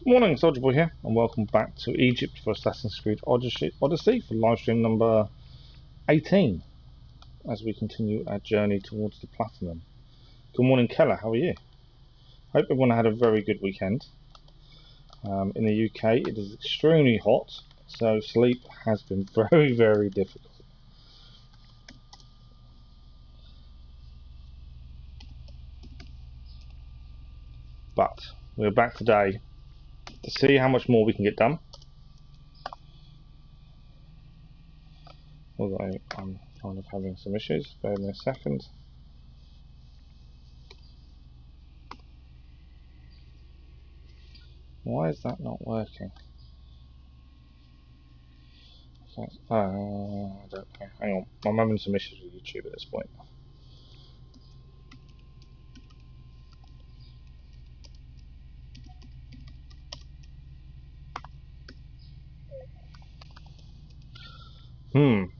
Good morning, Soldier Boy here, and welcome back to Egypt for Assassin's Creed Odyssey for livestream number 18, as we continue our journey towards the Platinum. Good morning, Keller, how are you? Hope everyone had a very good weekend. In the UK it is extremely hot, so sleep has been very, very difficult. But we're back today to see how much more we can get done. Although I'm kind of having some issues, bear with me a second. Why is that not working? I don't know. Hang on, I'm having some issues with YouTube at this point.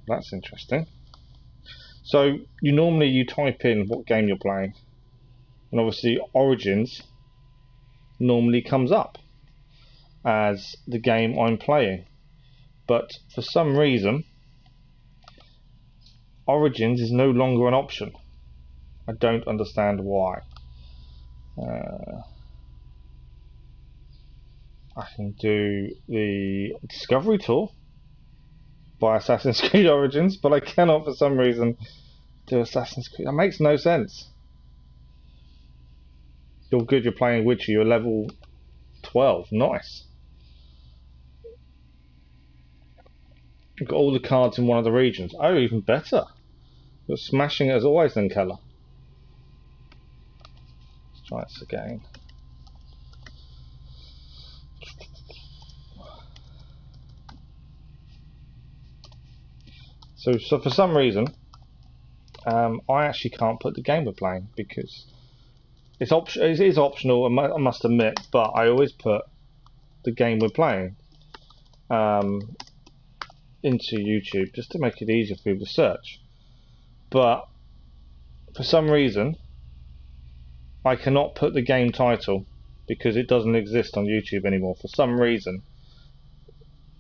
That's interesting. So you type in what game you're playing, and obviously Origins normally comes up as the game I'm playing, but for some reason Origins is no longer an option. I don't understand why. I can do the Discovery Tour by Assassin's Creed Origins, but I cannot for some reason do Assassin's Creed. That makes no sense. You're good, you're playing Witcher, you're level 12, nice. You've got all the cards in one of the regions. Oh, even better. You're smashing it as always then, Keller. Let's try this again. So for some reason, I actually can't put the game we're playing because it is optional, I must admit, but I always put the game we're playing into YouTube just to make it easier for people to search. But for some reason, I cannot put the game title because it doesn't exist on YouTube anymore for some reason.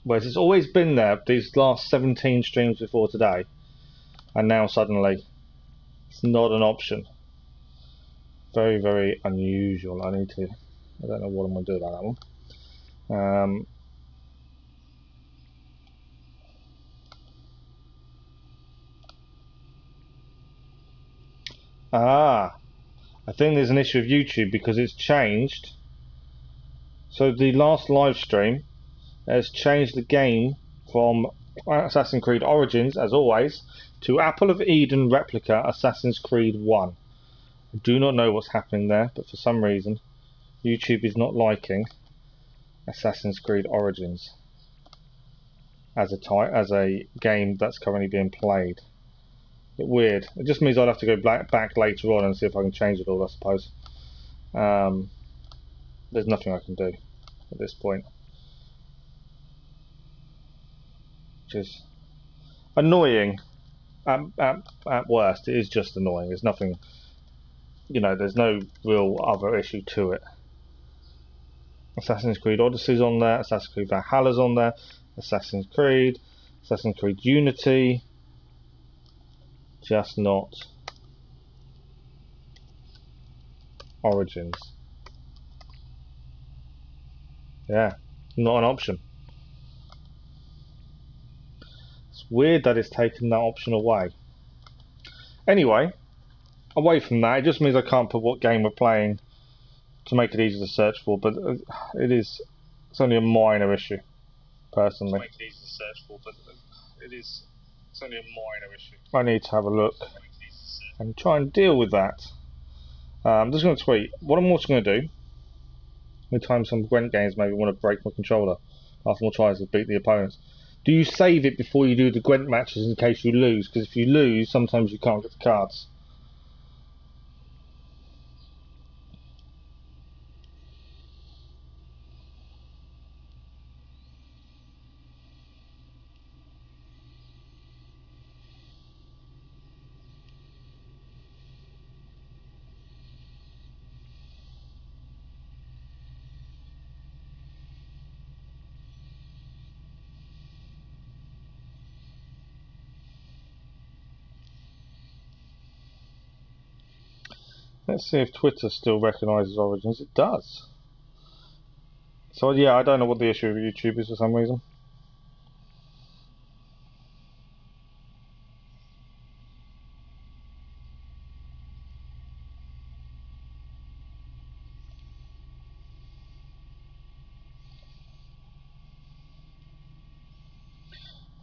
Whereas it's always been there these last 17 streams before today, and now suddenly it's not an option. Very, very unusual. I don't know what I'm going to do about that one. I think there's an issue with YouTube because it's changed. So the last live stream has changed the game from Assassin's Creed Origins, as always, to Apple of Eden Replica Assassin's Creed 1. I do not know what's happening there, but for some reason YouTube is not liking Assassin's Creed Origins as a game that's currently being played. Bit weird. It just means I'll have to go back later on and see if I can change it all, I suppose. There's nothing I can do at this point, which is annoying. At worst, it is just annoying. There's nothing, there's no real other issue to it. Assassin's Creed Odyssey's on there, Assassin's Creed Valhalla's on there, Assassin's Creed Unity, just not Origins. Yeah, not an option. It's weird that it's taken that option away. Anyway, away from that, it just means I can't put what game we're playing to make it easier to search for, but it's only a minor issue, personally. It's only a minor issue. I need to have a look and try and deal with that. I'm just going to tweet. What I'm also going to do, anytime some Gwent games maybe want to break my controller after more tries to beat the opponents, do you save it before you do the Gwent matches in case you lose? Because if you lose, sometimes you can't get the cards. Let's see if Twitter still recognises Origins. It does. So yeah, I don't know what the issue with YouTube is for some reason.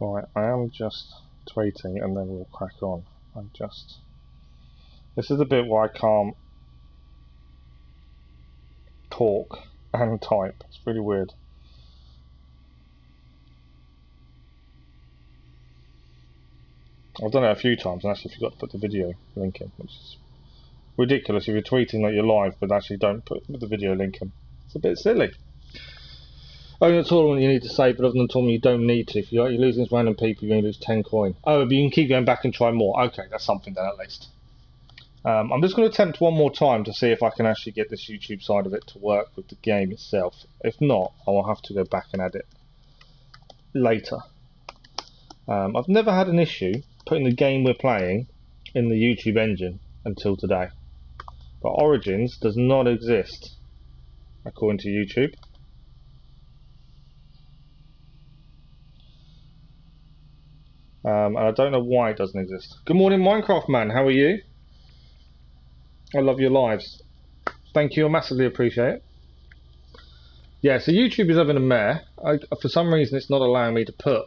Right, I am just tweeting and then we'll crack on. This is the bit where I can't talk and type. It's really weird. I've done it a few times and actually forgot to put the video link in, which is ridiculous if you're tweeting that you're live but actually don't put the video link in. It's a bit silly. Only a tournament you need to save, but other than a tournament you don't need to. If you're losing to random people, you're going to lose 10 coin. Oh, but you can keep going back and try more. Okay, that's something then at least. I'm just going to attempt one more time to see if I can actually get this YouTube side of it to work with the game itself. If not, I will have to go back and add it later. I've never had an issue putting the game we're playing in the YouTube engine until today. But Origins does not exist according to YouTube. And I don't know why it doesn't exist. Good morning, Minecraft man. How are you? I love your lives. Thank you. I massively appreciate it. Yeah, so YouTube is having a mare. For some reason, it's not allowing me to put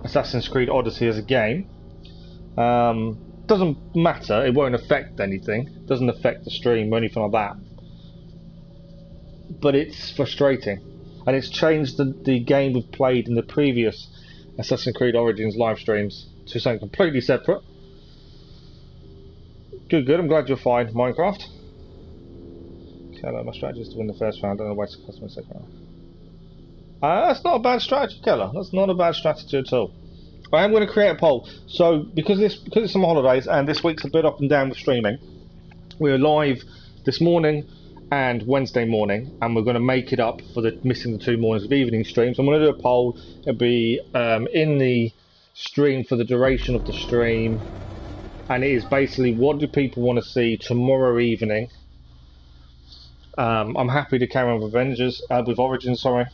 Assassin's Creed Odyssey as a game. Doesn't matter. It won't affect anything. Doesn't affect the stream or anything like that. But it's frustrating. And it's changed the game we've played in the previous Assassin's Creed Origins live streams to something completely separate. Good, I'm glad you're fine, Minecraft. Keller, my strategy is to win the first round and waste the customer second round. That's not a bad strategy, Keller. That's not a bad strategy at all. I am going to create a poll. So, because it's summer holidays and this week's a bit up and down with streaming, we're live this morning and Wednesday morning, and we're going to make it up for the missing the 2 mornings of evening streams. I'm going to do a poll. It'll be in the stream for the duration of the stream, and it is basically what do people want to see tomorrow evening. I'm happy to carry on with with Origins, sorry.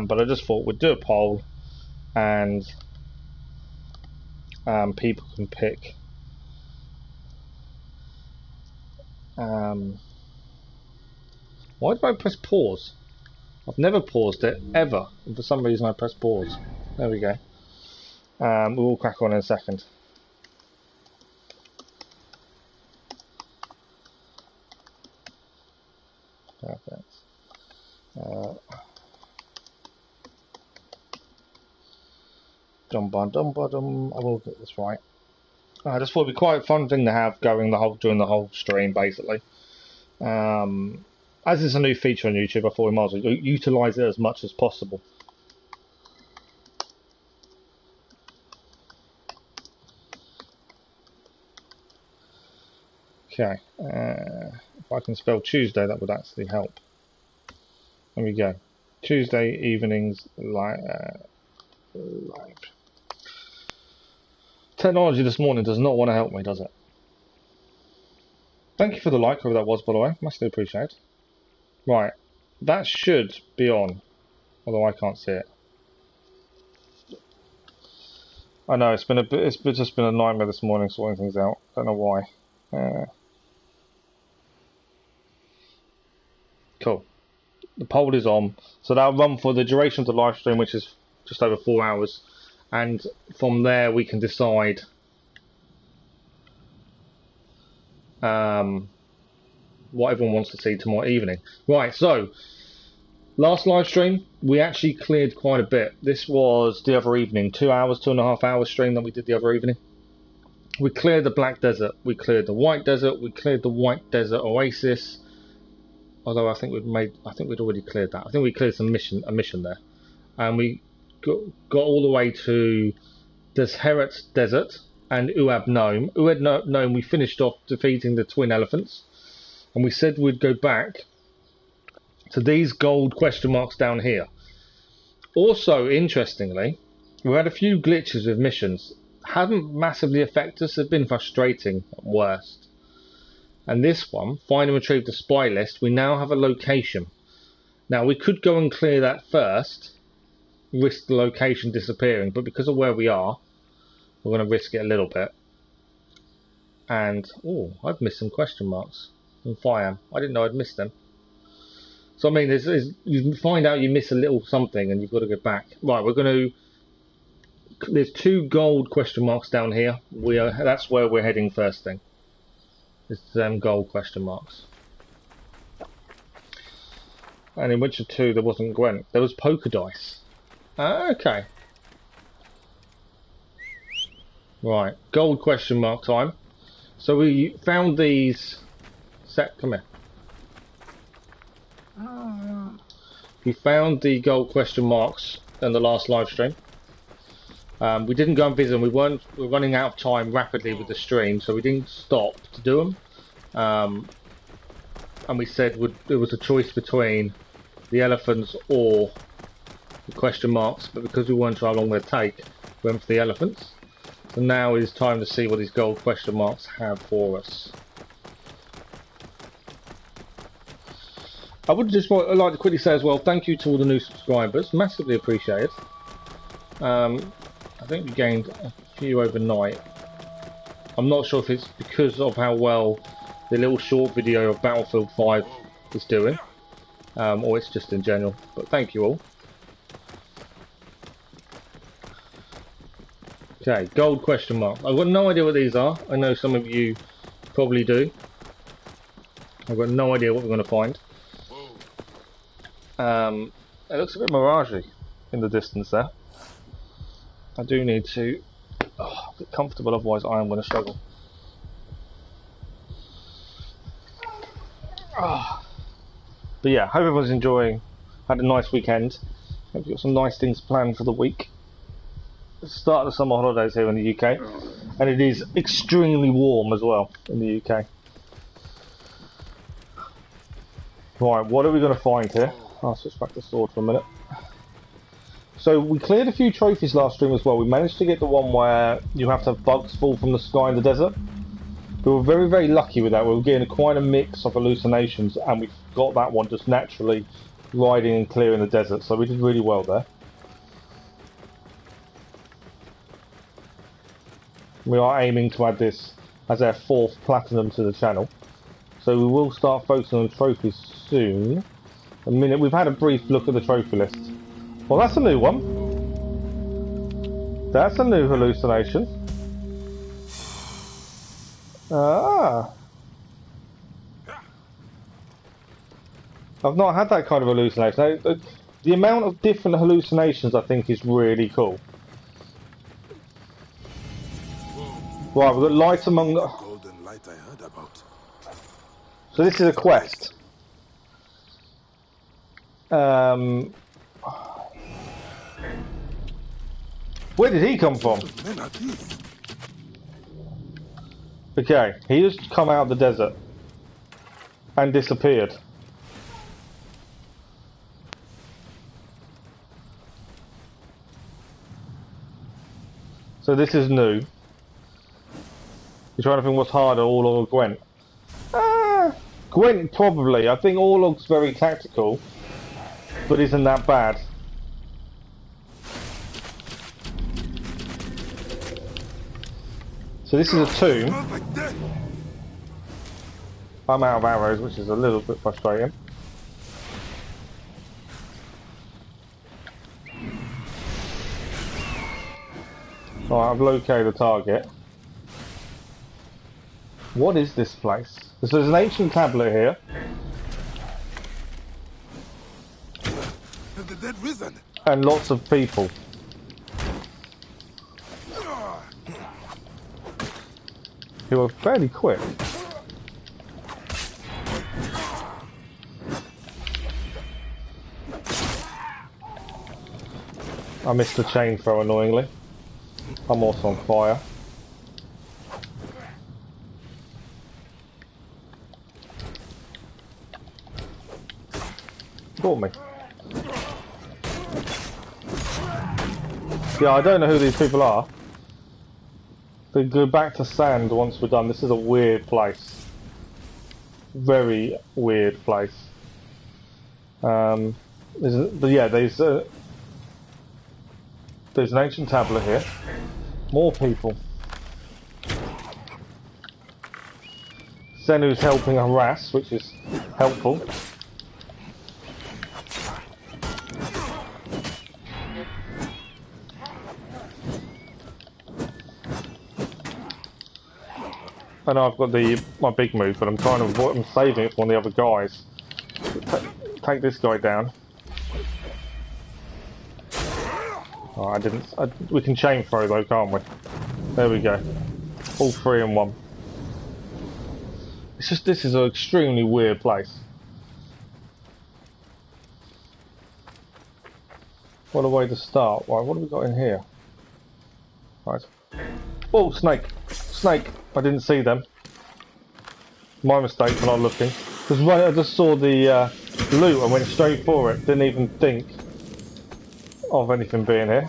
But I just thought we'd do a poll and people can pick why did I press pause? I've never paused it ever, and for some reason I pressed pause. There we go. We'll crack on in a second. Perfect. I will get this right. I just thought it'd be quite a fun thing to have going during the whole stream, basically. As it's a new feature on YouTube, I thought we might as well utilise it as much as possible. Okay, if I can spell Tuesday, that would actually help. There we go. Tuesday evenings live. Technology this morning does not want to help me, does it? Thank you for the like, whoever that was, by the way. Massively appreciate. Right, that should be on, although I can't see it. I know it's just been a nightmare this morning sorting things out. Don't know why. Cool. The poll is on, so that'll run for the duration of the live stream, which is just over 4 hours, and from there we can decide what everyone wants to see tomorrow evening. Right, so last live stream we actually cleared quite a bit. This was the other evening, 2 hours, 2.5 hours stream that we did the other evening. We cleared the Black Desert, we cleared the White Desert, we cleared the White Desert Oasis. Although I think we'd already cleared that. I think we cleared a mission there, and we got all the way to Desheret Desert and Uab Nome. Uab Nome we finished off defeating the twin elephants. and we said we'd go back to these gold question marks down here. Also, interestingly, we had a few glitches with missions. Haven't massively affected us, they've been frustrating at worst. And this one, find and retrieve the spy list, we now have a location. Now we could go and clear that first, risk the location disappearing, but because of where we are, we're going to risk it a little bit. And, oh, I've missed some question marks in Fiam. I didn't know I'd missed them. So I mean, you find out you miss a little something and you've got to go back. Right, we're going to... There's 2 gold question marks down here. That's where we're heading first thing. It's them gold question marks. And in Witcher 2 there wasn't Gwent. There was poker dice. Okay. Right, gold question mark time. So we found these... come here. We found the gold question marks in the last live stream. We didn't go and visit them. We're running out of time rapidly with the stream, so we didn't stop to do them. And we said it was a choice between the elephants or the question marks, but because we weren't sure how long they'd take, we went for the elephants. So now is time to see what these gold question marks have for us. I would just like to quickly say as well, thank you to all the new subscribers, massively appreciated. I think we gained a few overnight. I'm not sure if it's because of how well the little short video of Battlefield 5 is doing, or it's just in general, but thank you all. Okay, gold question mark. I've got no idea what these are. I know some of you probably do. I've got no idea what we're going to find. It looks a bit miragey in the distance there. I do need to get comfortable, otherwise I am going to struggle. But yeah, hope everyone's enjoying. Had a nice weekend. Hope you've got some nice things planned for the week. Start of the summer holidays here in the UK, and it is extremely warm as well in the UK. Right, what are we going to find here? I'll switch back to sword for a minute. So we cleared a few trophies last stream as well. We managed to get the one where you have to have bugs fall from the sky in the desert. We were very, very lucky with that. We were getting quite a mix of hallucinations, and we got that one just naturally riding and clearing the desert. So we did really well there. We are aiming to add this as our 4th platinum to the channel. So we will start focusing on trophies soon. A minute, we've had a brief look at the trophy list. Well, that's a new one. That's a new hallucination. Ah. I've not had that kind of hallucination. The amount of different hallucinations I think is really cool. Right, we've got light among the... golden light I heard about. So this is a quest. Where did he come from? Okay, he has come out of the desert and disappeared. So this is new. You're trying to think what's harder, Orlog or Gwent? Gwent probably. I think Orlog's very tactical, but isn't that bad. So this is a tomb. I'm out of arrows, which is a little bit frustrating. Alright, I've located the target. What is this place? So there's an ancient tablet here. Have the dead risen? And lots of people. Who are fairly quick. I missed the chain throw annoyingly. I'm also on fire. Got me. Yeah, I don't know who these people are. They go back to sand once we're done. This is a weird place. Very weird place. But yeah, there's an ancient tablet here. More people. Zenu's helping harass, which is helpful. I know I've got my big move, but I'm trying to avoid. I'm saving it for one of the other guys. Take this guy down. Oh, we can chain throw though, can't we? There we go. All three in one. It's just this is an extremely weird place. What a way to start. Right, what have we got in here? Right. Oh, snake! Snake! I didn't see them. My mistake for not looking. Because when I just saw the loot and went straight for it. Didn't even think of anything being here.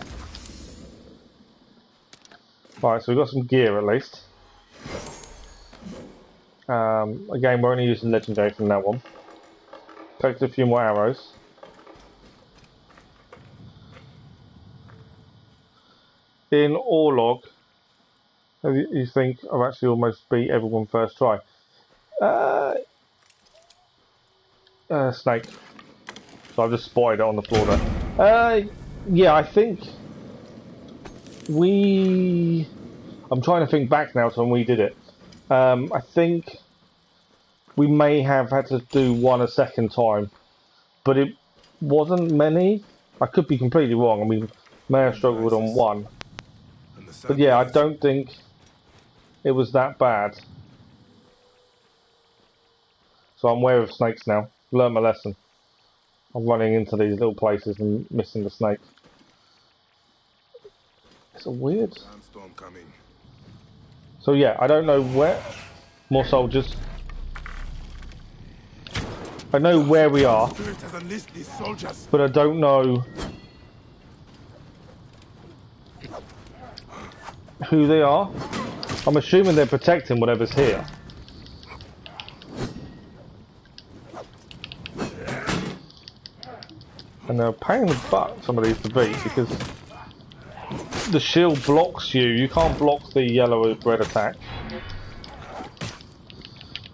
Right, so we've got some gear at least. Again, we're only using legendary from that one. Takes a few more arrows. In Orlog, you think I've actually almost beat everyone first try. Snake. So I've just spotted it on the floor there. Yeah, I think I'm trying to think back now to when we did it. I think we may have had to do one a second time, but it wasn't many. I could be completely wrong. I mean, may have struggled on one. But yeah, I don't think it was that bad. So I'm aware of snakes now. Learned my lesson. I'm running into these little places and missing the snake. It's a weird. So yeah, I don't know where. More soldiers. I know where we are, but I don't know who they are. I'm assuming they're protecting whatever's here. And they're a pain in the butt, some of these to beat, because the shield blocks you. You can't block the yellow red attack.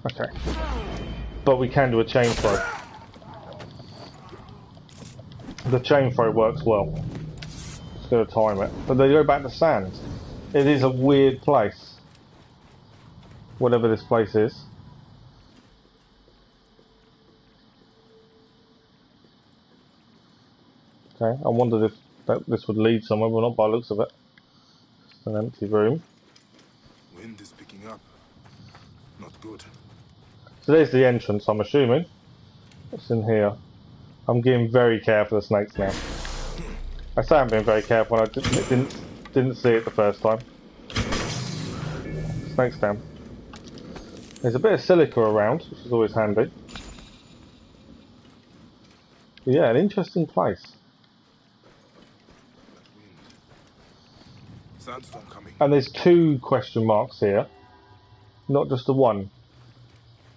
Okay. But we can do a chain throw. The chain throw works well. Just gotta time it. But they go back to sand. It is a weird place. Whatever this place is. Okay, I wondered if this would lead somewhere, but not by the looks of it. Just an empty room. Wind is picking up. Not good. So there's the entrance, I'm assuming. What's in here? I'm getting very careful of snakes now. I say I'm being very careful when I didn't see it the first time. Snakes down. There's a bit of silica around, which is always handy. But yeah, an interesting place. Sandstorm coming. And there's 2 question marks here, not just the one.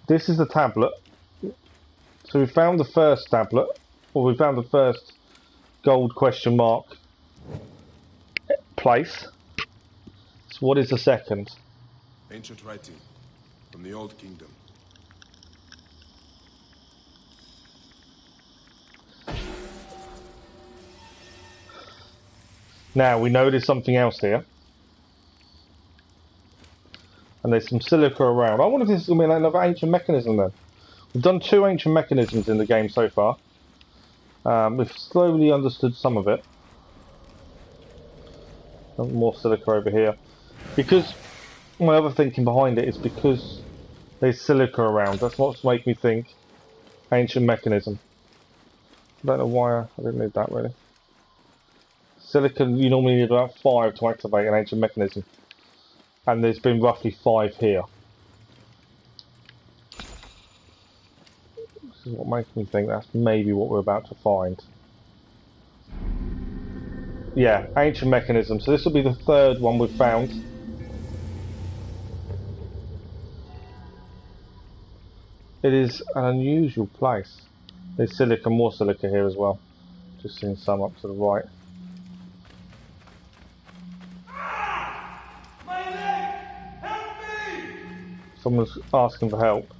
This is the tablet. So we found the first tablet, or we found the first gold question mark place. So what is the second? Ancient writing from the old kingdom. Now we know there's something else here. And there's some silica around. I wonder if this is going to be another ancient mechanism then. We've done 2 ancient mechanisms in the game so far. We've slowly understood some of it. More silica over here. Because my other thinking behind it is because there's silica around. That's what's making me think ancient mechanism. I don't know why I didn't need that really. Silica, you normally need about 5 to activate an ancient mechanism. And there's been roughly 5 here. This is what makes me think that's maybe what we're about to find. Yeah, ancient mechanism. So this will be the third one we've found. It is an unusual place. There's silica, more silica here as well. Just seeing some up to the right. My leg! Help me! Someone's asking for help.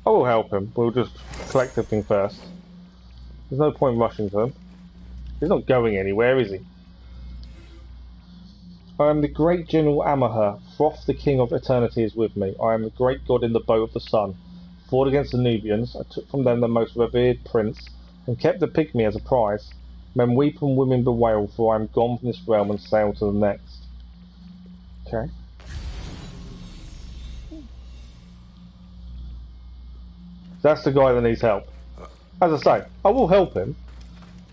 I will help him. We'll just collect everything first. There's no point rushing to him. He's not going anywhere, is he? I am the great General Amaher. Froth, the King of Eternity, is with me. I am the great god in the bow of the sun. Fought against the Nubians. I took from them the most revered prince, and kept the pygmy as a prize. Men weep and women bewail, for I am gone from this realm and sail to the next. Okay. That's the guy that needs help. As I say, I will help him,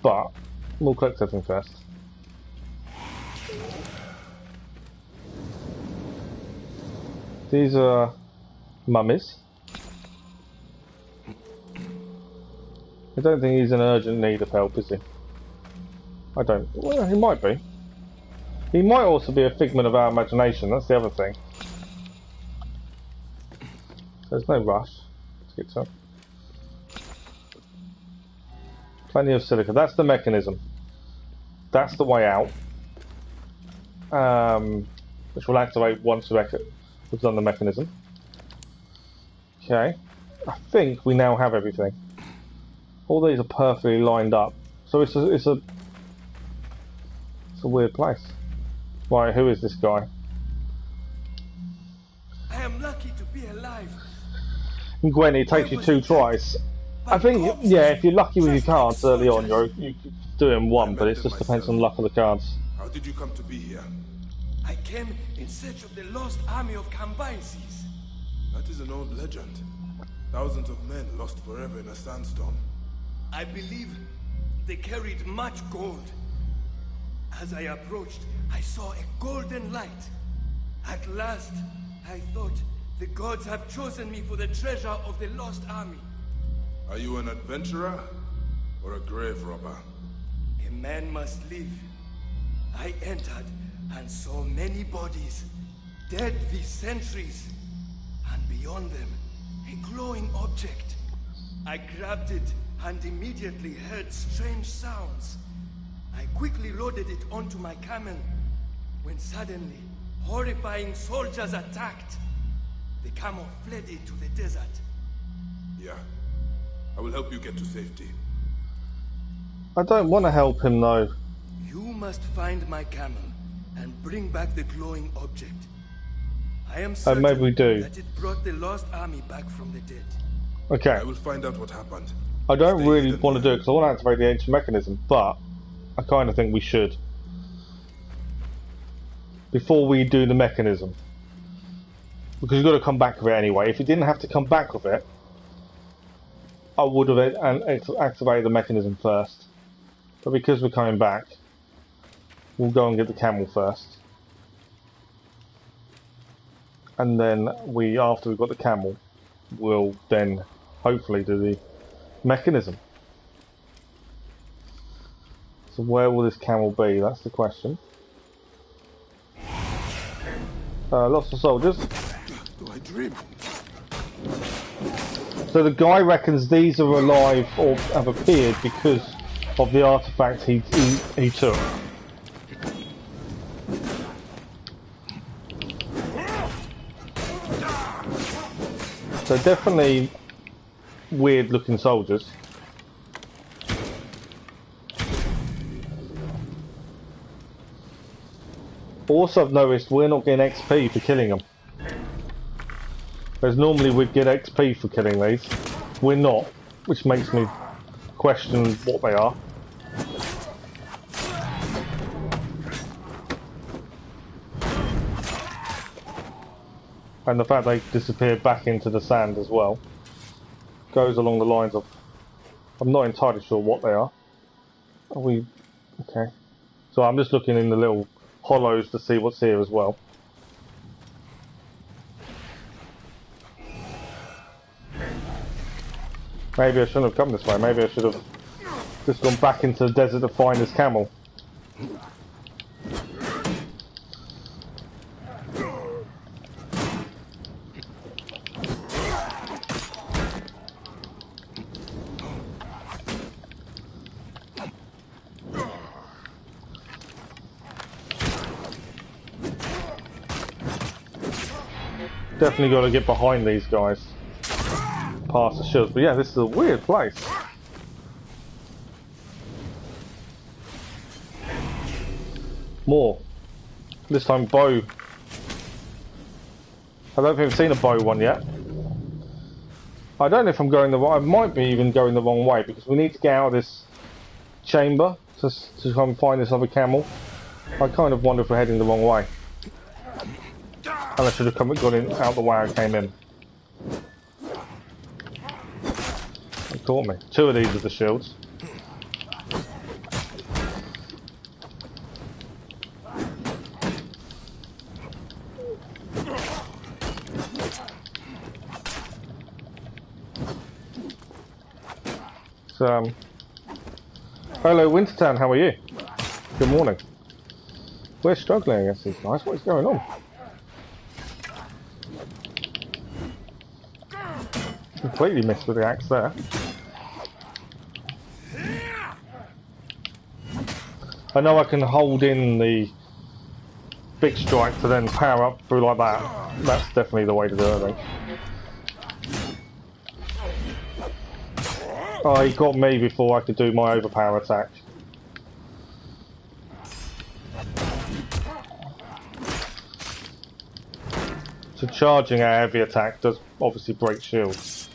but we'll collect everything first. These are mummies. I don't think he's in urgent need of help, is he? I don't. Well, he might be. He might also be a figment of our imagination, that's the other thing. There's no rush. Let's get to him. Plenty of silica. That's the mechanism. That's the way out. Which will activate once we've done the mechanism. Okay. I think we now have everything. All these are perfectly lined up. So it's a weird place. Right, who is this guy? I am lucky to be alive. And Gwen, it takes you 2 tries. I think, yeah, if you're lucky with your cards early on, you could do it in one, but it just depends on the luck of the cards. How did you come to be here? I came in search of the lost army of Cambyses. That is an old legend. Thousands of men lost forever in a sandstorm. I believe they carried much gold. As I approached, I saw a golden light. At last, I thought the gods have chosen me for the treasure of the lost army. Are you an adventurer or a grave robber? A man must live. I entered and saw many bodies, dead these centuries, and beyond them, a glowing object. I grabbed it and immediately heard strange sounds. I quickly loaded it onto my camel, when suddenly, horrifying soldiers attacked. The camel fled into the desert. Yeah. I will help you get to safety. I don't want to help him though. You must find my camel and bring back the glowing object. I am certain maybe we do. that it brought the lost army back from the dead. Okay. I will find out what happened. I don't Stay really hidden want to do there. it because I want to activate the ancient mechanism, but I kind of think we should. Before we do the mechanism. Because you've got to come back with it anyway. If you didn't have to come back with it, I would have activated the mechanism first. But because we're coming back, we'll go and get the camel first. And then after we've got the camel, we'll then hopefully do the mechanism. So where will this camel be? That's the question. Lots of soldiers. Do I dream? So the guy reckons these are alive or have appeared because of the artifact he took. So definitely weird looking soldiers. Also I've noticed we're not getting XP for killing them. Whereas normally we'd get XP for killing these. We're not, which makes me question what they are. And the fact they disappear back into the sand as well goes along the lines of, I'm not entirely sure what they are. Are we okay? So I'm just looking in the little hollows to see what's here as well. Maybe I shouldn't have come this way. Maybe I should have just gone back into the desert to find this camel. Definitely got to get behind these guys. Past the shields. But yeah, this is a weird place. More. This time bow. I don't think I've seen a bow one yet. I don't know if I'm going the I might be even going the wrong way because we need to get out of this chamber to try and find this other camel. I kind of wonder if we're heading the wrong way. And I should have gone in out the way I came in. It caught me. 2 of these are the shields. So, hello Wintertown, how are you? Good morning. We're struggling against these guys. What is going on? Completely missed with the axe there. I know I can hold in the big strike to then power up through like that. That's definitely the way to do it, I think. Oh, he got me before I could do my overpower attack. So charging a heavy attack does obviously break shields.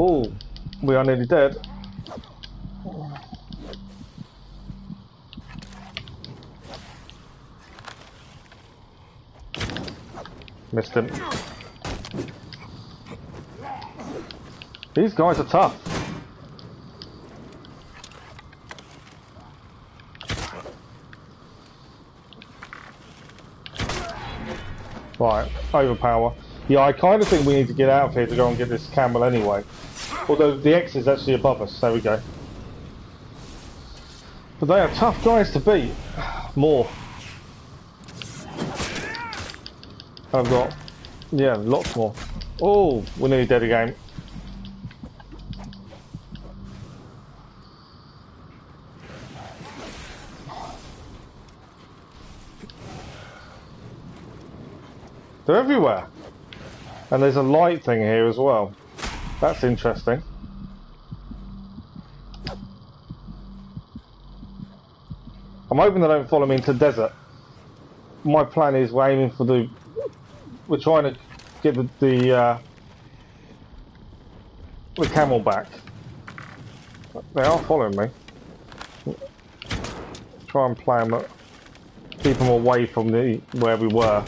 Oh, we are nearly dead. Missed him. These guys are tough. Right, overpower. Yeah, I kind of think we need to get out of here to go and get this camel anyway. Although the X is actually above us. There we go. But they are tough guys to beat. More. I've got, yeah, lots more. Oh, we're nearly dead again. They're everywhere. And there's a light thing here as well. That's interesting. I'm hoping they don't follow me into the desert. My plan is we're aiming for the... We're trying to get the camel back. They are following me. Try and play them, keep them away from where we were.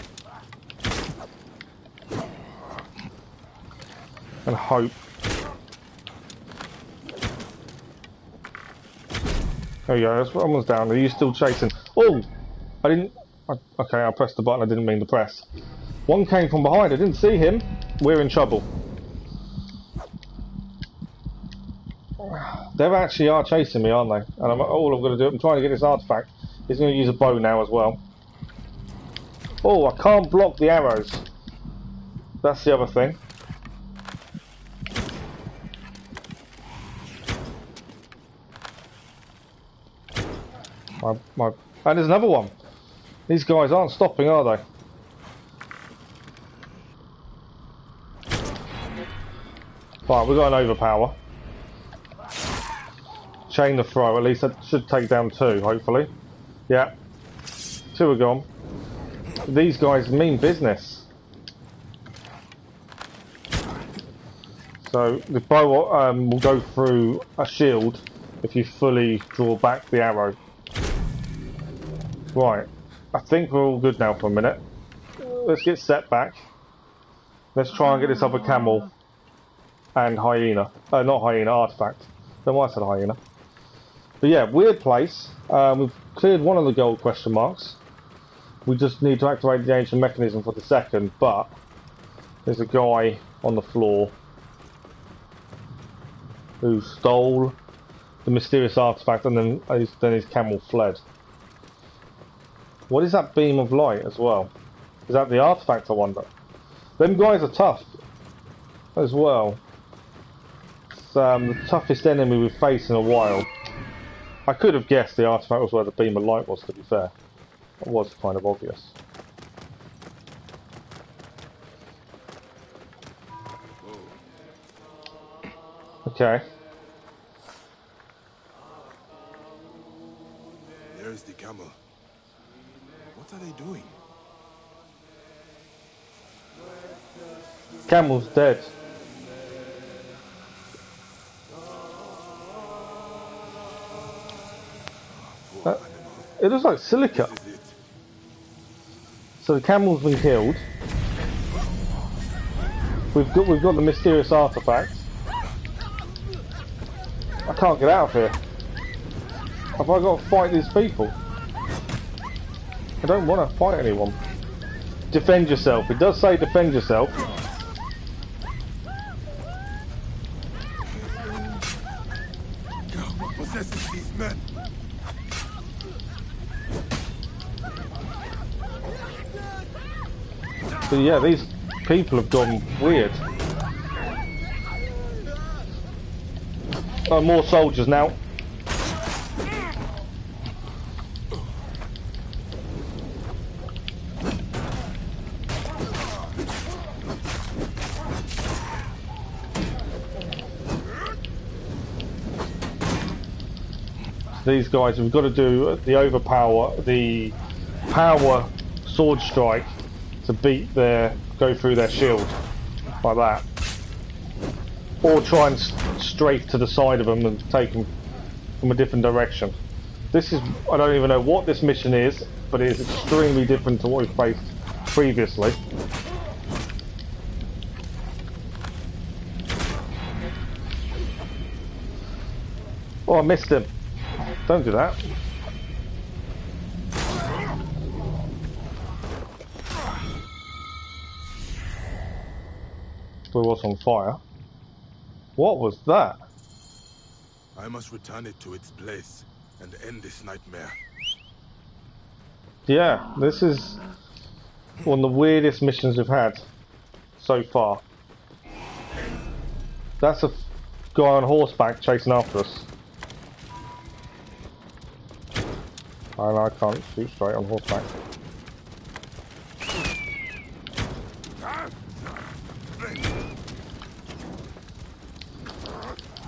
And hope. There you go, that's almost down. Are you still chasing? Oh! I didn't... Okay, I pressed the button I didn't mean to press. One came from behind, I didn't see him. We're in trouble. They actually are chasing me, aren't they? And all I'm going to do, I'm trying to get this artifact. He's going to use a bow now as well. Oh, I can't block the arrows. That's the other thing. And there's another one. These guys aren't stopping, are they? Right, we've got an overpower. Chain the throw, at least that should take down 2, hopefully. Yeah. 2 are gone. These guys mean business. So the bow will go through a shield if you fully draw back the arrow. Right, I think we're all good now for a minute. Let's get set back. Let's try and get this other camel and hyena. Not hyena, artifact. Don't know why I said hyena. But yeah, weird place. We've cleared one of the gold question marks. We just need to activate the ancient mechanism for the second, but there's a guy on the floor who stole the mysterious artifact and then his camel fled. What is that beam of light as well? Is that the artifact, I wonder? Them guys are tough as well. It's the toughest enemy we've faced in a while. I could have guessed the artifact was where the beam of light was, to be fair. It was kind of obvious. Okay. There's the camel. What are they doing? Camel's dead. It looks like silica. This is it. So the camel's been killed. We've got the mysterious artifact. I can't get out of here. Have I got to fight these people? I don't want to fight anyone. Defend yourself. It does say defend yourself. What possesses these men? But yeah, these people have gone weird. Oh, more soldiers now. These guys, we've got to do the power sword strike to go through their shield, like that. Or try and strafe to the side of them and take them from a different direction. This is, I don't even know what this mission is, but it is extremely different to what we've faced previously. Oh, I missed him. Don't do that. We was on fire. What was that? I must return it to its place and end this nightmare. Yeah, this is one of the weirdest missions we've had so far. That's a guy on horseback chasing after us. And I can't shoot straight on horseback.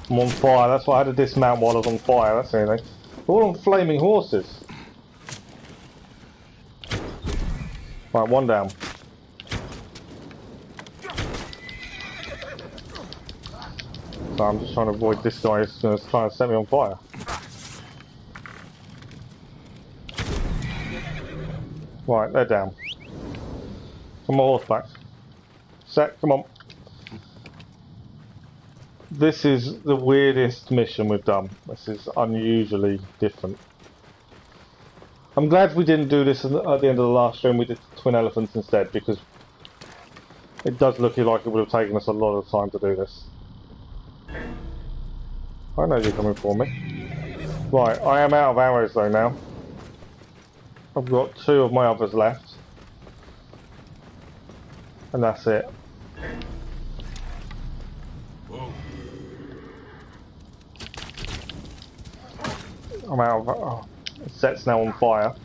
I'm on fire, that's why I had to dismount while I was on fire, that's anything. We're all on flaming horses. Right, one down. So I'm just trying to avoid this guy who's trying to set me on fire. Right, they're down. Come on, horseback. Set, come on. This is the weirdest mission we've done. This is unusually different. I'm glad we didn't do this at the end of the last stream. We did twin elephants instead, because it does look like it would have taken us a lot of time to do this. I know you're coming for me. Right, I am out of arrows though now. I've got 2 of my others left. And that's it. I'm out of... Oh, the set's now on fire.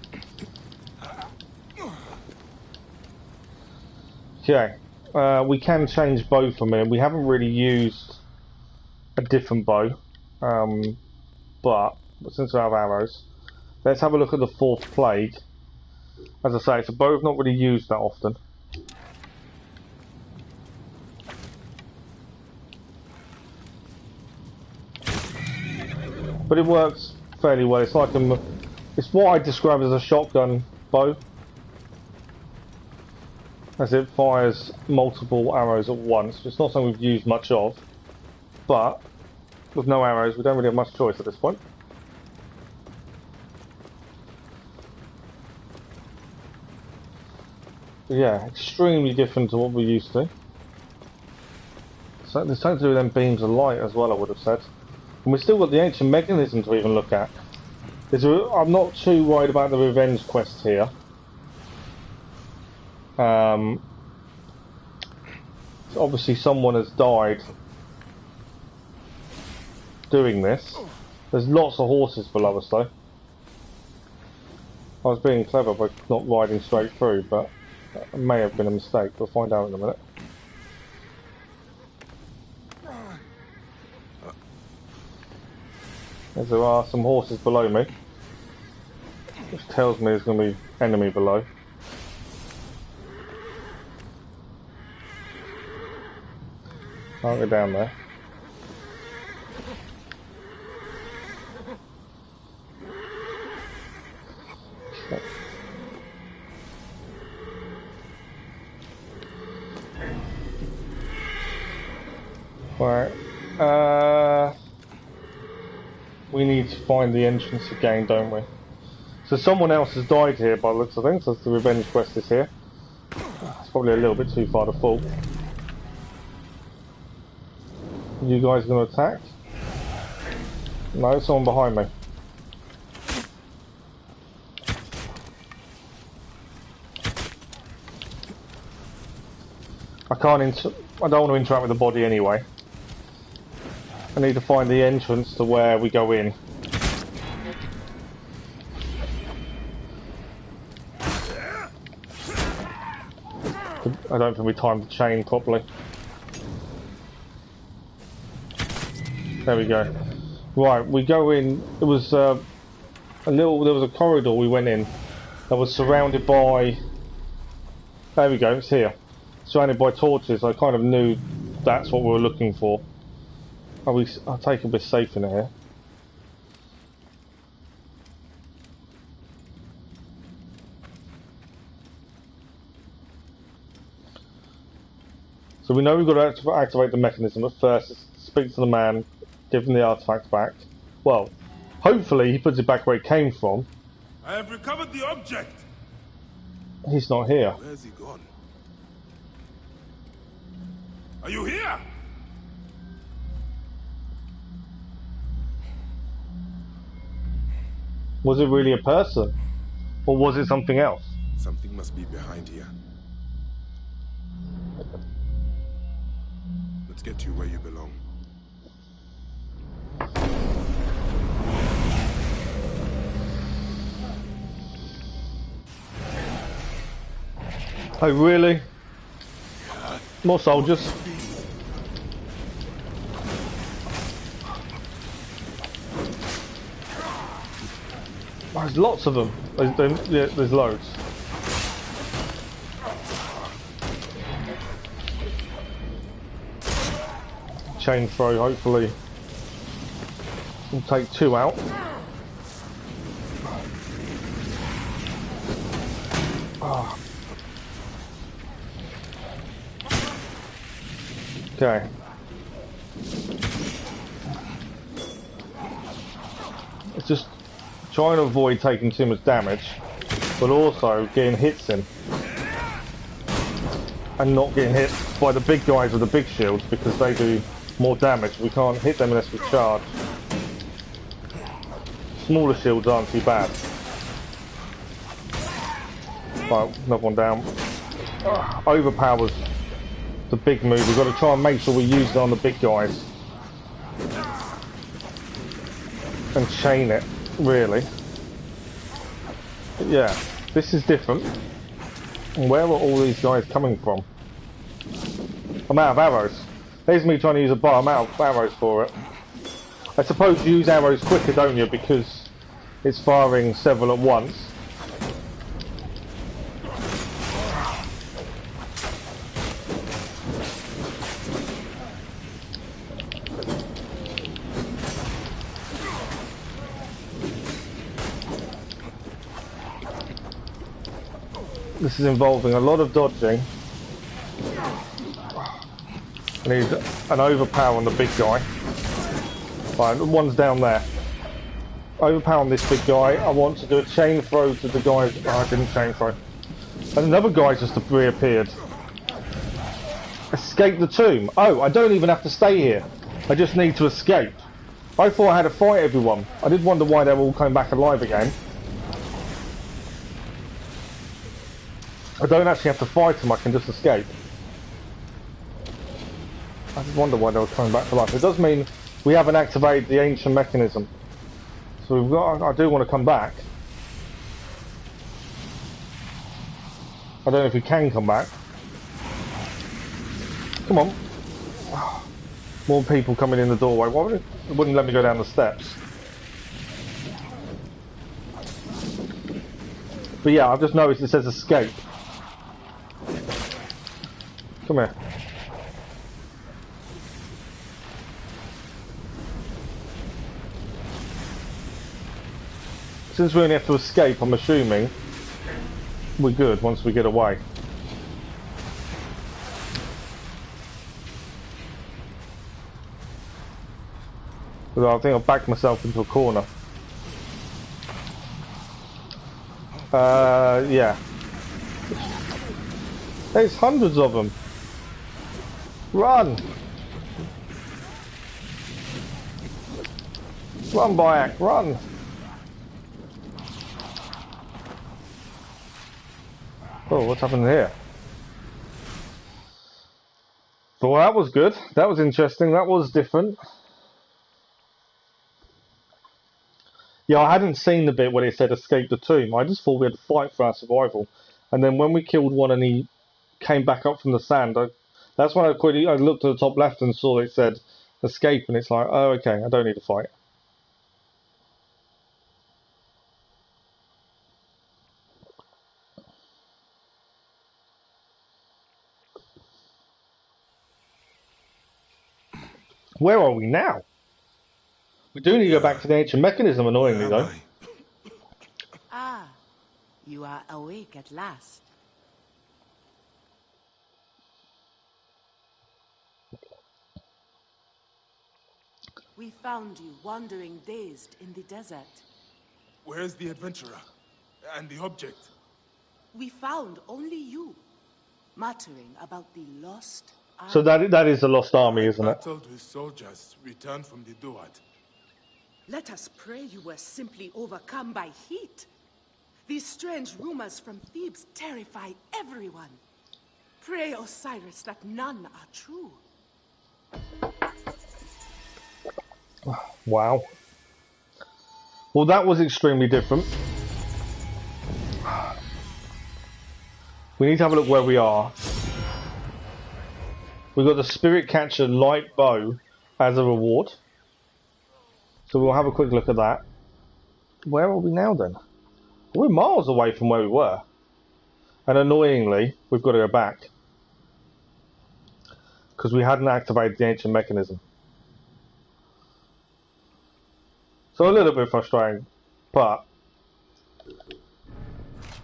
Okay. We can change bow for a minute. We haven't really used a different bow. But since we have arrows, let's have a look at the 4th plague. As I say, it's a bow I've not really used that often. But it works fairly well. It's like it's what I describe as a shotgun bow, as it fires multiple arrows at once. It's not something we've used much of, but with no arrows, we don't really have much choice at this point. Yeah, extremely different to what we're used to. So there's something to do with them beams of light as well, I would have said. And we've still got the ancient mechanism to even look at. I'm not too worried about the revenge quest here. So obviously someone has died doing this. There's lots of horses below us though. I was being clever by not riding straight through, but it may have been a mistake. We'll find out in a minute. As there are some horses below me, which tells me there's going to be enemy below. Can't go down there. Right. We need to find the entrance again, don't we? So someone else has died here by the looks of things, so the revenge quest is here. It's probably a little bit too far to fall. You guys going to attack? No, someone behind me. I don't want to interact with the body anyway. I need to find the entrance to where we go in. I don't think we timed the chain properly. There we go. Right, we go in. There was a corridor we went in that was surrounded by. There we go. It's here, surrounded by torches. I kind of knew that's what we were looking for. I'll take a bit safe in here. So we know we've got to activate the mechanism, but first speak to the man, give him the artifact back. Well, hopefully he puts it back where it came from. I have recovered the object. He's not here. Where's he gone? Are you here? Was it really a person? Or was it something else? Something must be behind here. Let's get you where you belong. Oh, really? More soldiers. There's lots of them. There's loads. Chain throw, hopefully. We'll take 2 out. Oh. Okay. It's just trying to avoid taking too much damage, but also getting hits in. And not getting hit by the big guys with the big shields because they do more damage. We can't hit them unless we charge. Smaller shields aren't too bad. Right, another one down. Overpowers the big move. We've got to try and make sure we use it on the big guys. And chain it, really. But yeah, this is different. And where are all these guys coming from? I'm out of arrows. There's me trying to use a bar. I'm out of arrows for it. I suppose you use arrows quicker, don't you? Because it's firing several at once. This is involving a lot of dodging. I need an overpower on the big guy. Right, one's down there. Overpower on this big guy. I want to do a chain throw to the guy. Oh, I didn't chain throw. And another guy just reappeared. Escape the tomb. Oh, I don't even have to stay here. I just need to escape. I thought I had to fight everyone. I did wonder why they were all coming back alive again. I don't actually have to fight them, I can just escape. I just wonder why they were coming back to life. It does mean we haven't activated the ancient mechanism. So we've got, I do want to come back. I don't know if we can come back. Come on. More people coming in the doorway. Why would it wouldn't let me go down the steps? But yeah, I've just noticed it says escape. Come here. Since we only have to escape, I'm assuming we're good once we get away. Because I think I've backed myself into a corner. Yeah. There's hundreds of them. Run! Run, Bayak, run! Oh, what's happening here? Well, that was good. That was interesting. That was different. Yeah, I hadn't seen the bit where it said escape the tomb. I just thought we had to fight for our survival. And then when we killed one and he came back up from the sand, that's when I looked at the top left and saw it said escape, and it's like, oh, okay, I don't need to fight. Where are we now? We do need to go back to the ancient mechanism, annoyingly, though. Ah, you are awake at last. We found you wandering dazed in the desert. Where's the adventurer? And the object? We found only you, muttering about the lost army. So that is the lost army, isn't it? Battled with soldiers returned from the Duat. Let us pray you were simply overcome by heat. These strange rumors from Thebes terrify everyone. Pray, Osiris, that none are true. Wow. Well, that was extremely different. We need to have a look where we are. We've got the Spirit Catcher light bow as a reward. So we'll have a quick look at that. Where are we now then? We're miles away from where we were. And annoyingly, we've got to go back. Because we hadn't activated the ancient mechanism. So a little bit frustrating, but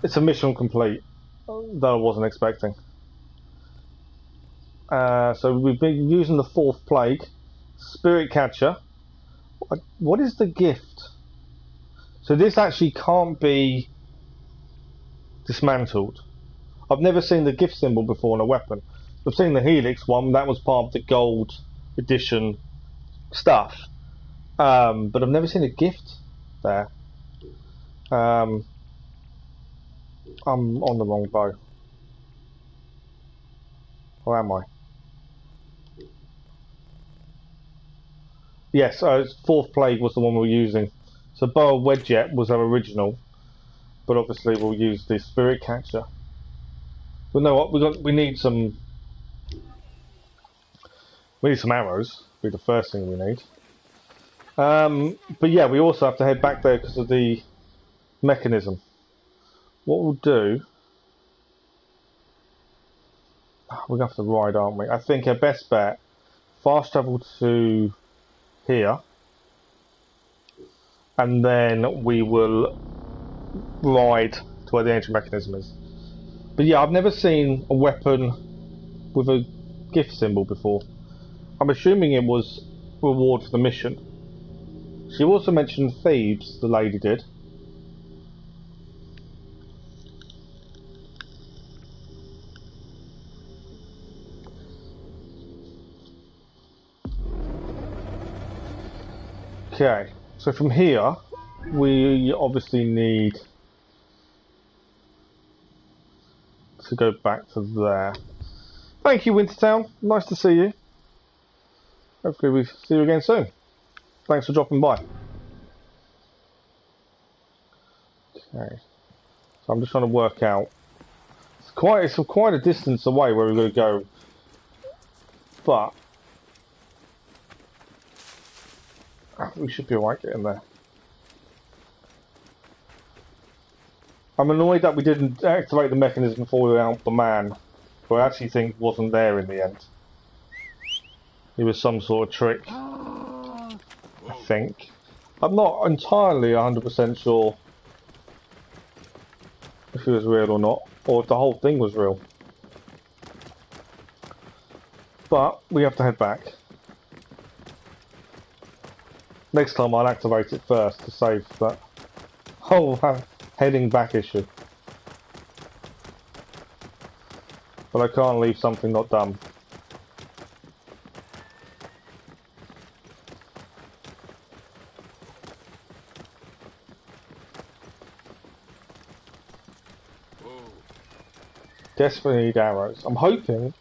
it's a mission complete that I wasn't expecting. So we've been using the fourth plague, Spirit Catcher. What is the gift? So this actually can't be dismantled. I've never seen the gift symbol before on a weapon. I've seen the Helix one, that was part of the gold edition stuff. But I've never seen a gift there. I'm on the wrong bow. Or am I? Yes, fourth plague was the one we were using. So Boa Wedjet was our original, but obviously we'll use the Spirit Catcher. But know what? We need some. We need some arrows. Be the first thing we need. But yeah, we also have to head back there because of the mechanism. What we'll do, we're gonna have to ride, aren't we? I think our best bet, fast travel to here, and then we will ride to where the ancient mechanism is. But yeah, I've never seen a weapon with a gift symbol before. I'm assuming it was reward for the mission. She also mentioned Thebes, the lady did. Okay, so from here, we obviously need to go back to there. Thank you, Wintertown. Nice to see you. Hopefully we see you again soon. Thanks for dropping by. Okay, so I'm just trying to work out. It's quite a distance away where we're going to go, but we should be alright getting there. I'm annoyed that we didn't activate the mechanism before we went out the man, but I actually think wasn't there in the end. It was some sort of trick, I think. I'm not entirely 100% sure if it was real or not, or if the whole thing was real. But we have to head back. Next time I'll activate it first to save that whole heading back issue. But I can't leave something not done. Desperately need arrows. I'm hoping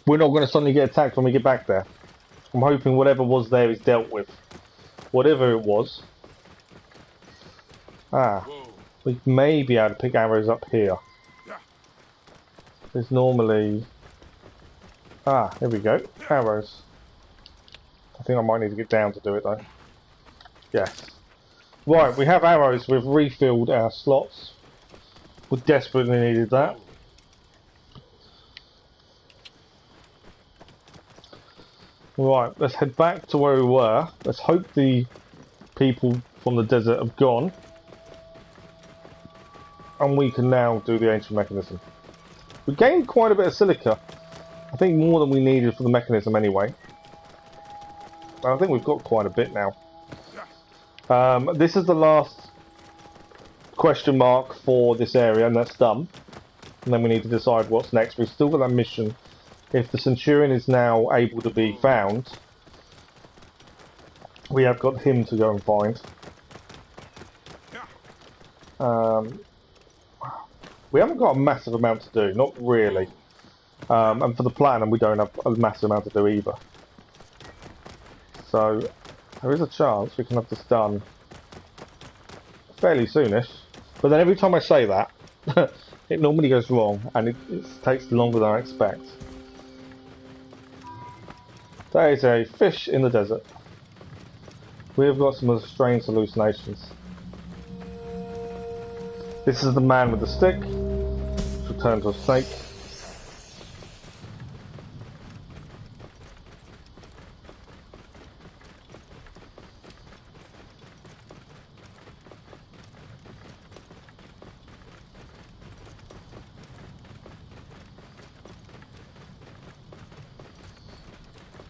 we're not going to suddenly get attacked when we get back there. I'm hoping whatever was there is dealt with. Whatever it was. We may be able to pick arrows up here. There's normally... here we go. Arrows. I think I might need to get down to do it though. Yes. Right, we have arrows. We've refilled our slots. We desperately needed that. Right, let's head back to where we were. Let's hope the people from the desert have gone. And we can now do the ancient mechanism. We gained quite a bit of silica. I think more than we needed for the mechanism anyway. I think we've got quite a bit now. This is the last question mark for this area, and that's done. And then we need to decide what's next. We've still got that mission. If the Centurion is now able to be found, we have got him to go and find. We haven't got a massive amount to do, not really. And for the platinum, we don't have a massive amount to do either. So, there is a chance we can have this done fairly soonish. But then every time I say that, it normally goes wrong, and it takes longer than I expect. There is a fish in the desert. We have got some strange hallucinations. This is the man with the stick. Let's return to a snake.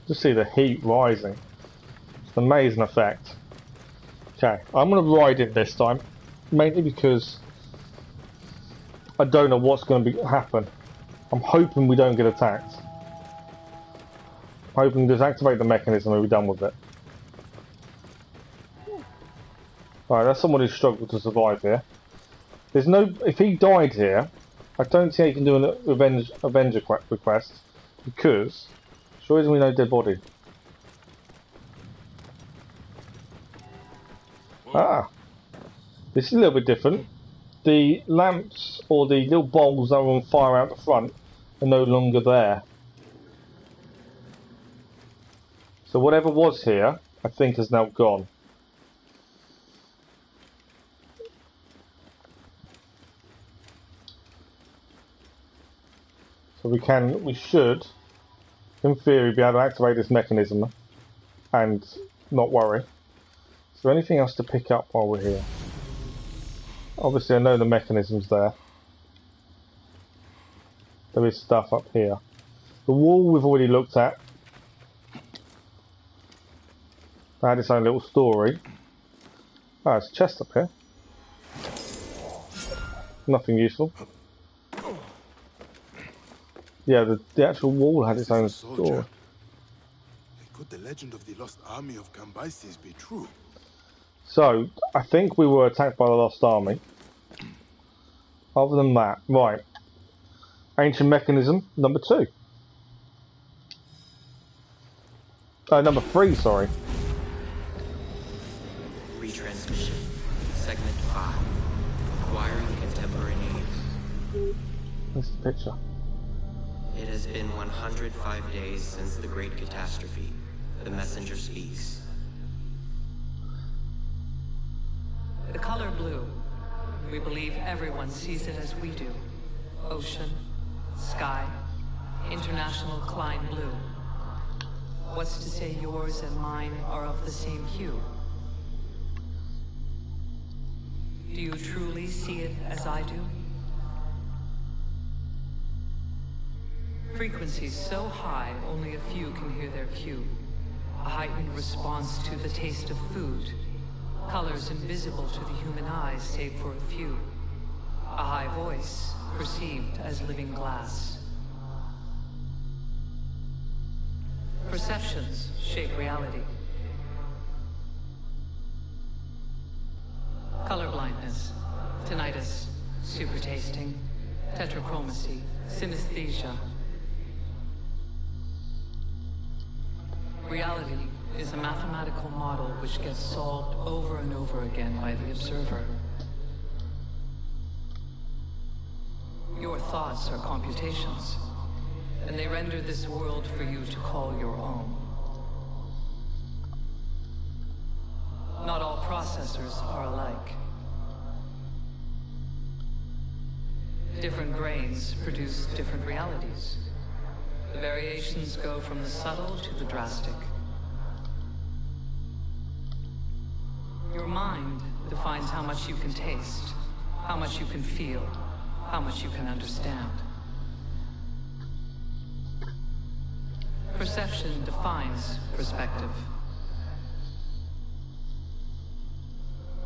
Just see the heat rising. It's an amazing effect. Okay, I'm going to ride it this time, mainly because I don't know what's going to happen. I'm hoping we don't get attacked. I'm hoping to just activate the mechanism and we're done with it. Alright, that's someone who struggled to survive here. There's no... If he died here, I don't think he can do an Avenger request, because... Sure isn't we no dead body. This is a little bit different. The lamps, or the little bowls that were on fire out the front, are no longer there. So whatever was here, I think has now gone. So we should, in theory, be able to activate this mechanism and not worry. Is there anything else to pick up while we're here? Obviously I know the mechanism's there. There is stuff up here. The wall we've already looked at. That had its own little story. Ah, there's a chest up here. Nothing useful. Yeah, the actual wall had its own story. Could the legend of the lost army of Cambyses be true? So, I think we were attacked by the Lost Army. Other than that, right. Ancient mechanism, number 2. Number 3, sorry. Retransmission. Segment 5. Acquiring contemporaneous. Where's the picture? It has been 105 days since the Great Catastrophe. The messenger speaks. The color blue. We believe everyone sees it as we do. Ocean, sky, international Klein blue. What's to say yours and mine are of the same hue? Do you truly see it as I do? Frequencies so high, only a few can hear their cue. A heightened response to the taste of food. Colors invisible to the human eyes, save for a few. A high voice, perceived as living glass. Perceptions shape reality. Colorblindness, tinnitus, supertasting, tetrachromacy, synesthesia. Reality is a mathematical model which gets solved over and over again by the observer. Your thoughts are computations, and they render this world for you to call your own. Not all processors are alike. Different brains produce different realities. The variations go from the subtle to the drastic. Your mind defines how much you can taste, how much you can feel, how much you can understand. Perception defines perspective.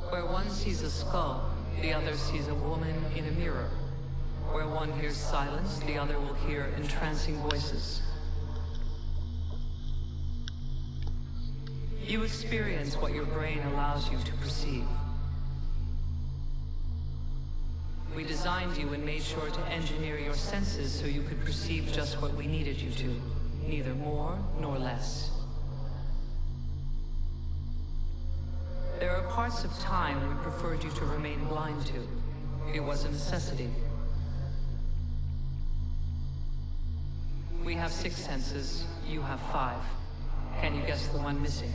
Where one sees a skull, the other sees a woman in a mirror. Where one hears silence, the other will hear entrancing voices. You experience what your brain allows you to perceive. We designed you and made sure to engineer your senses so you could perceive just what we needed you to, neither more nor less. There are parts of time we preferred you to remain blind to. It was a necessity. We have 6 senses, you have 5. Can you guess the one missing?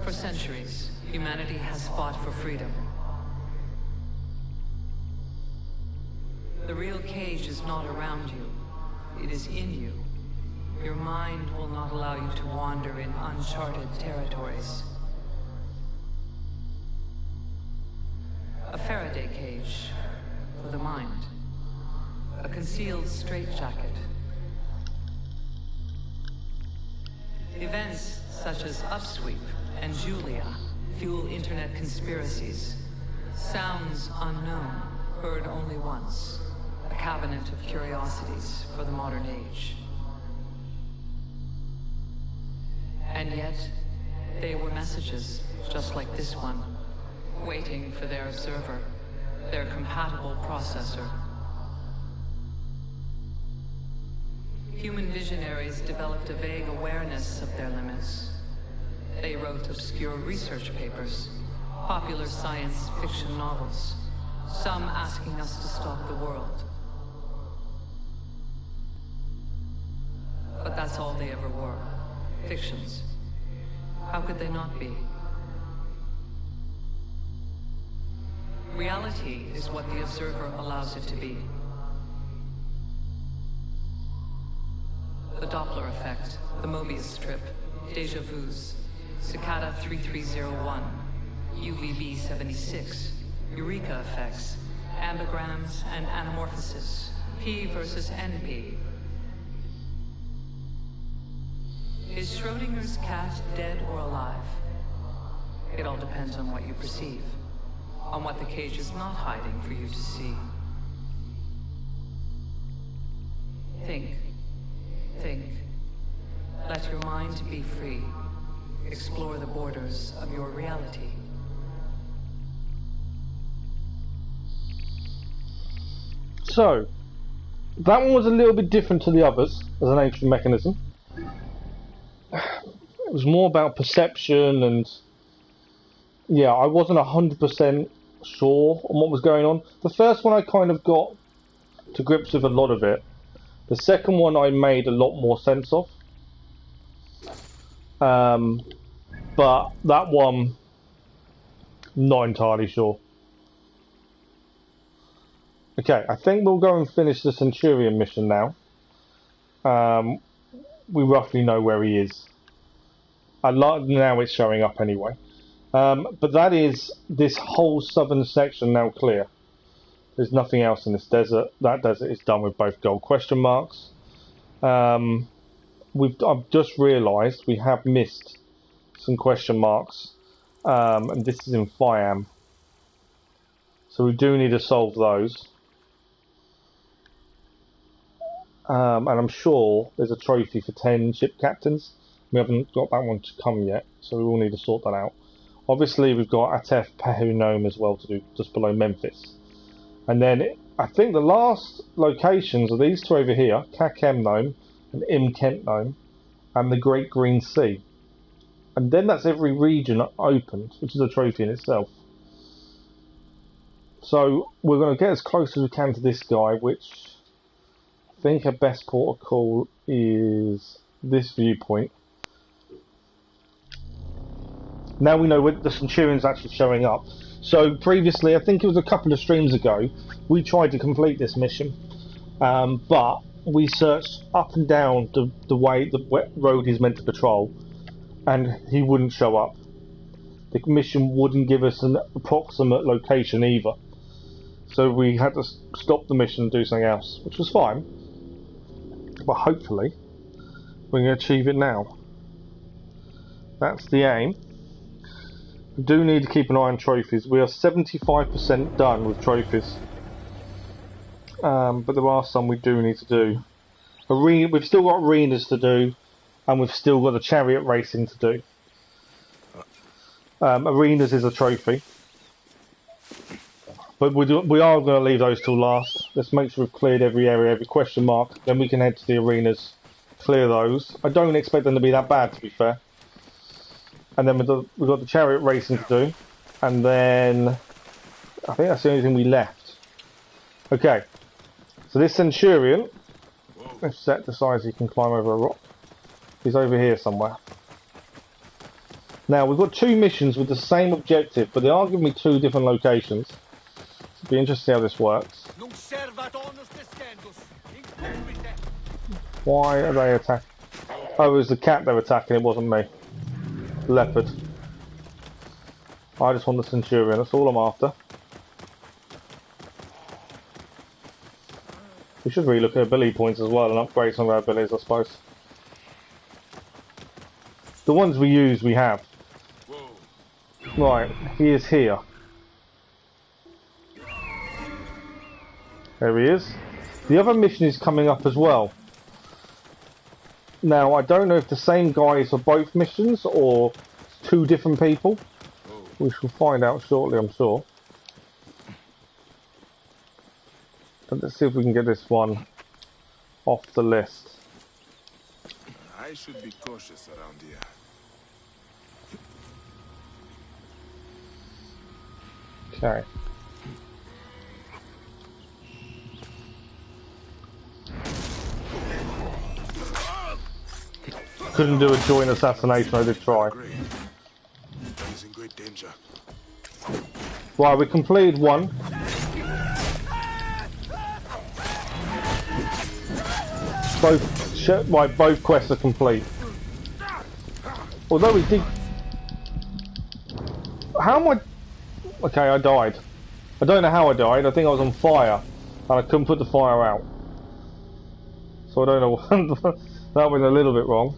For centuries, humanity has fought for freedom. The real cage is not around you. It is in you. Your mind will not allow you to wander in uncharted territories. A Faraday cage for the mind. A concealed straitjacket. Events such as Upsweep and Julia fuel internet conspiracies. Sounds unknown, heard only once. A cabinet of curiosities for the modern age. And yet, they were messages, just like this one, waiting for their observer, their compatible processor. Human visionaries developed a vague awareness of their limits. They wrote obscure research papers, popular science fiction novels, some asking us to stop the world. But that's all they ever were, fictions. How could they not be? Reality is what the observer allows it to be. The Doppler effect, the Mobius strip, déjà vus, Cicada 3301, UVB 76, Eureka effects, ambigrams and anamorphosis, P versus NP. Is Schrodinger's cat dead or alive? It all depends on what you perceive, on what the cage is not hiding for you to see. Think. Think. Let your mind be free. Explore the borders of your reality. So, that one was a little bit different to the others as an ancient mechanism. It was more about perception and... yeah, I wasn't 100% sure on what was going on. The first one I kind of got to grips with a lot of it. The second one I made a lot more sense of. But that one, not entirely sure. Okay, I think we'll go and finish the Centurion mission now. We roughly know where he is. Now it's showing up anyway. But that is this whole southern section now clear. There's nothing else in this desert. That desert is done with both gold question marks. I've just realised we have missed some question marks. And this is in Fiam. So we do need to solve those. And I'm sure there's a trophy for 10 ship captains. We haven't got that one to come yet, so we will need to sort that out. Obviously, we've got Atef Pehu Nome as well to do, just below Memphis. And then I think the last locations are these two over here, Kakem Nome and Im Kent Nome, and the Great Green Sea. And then that's every region opened, which is a trophy in itself. So we're going to get as close as we can to this guy, which I think our best port of call is this viewpoint. Now we know where the Centurion's actually showing up. So previously, I think it was a couple of streams ago, we tried to complete this mission, but we searched up and down the way the road he's meant to patrol, and he wouldn't show up. The mission wouldn't give us an approximate location either. So we had to stop the mission and do something else, which was fine. But hopefully, we're going to achieve it now. That's the aim. We do need to keep an eye on trophies. We are 75% done with trophies. But there are some we do need to do. We've still got arenas to do, and we've still got the chariot racing to do. Arenas is a trophy. But we are going to leave those till last. Let's make sure we've cleared every area, every question mark. Then we can head to the arenas, clear those. I don't expect them to be that bad, to be fair. And then we've got the chariot racing to do. And then I think that's the only thing we left. Okay. So this Centurion, let's set the size he can climb over a rock. He's over here somewhere. Now we've got two missions with the same objective, but they are giving me two different locations. It'll be interesting to see how this works. Why are they attacking? Oh, it was the cat they were attacking, it wasn't me. Leopard. I just want the Centurion, that's all I'm after. We should really look at ability points as well and upgrade some of our abilities, I suppose. The ones we use, we have. Right, he is here. There he is. The other mission is coming up as well. Now, I don't know if the same guy is for both missions or two different people. We shall find out shortly, I'm sure. But let's see if we can get this one off the list. I should be cautious around here. Okay. Couldn't do a joint assassination, I did try. He's in great danger. Right, we completed one. Both quests are complete. Although we did... How am I... Okay, I died. I don't know how I died. I think I was on fire. And I couldn't put the fire out. So I don't know. That went a little bit wrong.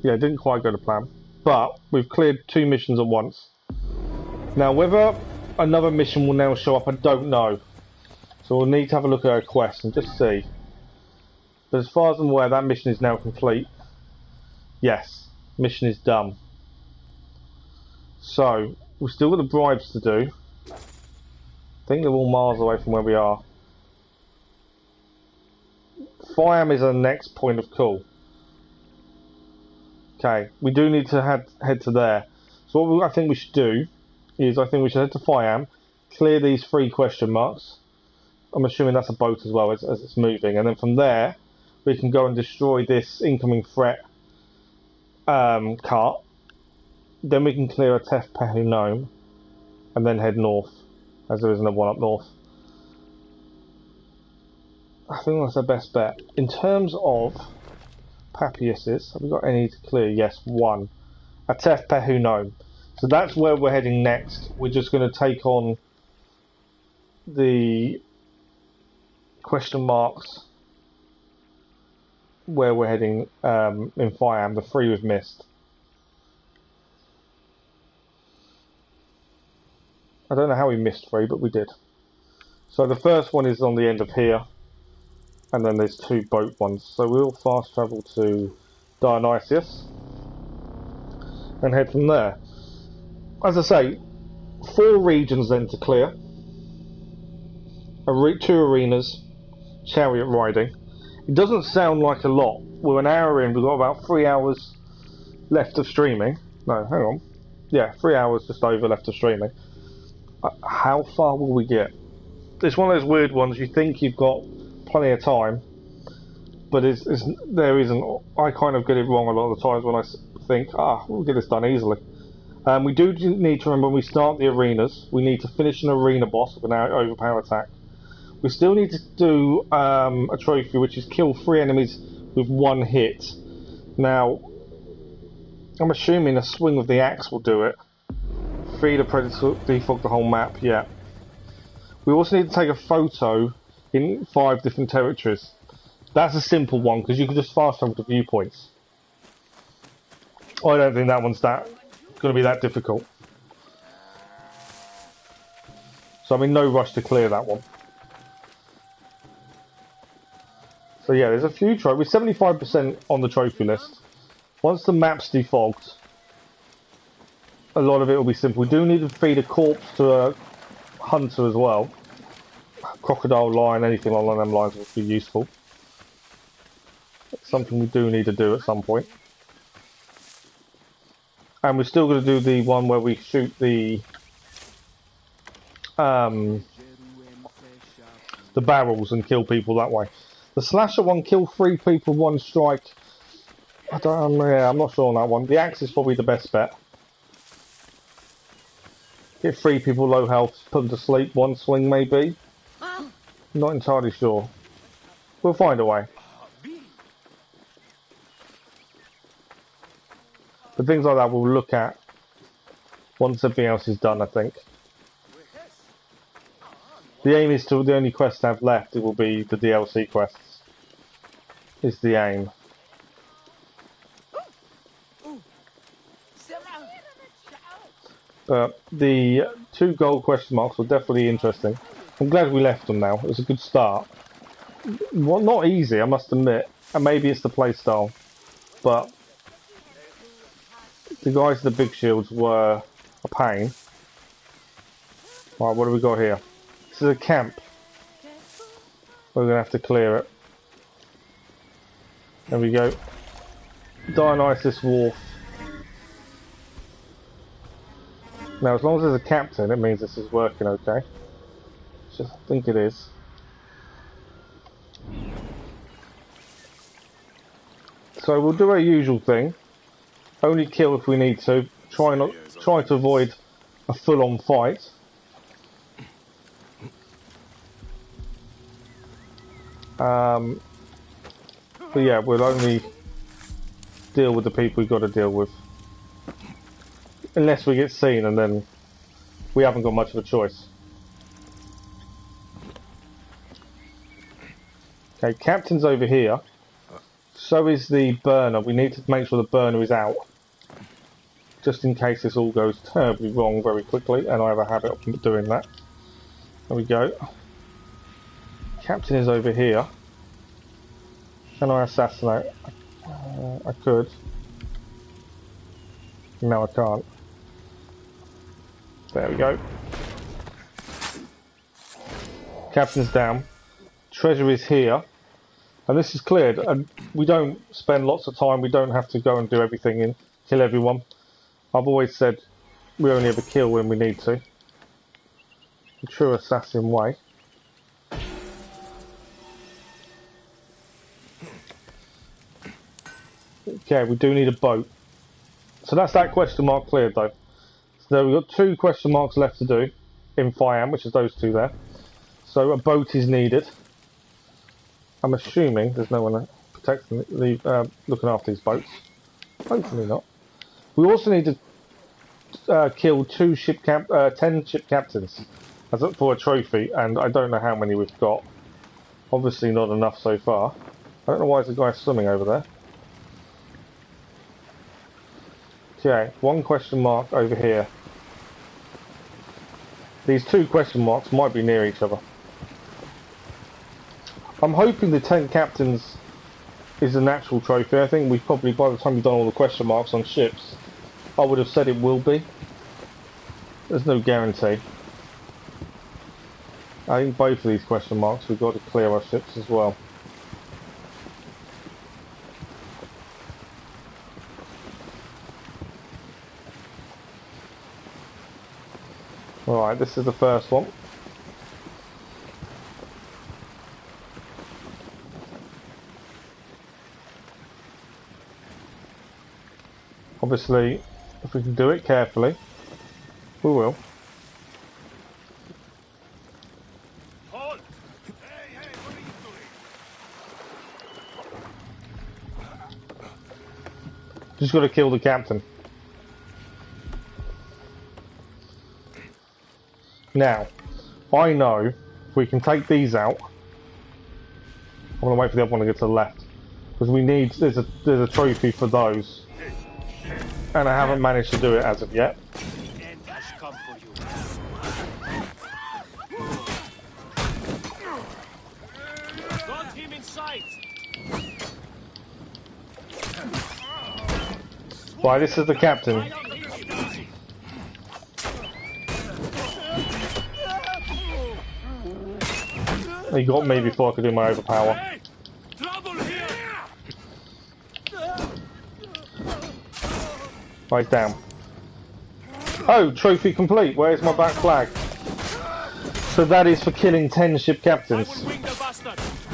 Yeah, it didn't quite go to plan. But we've cleared two missions at once. Now, whether another mission will now show up, I don't know. So we'll need to have a look at our quest and just see. But as far as I'm aware, that mission is now complete. Yes, mission is done. So, we've still got the bribes to do. I think they're all miles away from where we are. Fiam is our next point of call. Okay, we do need to head to there. So what I think we should do is I think we should head to Fiam, clear these 3 question marks. I'm assuming that's a boat as well as it's moving. And then from there, we can go and destroy this incoming threat cart. Then we can clear a Tef Pehu Gnome and then head north, as there is another one up north. I think that's our best bet. In terms of Papiuses, have we got any to clear? Yes, 1. A Tef Pehu Gnome. So that's where we're heading next. We're just going to take on the question marks where we're heading in Fiam, the 3 we've missed. I don't know how we missed 3, but we did. So the first one is on the end of here, and then there's 2 boat ones. So we'll fast travel to Dionysius and head from there. As I say, 4 regions then to clear. 2 arenas, chariot riding. It doesn't sound like a lot. We're an hour in, we've got about 3 hours left of streaming. No, hang on. Yeah, 3 hours just over left of streaming. How far will we get? It's one of those weird ones. You think you've got plenty of time, but there isn't. I kind of get it wrong a lot of the times when I think, we'll get this done easily. We do need to remember when we start the arenas, we need to finish an arena boss with an overpower attack. We still need to do a trophy, which is kill 3 enemies with 1 hit. Now, I'm assuming a swing of the axe will do it. Feed a predator, defog the whole map, yeah. We also need to take a photo in 5 different territories. That's a simple one, because you can just fast travel to viewpoints. I don't think that one's going to be that difficult. So I'm in no rush to clear that one. So yeah, there's a few trophies. We're 75% on the trophy list. Once the map's defogged, a lot of it will be simple. We do need to feed a corpse to a hunter as well. Crocodile, lion, anything along them lines would be useful. It's something we do need to do at some point. And we're still going to do the one where we shoot the barrels and kill people that way. The slasher one, kill 3 people, 1 strike. I'm not sure on that one. The axe is probably the best bet. Get 3 people low health, put them to sleep, 1 swing maybe. Not entirely sure. We'll find a way. But things like that we'll look at once everything else is done, I think. The aim is to, the only quest I have left, it will be the DLC quests. Is the aim. The 2 gold question marks were definitely interesting. I'm glad we left them now. It was a good start. Well, not easy, I must admit. And maybe it's the playstyle. But the guys with the big shields were a pain. Right, what do we got here? This is a camp. We're going to have to clear it. There we go. Dionysus Wharf. Now, as long as there's a captain, it means this is working okay. I think it is. So we'll do our usual thing. Only kill if we need to. Try to avoid a full-on fight. But yeah, we'll only deal with the people we've got to deal with. Unless we get seen, and then we haven't got much of a choice. Okay, captain's over here. So is the burner. We need to make sure the burner is out. just in case this all goes terribly wrong very quickly, and I have a habit of doing that. There we go. Captain is over here. Can I assassinate? I could. No, I can't. There we go. Captain's down. Treasure is here. And this is cleared. And we don't spend lots of time. We don't have to go and do everything and kill everyone. I've always said we only ever kill when we need to. The true assassin way. Okay, we do need a boat. So that's that question mark cleared though. So we've got 2 question marks left to do in Fiam, which is those 2 there. So a boat is needed. I'm assuming there's no one protecting, looking after these boats. Hopefully not. We also need to kill 10 ship captains for a trophy, and I don't know how many we've got. Obviously not enough so far. I don't know why there's a guy swimming over there. Okay, 1 question mark over here. These 2 question marks might be near each other. I'm hoping the 10 captains is a natural trophy. I think we probably, by the time we've done all the question marks on ships, I would have said it will be. There's no guarantee. I think both of these question marks we've got to clear our ships as well. Alright, this is the first one. Obviously, if we can do it carefully, we will. Halt! Hey, what are you doing? Just got to kill the captain. Now, I know if we can take these out, I'm going to wait for the other one to get to the left, because we need, there's a trophy for those, and I haven't managed to do it as of yet. The end has come for you. Got him in sight. Right, this is the captain. He got me before I could do my overpower. Hey, trouble here. Right, he's down. Oh, trophy complete. Where's my back flag? So that is for killing 10 ship captains.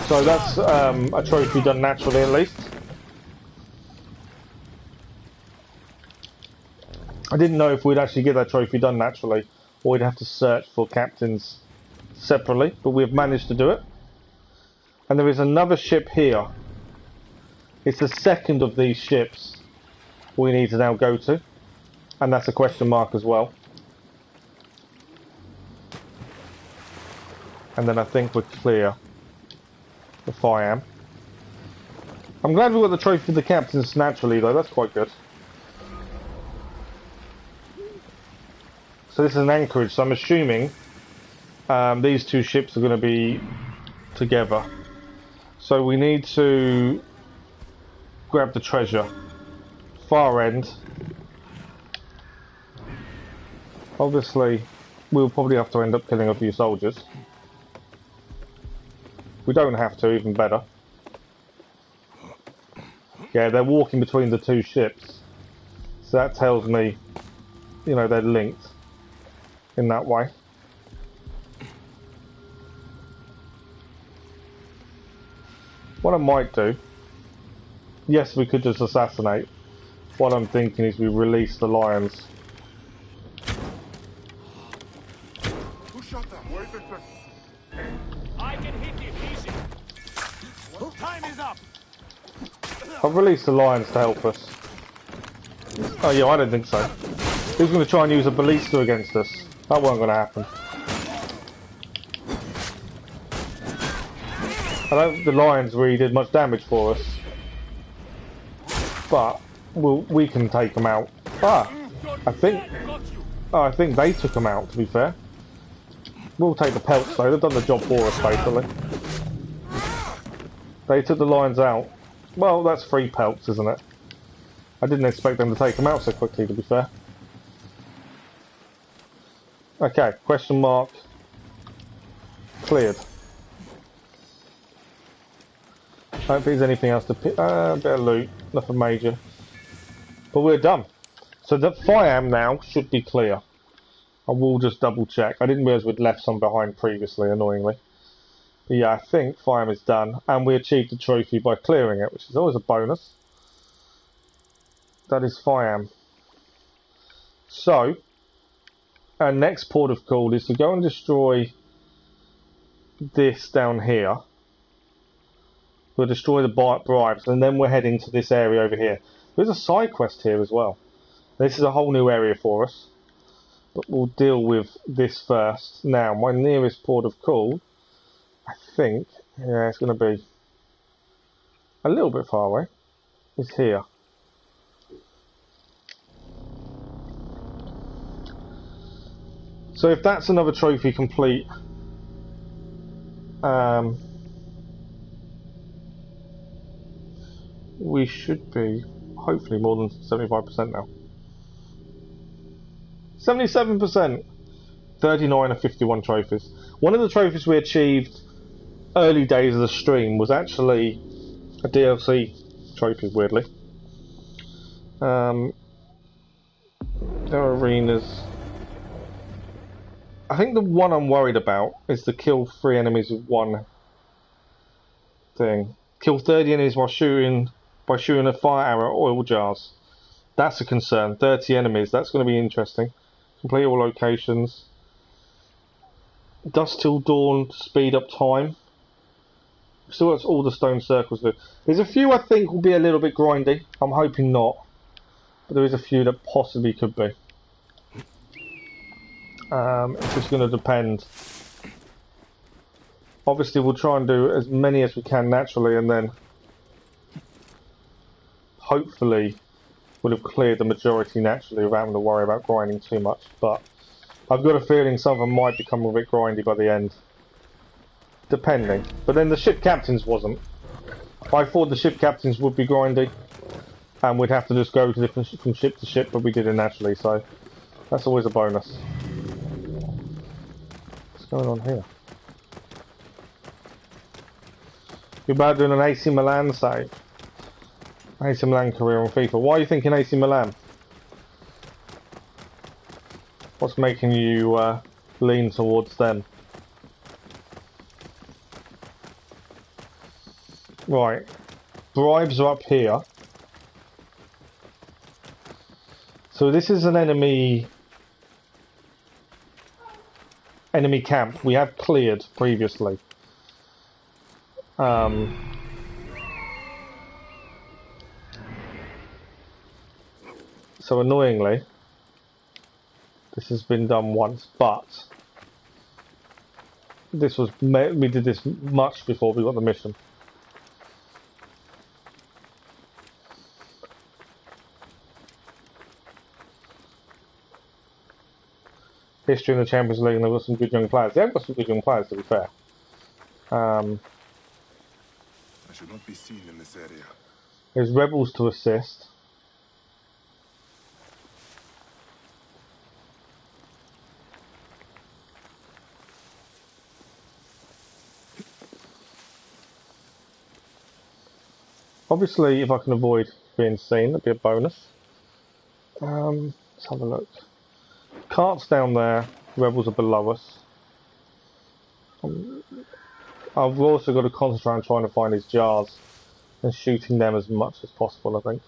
So that's a trophy done naturally at least. I didn't know if we'd actually get that trophy done naturally, or we'd have to search for captains separately, but we've managed to do it. And there is another ship here. It's the second of these ships we need to now go to, and that's a question mark as well. And then I think we're clear if I am. I'm glad we got the trophy for the captains naturally though, that's quite good. So this is an anchorage, so I'm assuming these 2 ships are going to be together. So we need to grab the treasure. Far end. Obviously, we'll probably have to end up killing a few soldiers. We don't have to, even better. Yeah, they're walking between the 2 ships. So that tells me, you know, they're linked in that way. What I might do, yes, we could just assassinate. What I'm thinking is we release the lions. Who shot them? Where's the treasure? I can hit him easy. Time is up. I've released the lions to help us. Oh yeah, I don't think so. Who's going to try and use a ballista against us? That wasn't going to happen. I don't think the lions really did much damage for us. But we can take them out. Ah! I think... Got you. Oh, I think they took them out, to be fair. We'll take the pelts, though. They've done the job for us, basically. They took the lions out. Well, that's 3 pelts, isn't it? I didn't expect them to take them out so quickly, to be fair. Okay, question mark. Cleared. I don't think there's anything else to pick. A bit of loot, nothing major. But we're done. So the Fiam now should be clear. I will just double check. I didn't realise we'd left some behind previously, annoyingly. But yeah, I think Fiam is done. And we achieved the trophy by clearing it, which is always a bonus. That is Fiam. So, our next port of call is to go and destroy this down here. We'll destroy the bribes, and then we're heading to this area over here. There's a side quest here as well. This is a whole new area for us. But we'll deal with this first. Now, my nearest port of call, I think, yeah, it's going to be a little bit far away, is here. So if that's another trophy complete, we should be hopefully more than 75% now. 77%. 39 of 51 trophies. One of the trophies we achieved early days of the stream was actually a DLC trophy, weirdly. There are arenas. I think the one I'm worried about is to kill 3 enemies with one thing. Kill 30 enemies while shooting a fire arrow at oil jars. That's a concern. 30 enemies, that's going to be interesting. Complete all locations. Dusk till dawn to speed up time. Still got all the stone circles to do. There's a few I think will be a little bit grindy. I'm hoping not. But there is a few that possibly could be. It's just going to depend. Obviously we'll try and do as many as we can naturally, and then hopefully we'll have cleared the majority naturally without having to worry about grinding too much. But I've got a feeling some of them might become a bit grindy by the end. Depending. But then the ship captains wasn't. I thought the ship captains would be grindy, and we'd have to just go to from ship to ship, but we did it naturally, so that's always a bonus. What's going on here? You're about doing an AC Milan save. AC Milan career on FIFA. Why are you thinking AC Milan? What's making you lean towards them? Right. Bribes are up here. So this is an enemy camp we have cleared previously. So annoyingly, this has been done once, but we did this much before we got the mission. History in the Champions League, and they've got some good young players. They've got some good young players, to be fair. I should not be seen in this area. There's rebels to assist. Obviously, if I can avoid being seen, that'd be a bonus. Let's have a look. Cart's down there. Rebels are below us. I've also got to concentrate on trying to find these jars and shooting them as much as possible. I think.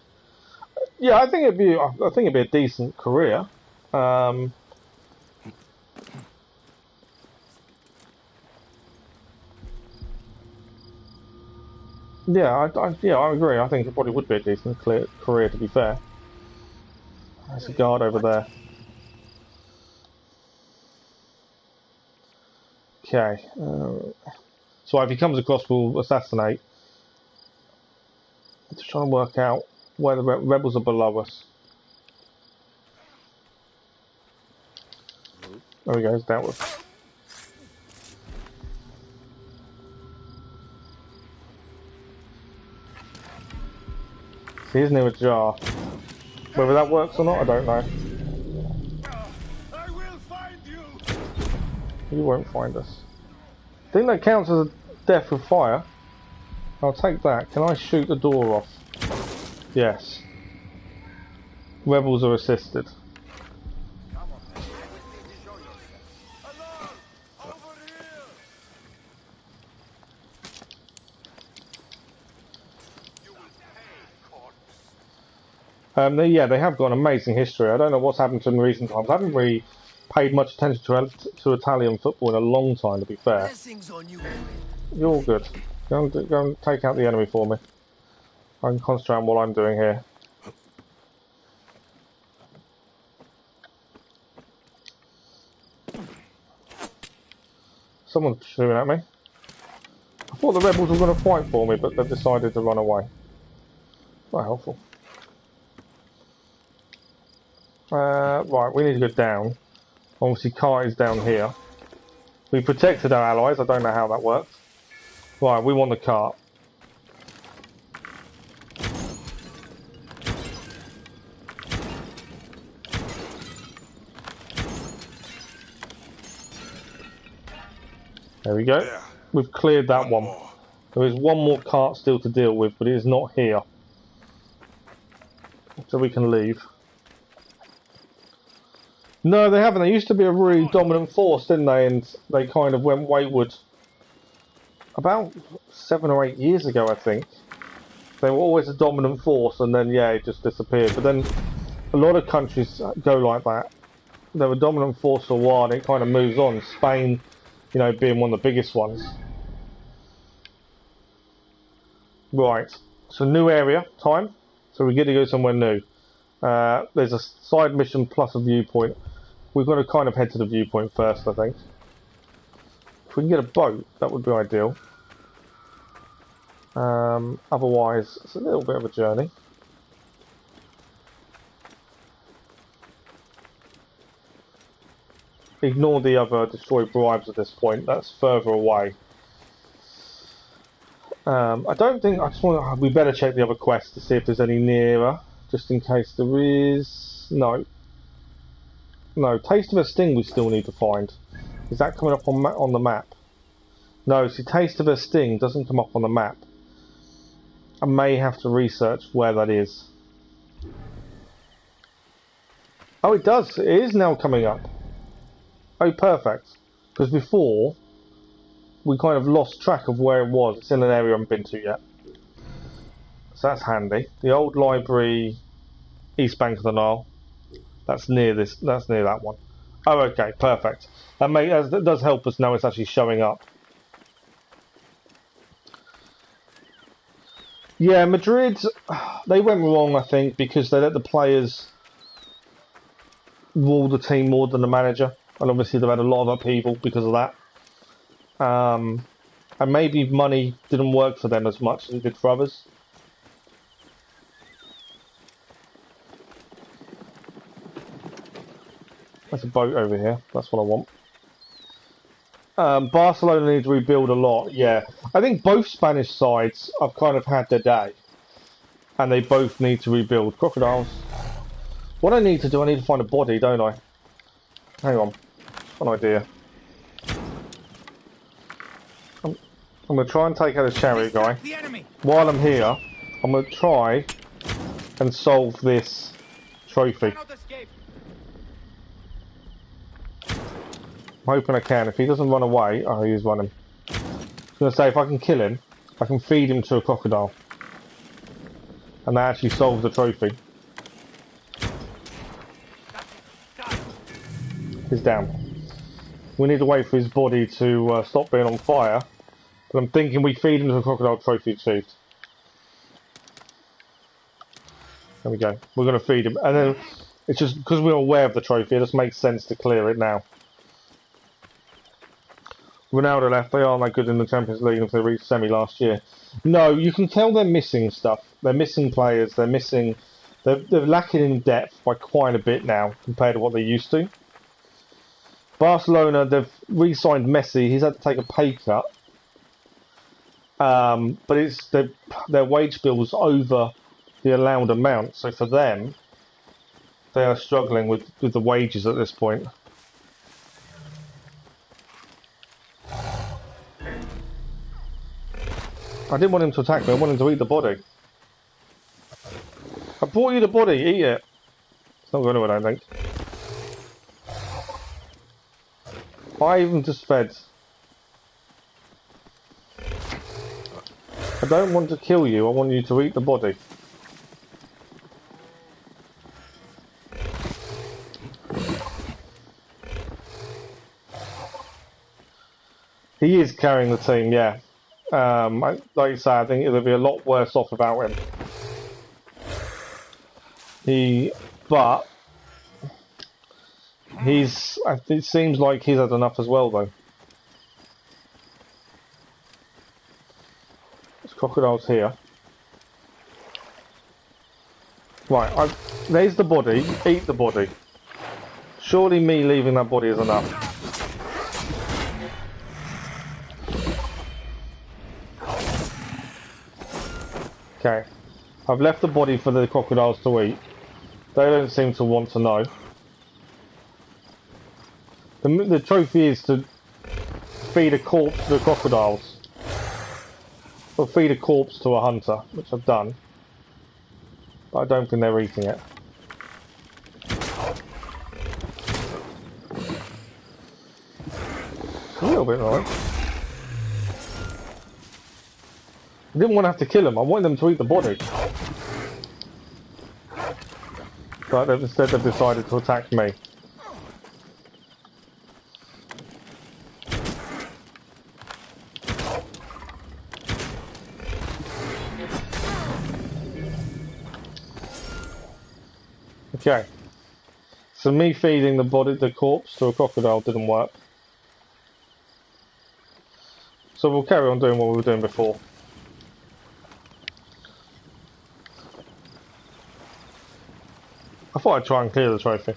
Yeah, I think it'd be a decent career. Yeah, I agree. I think it probably would be a decent career, to be fair. There's a guard over there. Okay. So if he comes across, we'll assassinate. Just trying to work out where the rebels are below us. There we go, it's dealt with. See, here's near a jar. Whether that works or not, I don't know. I will find you. You won't find us. I think that counts as a death with fire. I'll take that. Can I shoot the door off? Yes. Rebels are assisted. Come on, then. Show yourself. Hello, over here. You will pay, corpse. Yeah, they have got an amazing history. I don't know what's happened to them in recent times. I haven't really paid much attention to Italian football in a long time, to be fair. Blessings on you. You're all good. Go and take out the enemy for me. I can concentrate on what I'm doing here. Someone's shooting at me. I thought the rebels were going to fight for me, but they've decided to run away. Not helpful. Right, we need to go down. Obviously, cart is down here. We protected our allies. I don't know how that works. Right, we want the cart. There we go. There. We've cleared that one. More. There is one more cart still to deal with, but it is not here. So we can leave. No, they haven't. They used to be a really dominant force, didn't they? And they kind of went wayward. About 7 or 8 years ago, I think. They were always a dominant force, and then, yeah, it just disappeared. But then a lot of countries go like that. They were a dominant force for a while, and it kind of moves on. Spain, you know, being one of the biggest ones. Right. So new area, time. So we get to go somewhere new. There's a side mission plus a viewpoint. We've got to kind of head to the viewpoint first, I think. If we can get a boat, that would be ideal. Otherwise, it's a little bit of a journey. Ignore the other destroy bribes at this point. That's further away. I don't think... I just want to... We better check the other quest to see if there's any nearer. Just in case there is... No. No, Taste of a Sting we still need to find. Is that coming up on the map? No, see, Taste of a Sting doesn't come up on the map. I may have to research where that is. Oh, it does. It is now coming up. Oh, perfect. Because before, we kind of lost track of where it was. It's in an area I haven't been to yet. So that's handy. The old library, East Bank of the Nile. That's near this. That's near that one. Oh, okay, perfect. That does help us know it's actually showing up. Yeah, Madrid, they went wrong, I think, because they let the players rule the team more than the manager. And obviously they've had a lot of upheaval because of that. And maybe money didn't work for them as much as it did for others. There's a boat over here. That's what I want. Barcelona needs to rebuild a lot. Yeah, I think both Spanish sides have kind of had their day, and they both need to rebuild. Crocodiles. What I need to do, I need to find a body, don't I? Hang on, an idea. I'm going to try and take out a chariot guy. While I'm here, I'm going to try and solve this trophy. I'm hoping I can. If he doesn't run away... Oh, he is running. I was going to say, if I can kill him, I can feed him to a crocodile. And that actually solves the trophy. He's down. We need to wait for his body to stop being on fire. But I'm thinking we feed him to a crocodile, trophy achieved. There we go. We're going to feed him. And then, it's just because we're aware of the trophy, it just makes sense to clear it now. Ronaldo left. They aren't that good in the Champions League if they reached semi last year. No, you can tell they're missing stuff. They're missing players. They're missing. They're lacking in depth by quite a bit now compared to what they used to. Barcelona, they've re-signed Messi. He's had to take a pay cut. But it's their wage bill was over the allowed amount. So for them, they are struggling with the wages at this point. I didn't want him to attack me. I wanted him to eat the body. I brought you the body. Eat it. It's not going to, I don't think. I even just fed. I don't want to kill you. I want you to eat the body. He is carrying the team, yeah. Like you say, I think it'll be a lot worse off without him. But it seems like he's had enough as well, though. There's crocodiles here. Right, there's the body. Eat the body. Surely me leaving that body is enough. Okay, I've left the body for the crocodiles to eat. They don't seem to want to know. The trophy is to feed a corpse to the crocodiles. Or feed a corpse to a hunter, which I've done. But I don't think they're eating it. A little bit right. I didn't want to have to kill them, I wanted them to eat the body. But instead they've decided to attack me. Okay. So me feeding the corpse to a crocodile didn't work. So we'll carry on doing what we were doing before. I thought I'd try and clear the trophy.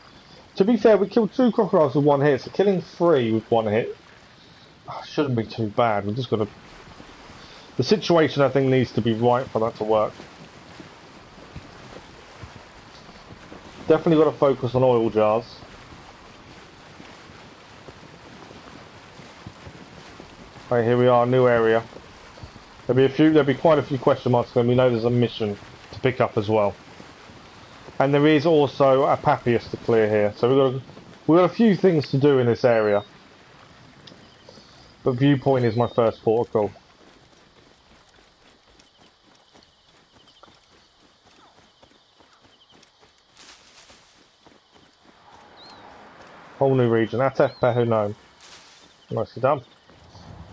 To be fair, we killed 2 crocodiles with 1 hit, so killing 3 with 1 hit shouldn't be too bad. We've just got to... The situation, I think, needs to be right for that to work. Definitely got to focus on oil jars. Right, here we are, new area. There'll be quite a few question marks, and we know there's a mission to pick up as well. And there is also a Papyrus to clear here, so we've got a few things to do in this area. But Viewpoint is my first protocol. Whole new region, Atef Pehunom. Nicely done.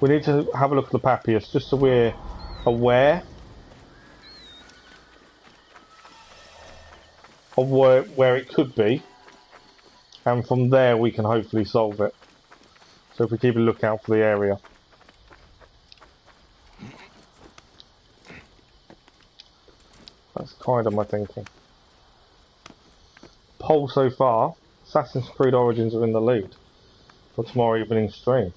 We need to have a look at the Papyrus, just so we're aware of where it could be, and from there we can hopefully solve it. So if we keep a lookout for the area. That's kind of my thinking. Poll so far, Assassin's Creed Origins are in the lead for tomorrow evening stream.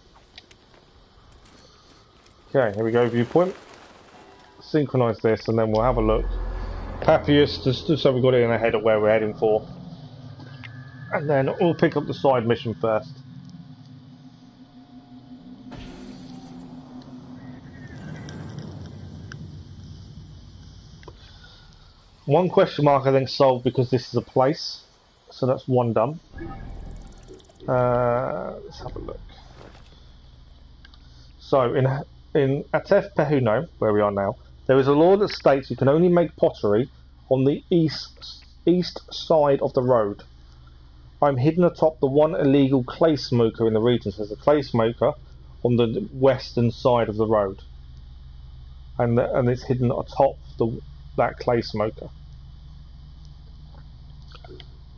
Okay, here we go, Viewpoint. Synchronise this and then we'll have a look. Papyrus, just so we've got it in ahead of where we're heading for. And then we'll pick up the side mission first. One question mark I think solved because this is a place. So that's one done. Let's have a look. So in Atef Pehunom, where we are now, there is a law that states you can only make pottery on the east side of the road. I'm hidden atop the one illegal clay smoker in the region. So there's a clay smoker on the western side of the road, and it's hidden atop that clay smoker.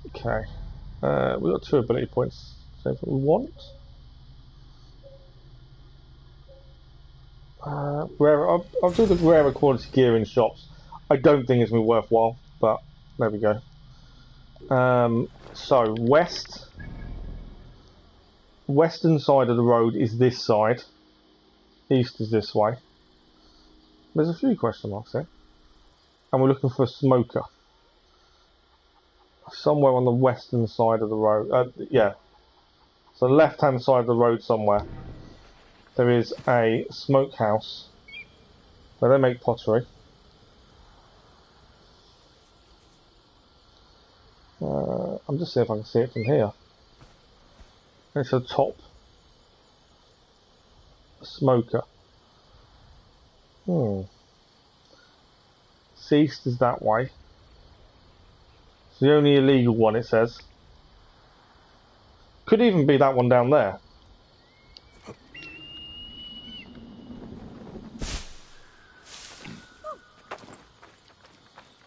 Okay, we've got 2 ability points. So what we want. I'll do the rarer quality gear in shops. I don't think it's going to be worthwhile, but there we go. So west Western side of the road is this side. East is this way. There's a few question marks here. And we're looking for a smoker. Somewhere on the western side of the road. Yeah. So left hand side of the road somewhere. There is a smokehouse where they make pottery. I'm just seeing if I can see it from here. It's a top smoker. East is that way. It's the only illegal one, it says. Could even be that one down there.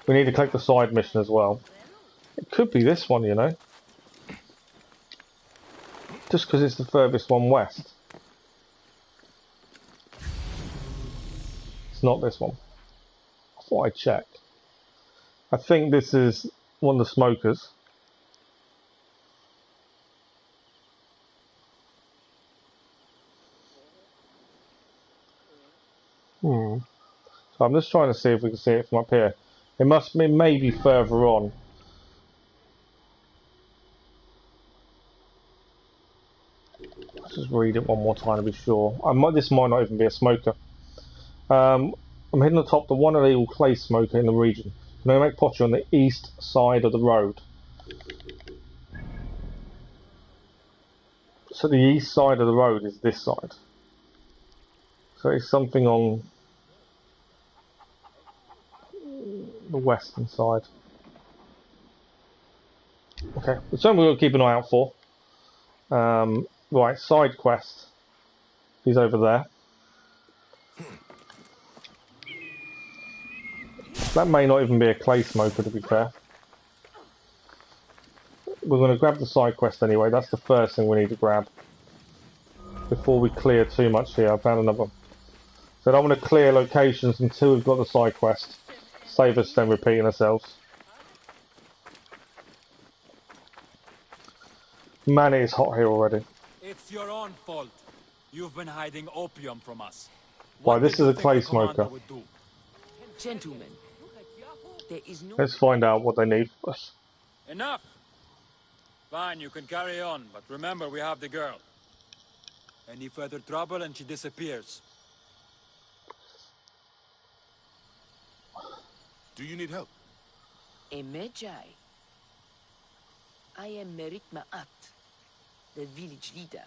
We need to collect the side mission as well. It could be this one, you know. Just because it's the furthest one west. It's not this one. I thought I'd check. I think this is one of the smokers. So I'm just trying to see if we can see it from up here. It must be maybe further on. Let's just read it one more time to be sure. This might not even be a smoker. I'm hitting the top, the one illegal clay smoker in the region. You may make pottery on the east side of the road. So the east side of the road is this side. So it's something on the western side. Okay, it's something we'll keep an eye out for. Right, side quest. He's over there. That may not even be a clay smoker, to be fair. We're going to grab the side quest anyway. That's the first thing we need to grab before we clear too much here. I found another one. So I don't want to clear locations until we've got the side quest. Save us then repeating ourselves. Man, it is hot here already. It's your own fault. You've been hiding opium from us. Why, this is a clay smoker. Gentlemen, there is no... Let's find out what they need from us. Enough! Fine, you can carry on, but remember we have the girl. Any further trouble and she disappears. Do you need help? A Magi. I am Merit Ma'at, the village leader.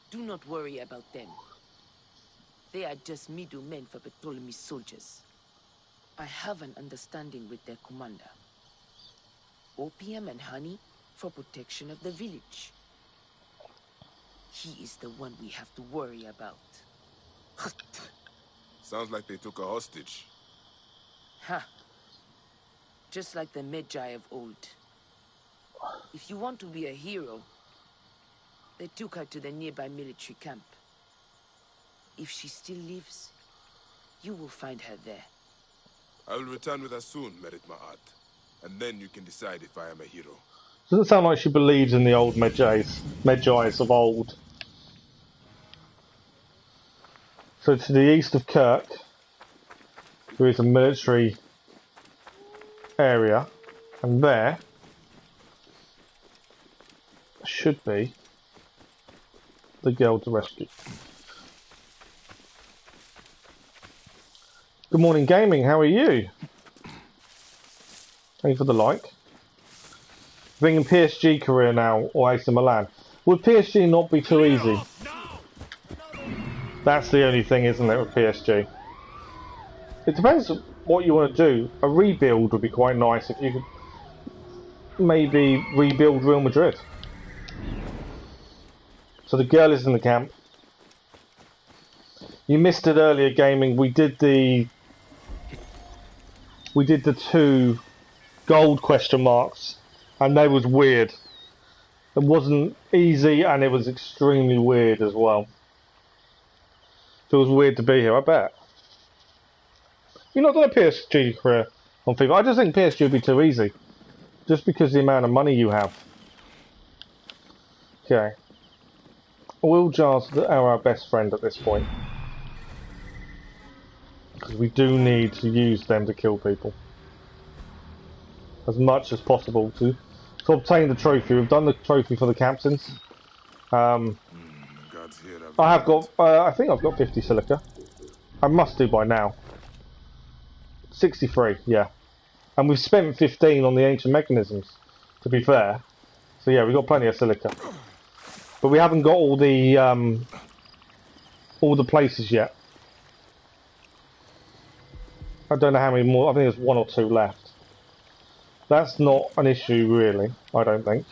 Do not worry about them. They are just middlemen for Ptolemy's soldiers. I have an understanding with their commander. Opium and honey for protection of the village. He is the one we have to worry about. Sounds like they took a hostage. Ha! Just like the Magi of old. If you want to be a hero, they took her to the nearby military camp. If she still lives, you will find her there. I will return with her soon, Merit Ma'at. And then you can decide if I am a hero. Doesn't sound like she believes in the old Magi's of old. So to the east of Kirk, there is a military area, and there should be the girl to rescue. Good morning, gaming. How are you? Thank you for the like. Bringing PSG career now or AC Milan. Would PSG not be too easy? That's the only thing, isn't it, with PSG? It depends on what you want to do. A rebuild would be quite nice if you could maybe rebuild Real Madrid. So the girl is in the camp. You missed it earlier, gaming. We did the 2 gold question marks, and they was weird. It wasn't easy, and it was extremely weird as well. Feels weird to be here, I bet. You're not done a PSG career on FIFA. I just think PSG would be too easy. Just because of the amount of money you have. Okay. Oil jars are our best friend at this point. Because we do need to use them to kill people. As much as possible to obtain the trophy. We've done the trophy for the captains. God's here, I have got, I think I've got 50 silica. I must do by now. 63, yeah. And we've spent 15 on the ancient mechanisms, to be fair. So yeah, we've got plenty of silica. But we haven't got all the places yet. I don't know how many more, I think there's 1 or 2 left. That's not an issue really, I don't think.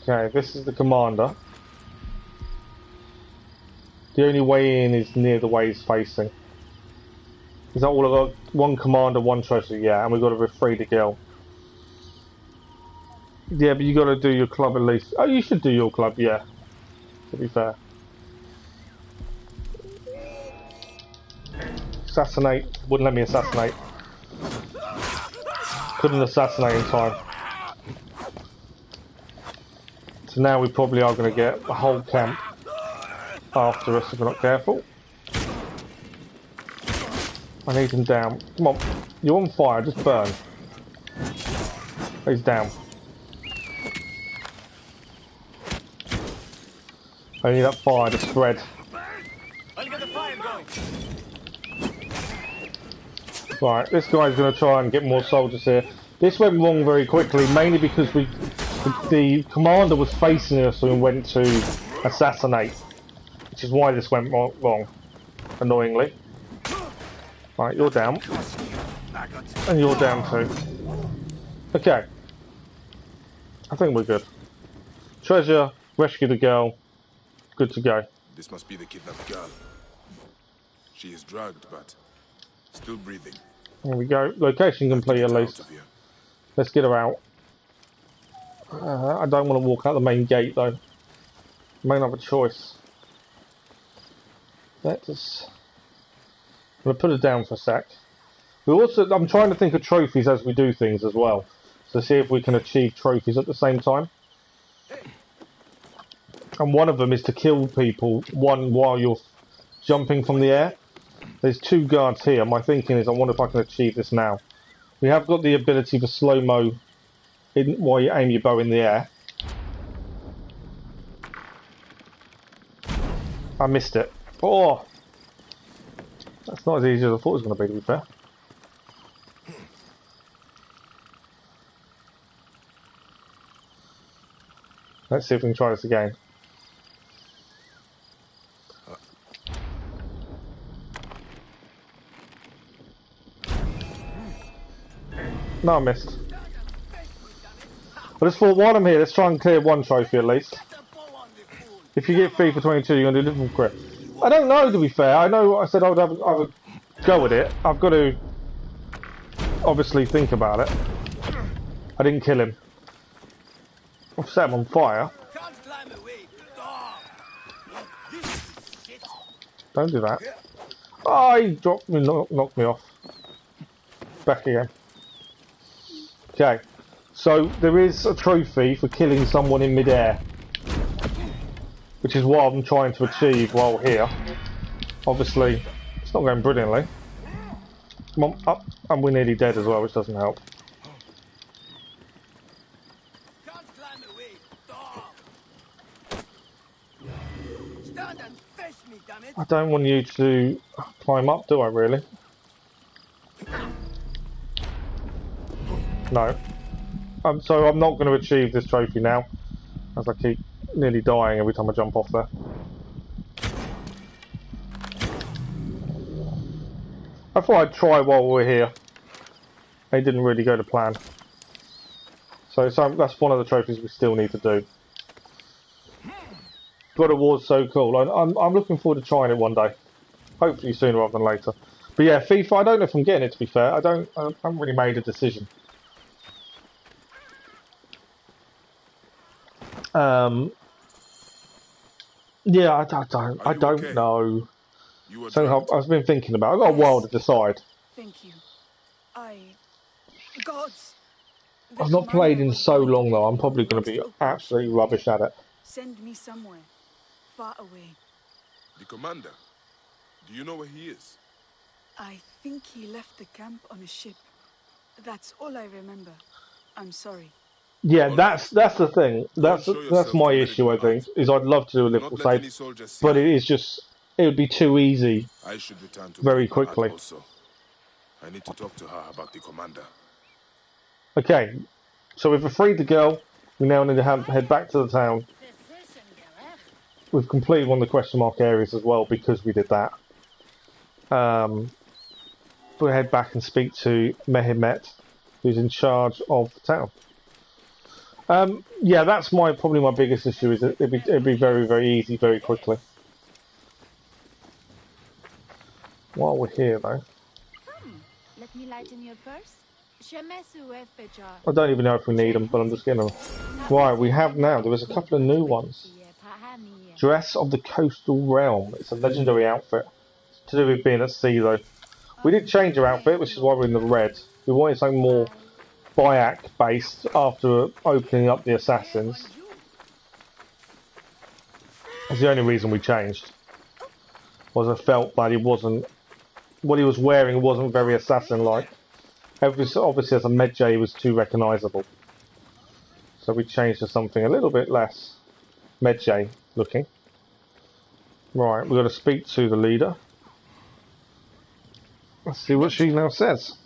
Okay, this is the commander. The only way in is near the way he's facing. Is that all I got? 1 commander, 1 treasure, yeah, and we've got to free the girl. Yeah, but you got to do your club at least. Oh, you should do your club, yeah. To be fair. Assassinate. Wouldn't let me assassinate. Couldn't assassinate in time. So now we probably are going to get a whole camp after us if we're not careful. I need him down. Come on. You're on fire. Just burn. He's down. I need that fire to spread. I'll get the fire going. Right, this guy's going to try and get more soldiers here. This went wrong very quickly, mainly because the commander was facing us and went to assassinate, which is why this went wrong, annoyingly. Right, you're down. And you're down too. Okay. I think we're good. Treasure, rescue the girl. Good to go. This must be the kidnapped girl. She is drugged, but still breathing. There we go. Location complete at least. Let's get her out. I don't want to walk out the main gate though. May not have a choice. Let's. I'm gonna put her down for a sec. I'm trying to think of trophies as we do things as well. So see if we can achieve trophies at the same time. And one of them is to kill people while you're jumping from the air. There's 2 guards here. My thinking is I wonder if I can achieve this now. We have got the ability for slow-mo while you aim your bow in the air. I missed it. Oh! That's not as easy as I thought it was going to be fair. Let's see if we can try this again. No, I missed. I just thought while I'm here, let's try and clear 1 trophy at least. If you get FIFA 22, you're going to do different crit. I don't know, to be fair. I know I said I would have a go at it. I've got to obviously think about it. I didn't kill him. I've set him on fire. Don't do that. Oh, he dropped me, knocked me off. Back again. Okay, so there is a trophy for killing someone in mid-air, which is what I'm trying to achieve while here. Obviously, it's not going brilliantly. Come on, up, and we're nearly dead as well, which doesn't help. I don't want you to climb up, do I really? No. So I'm not going to achieve this trophy now, as I keep nearly dying every time I jump off there. I thought I'd try while we're here. It didn't really go to plan. So that's one of the trophies we still need to do. God of War's so cool. I'm looking forward to trying it one day. Hopefully sooner rather than later. But yeah, FIFA, I don't know if I'm getting it, to be fair. I haven't really made a decision. Yeah, I don't know. So I've been thinking about it. I've got a while to decide. Thank you. Gods. I've not played in so long though, I'm probably going to be absolutely rubbish at it. Send me somewhere, far away. The commander? Do you know where he is? I think he left the camp on a ship. That's all I remember. I'm sorry. Yeah, that's the thing. That's my issue, I think, is I'd love to do a Liverpool save, but it is just, it would be too easy I should return to very Merit Ma'at quickly. also. I need to talk to her about the commander. Okay, so we've freed the girl. We now need to head back to the town. We've completed one of the question mark areas as well because we did that. We'll head back and speak to Mehmet, who's in charge of the town. Yeah, that's probably my biggest issue. Is it'd be very, very easy, very quickly. While we're here, though, Let me lighten your purse. I don't even know if we need them, but I'm just getting them. Right, we have now. There is a couple of new ones. Dress of the Coastal Realm. It's a legendary outfit. It's to do with being at sea, though. We did change our outfit, which is why we're in the red. We wanted something more Bayek based after opening up the assassins. That's the only reason we changed. Was I felt that he wasn't, what he was wearing wasn't very assassin-like. Obviously as a Medjay he was too recognisable. So we changed to something a little bit less Medjay looking. Right, we've got to speak to the leader. Let's see what she now says.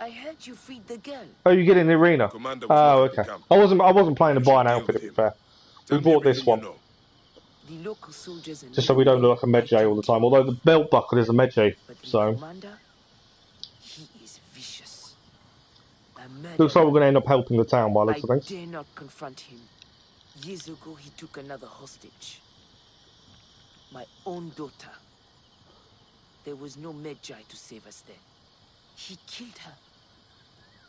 I heard you freed the girl. Oh, you get in the arena. Oh, okay. I wasn't playing to buy an outfit, to be fair. We bought this one. The local soldiers and just so we don't look like a Medjay all the time. Although the belt buckle is a Medjay, so commander, he is vicious. Looks like we're going to end up helping the town by the looks of things. I dare not confront him. Years ago, he took another hostage. My own daughter. There was no Medjay to save us then. He killed her.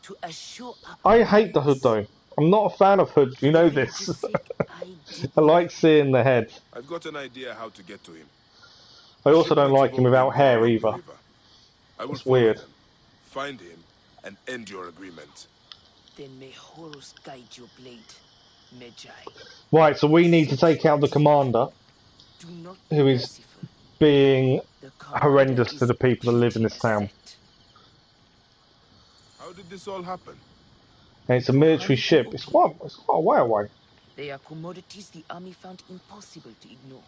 To assure I hate the hood though. I'm not a fan of hoods, you know this. I like seeing the head. I've got an idea how to get to him. I also don't like him without hair either. It's weird. Find him and end your agreement. Then may Horus guide your blade, Medjay. Right, so we need to take out the commander, who is being horrendous to the people that live in this town. How did this all happen? And it's a military ship. It's quite a way away. They are commodities the army found impossible to ignore.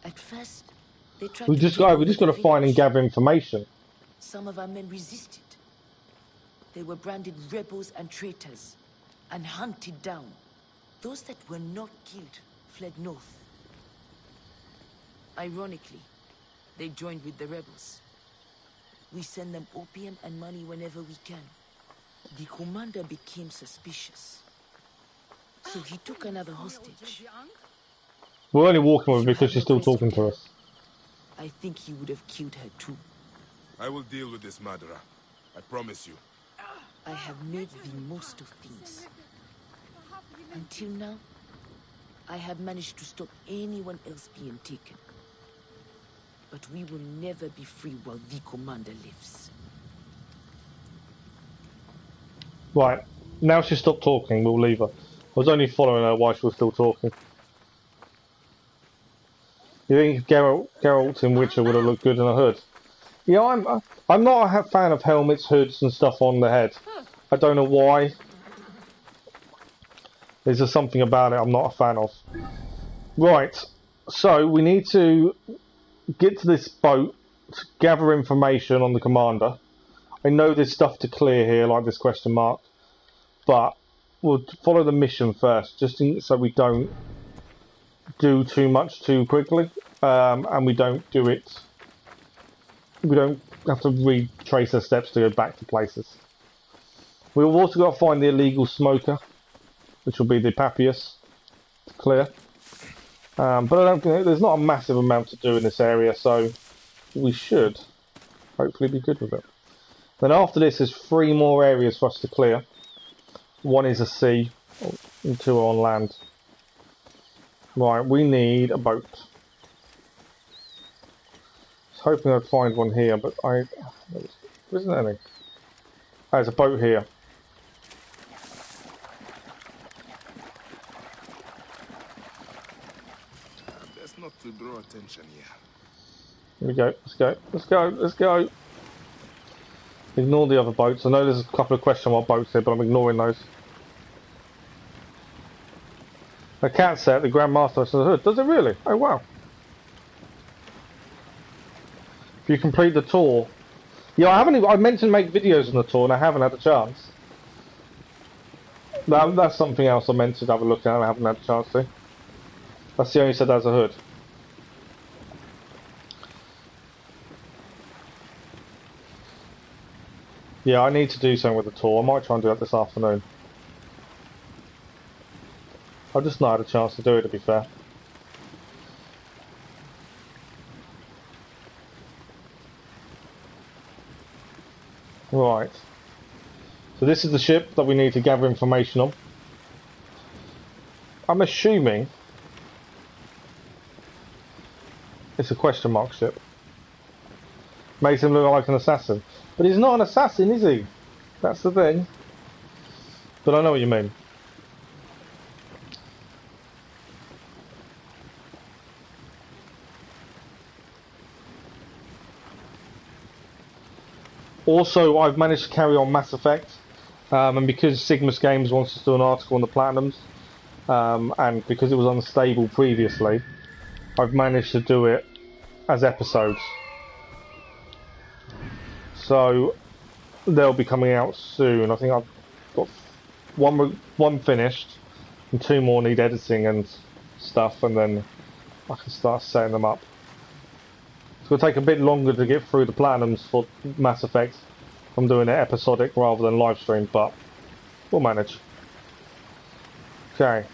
At first, they tried we just got to find and gather information. Some of our men resisted. They were branded rebels and traitors, and hunted down. Those that were not killed fled north. Ironically, they joined with the rebels. We send them opium and money whenever we can. The commander became suspicious. So he took another hostage. We're only walking with her because she's still talking to us. I think he would have killed her too. I will deal with this murderer. I promise you. I have made the most of things. Until now, I have managed to stop anyone else being taken. But we will never be free while the commander lives. Right, now she stopped talking, we'll leave her. I was only following her while she was still talking. You think Geralt in Witcher would have looked good in a hood? Yeah, I'm not a fan of helmets, hoods and stuff on the head. I don't know why. There's just something about it I'm not a fan of. Right, so we need to get to this boat to gather information on the commander. I know there's stuff to clear here, like this question mark, but we'll follow the mission first, just so we don't do too much too quickly, and we don't have to retrace our steps to go back to places. We've also got to find the illegal smoker, which will be the Papias, to clear. But I don't think there's not a massive amount to do in this area, so we should hopefully be good with it. Then after this, there's 3 more areas for us to clear. 1 is a sea, and 2 are on land. Right, we need a boat. I was hoping I'd find one here, but there isn't any. Oh, there's a boat here. attention here. Here we go. Let's go. Let's go. Let's go. Ignore the other boats. I know there's a couple of question mark boats here, but I'm ignoring those. A cat set, the Grand Master of the Hood. Does it really? Oh wow. If you complete the tour. Yeah, I haven't even, I meant to make videos on the tour and I haven't had a chance. That's something else I meant to have a look at and I haven't had a chance to. That's the only set that has a hood. Yeah, I need to do something with the tour. I might try and do that this afternoon. I've just not had a chance to do it, to be fair. Right. So this is the ship that we need to gather information on. I'm assuming it's a question mark ship. Makes him look like an assassin. But he's not an assassin, is he? That's the thing. But I know what you mean. Also, I've managed to carry on Mass Effect, and because Sigmas Games wants us to do an article on the Platinums, and because it was unstable previously, I've managed to do it as episodes. So they'll be coming out soon. I think I've got one finished, and 2 more need editing and stuff, and then I can start setting them up. It's going to take a bit longer to get through the Platinums for Mass Effect. I'm doing it episodic rather than live stream, but we'll manage. Okay.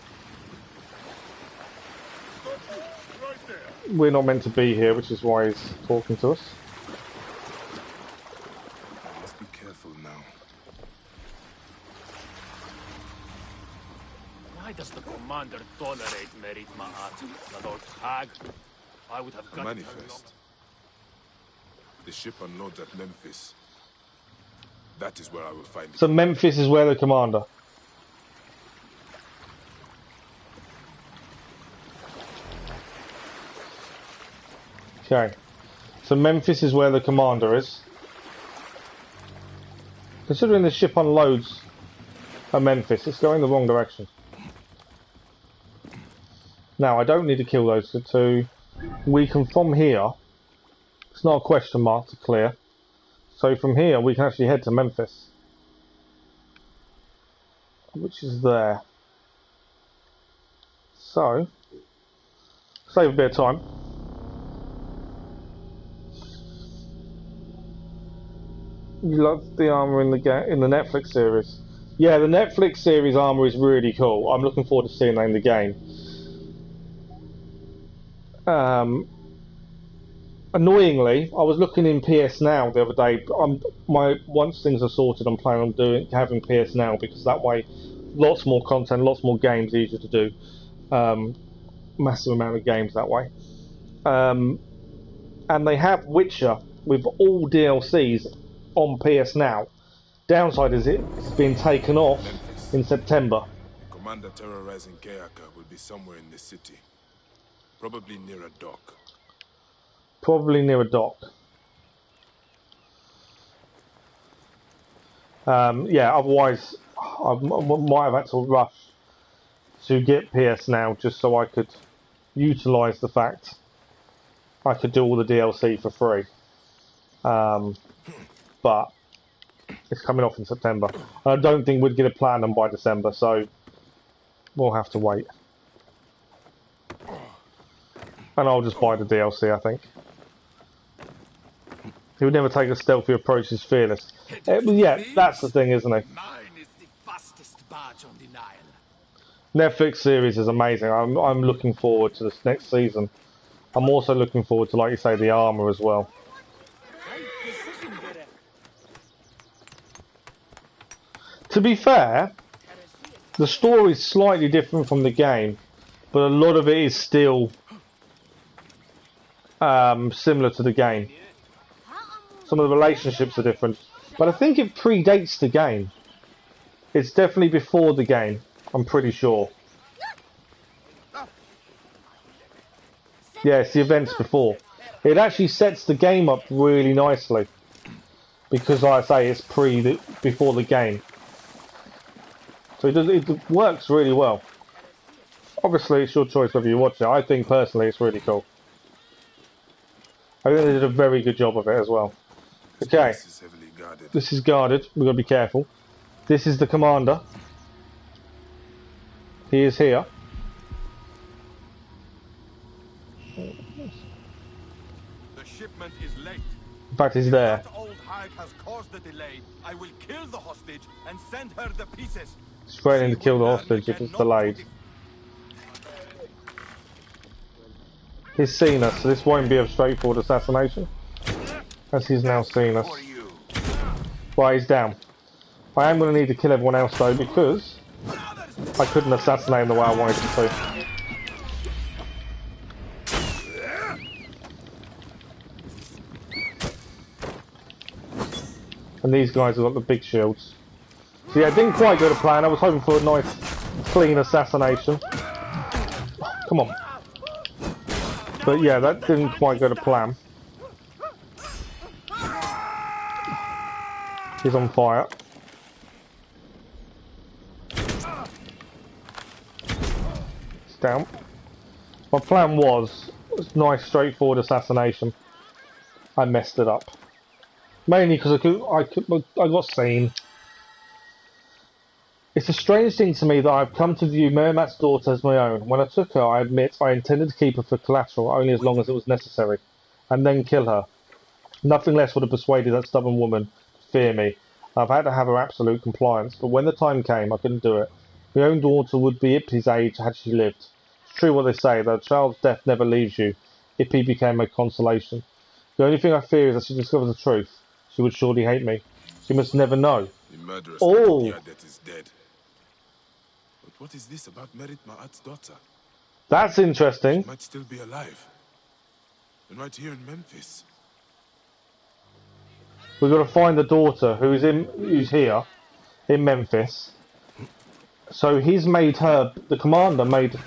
We're not meant to be here, which is why he's talking to us. I must be careful now. Why does the commander tolerate Merit Ma'at, the Lord Hag? I would have gotten Manifest. The ship unloads at Memphis. That is where I will find it. So Memphis is where the commander. Okay. So Memphis is where the commander is. Considering the ship unloads at Memphis, it's going the wrong direction. Now, I don't need to kill those two. We can, from here, it's not a question mark to clear. So from here, we can actually head to Memphis. Which is there. So, save a bit of time. You love the armor in the Netflix series. Yeah, the Netflix series armor is really cool. I'm looking forward to seeing that in the game. Annoyingly, I was looking in PS Now the other day. Once things are sorted, I'm planning on having PS Now because that way, lots more content, lots more games, easier to do. Massive amount of games that way. And they have Witcher with all DLCs on PS Now. Downside is it's been taken off in September. Commander terrorizing Kayaka will be somewhere in the city. Probably near a dock. Probably near a dock. Yeah, otherwise I might have had to rush to get PS Now just so I could utilise the fact I could do all the DLC for free. But it's coming off in September. I don't think we'd get a Platinum by December, so we'll have to wait. And I'll just buy the DLC, I think. He would never take a stealthy approach, he's fearless. Yeah, that's the thing, isn't he? Mine is the fastest barge on the Nile. Netflix series is amazing. I'm looking forward to this next season. I'm also looking forward to, like you say, the armor as well. To be fair, the story is slightly different from the game, but a lot of it is still similar to the game. Some of the relationships are different, but I think it predates the game. It's definitely before the game, I'm pretty sure. Yeah, it's the events before. It actually sets the game up really nicely. Because, like I say, it's before the game. So it works really well. Obviously, it's your choice whether you watch it. I think, personally, it's really cool. I think they did a very good job of it as well. Okay. This is heavily guarded. This is guarded. We've got to be careful. This is the commander. He is here. The shipment is late. In fact, he's there. That old hag has caused the delay. I will kill the hostage and send her the pieces. He's threatening to kill the hostage if it's delayed. He's seen us, so this won't be a straightforward assassination. As he's now seen us. Right, he's down. I am going to need to kill everyone else though, because I couldn't assassinate him the way I wanted to. And these guys have got the big shields. So yeah, it didn't quite go to plan. I was hoping for a nice, clean assassination. Come on. But yeah, that didn't quite go to plan. He's on fire. It's down. My plan was a nice, straightforward assassination. I messed it up. Mainly because I got seen. It's a strange thing to me that I've come to view Merrimat's daughter as my own. When I took her, I admit I intended to keep her for collateral only as long as it was necessary, and then kill her. Nothing less would have persuaded that stubborn woman to fear me. I've had to have her absolute compliance, but when the time came, I couldn't do it. My own daughter would be Ippy's age had she lived. It's true what they say, that a child's death never leaves you. Ippy became my consolation. The only thing I fear is that she discovers the truth. She would surely hate me. She must never know. The murderous that is dead. But what is this about Merit Ma'at's daughter? That's interesting. She might still be alive. And right here in Memphis. We've got to find the daughter who's here in Memphis. So he's made her, the commander made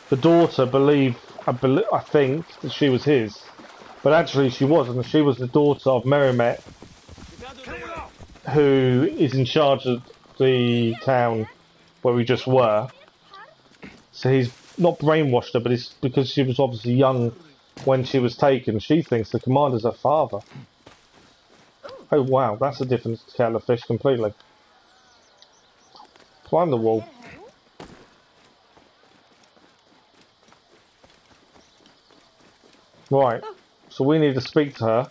the daughter believe, I think, that she was his. But actually she wasn't. She was the daughter of Merrimet, who is in charge of the town where we just were. So he's not brainwashed her, but it's because she was obviously young when she was taken. She thinks the commander's her father. Oh wow, that's a different kettle of fish completely. Climb the wall. Right, so we need to speak to her.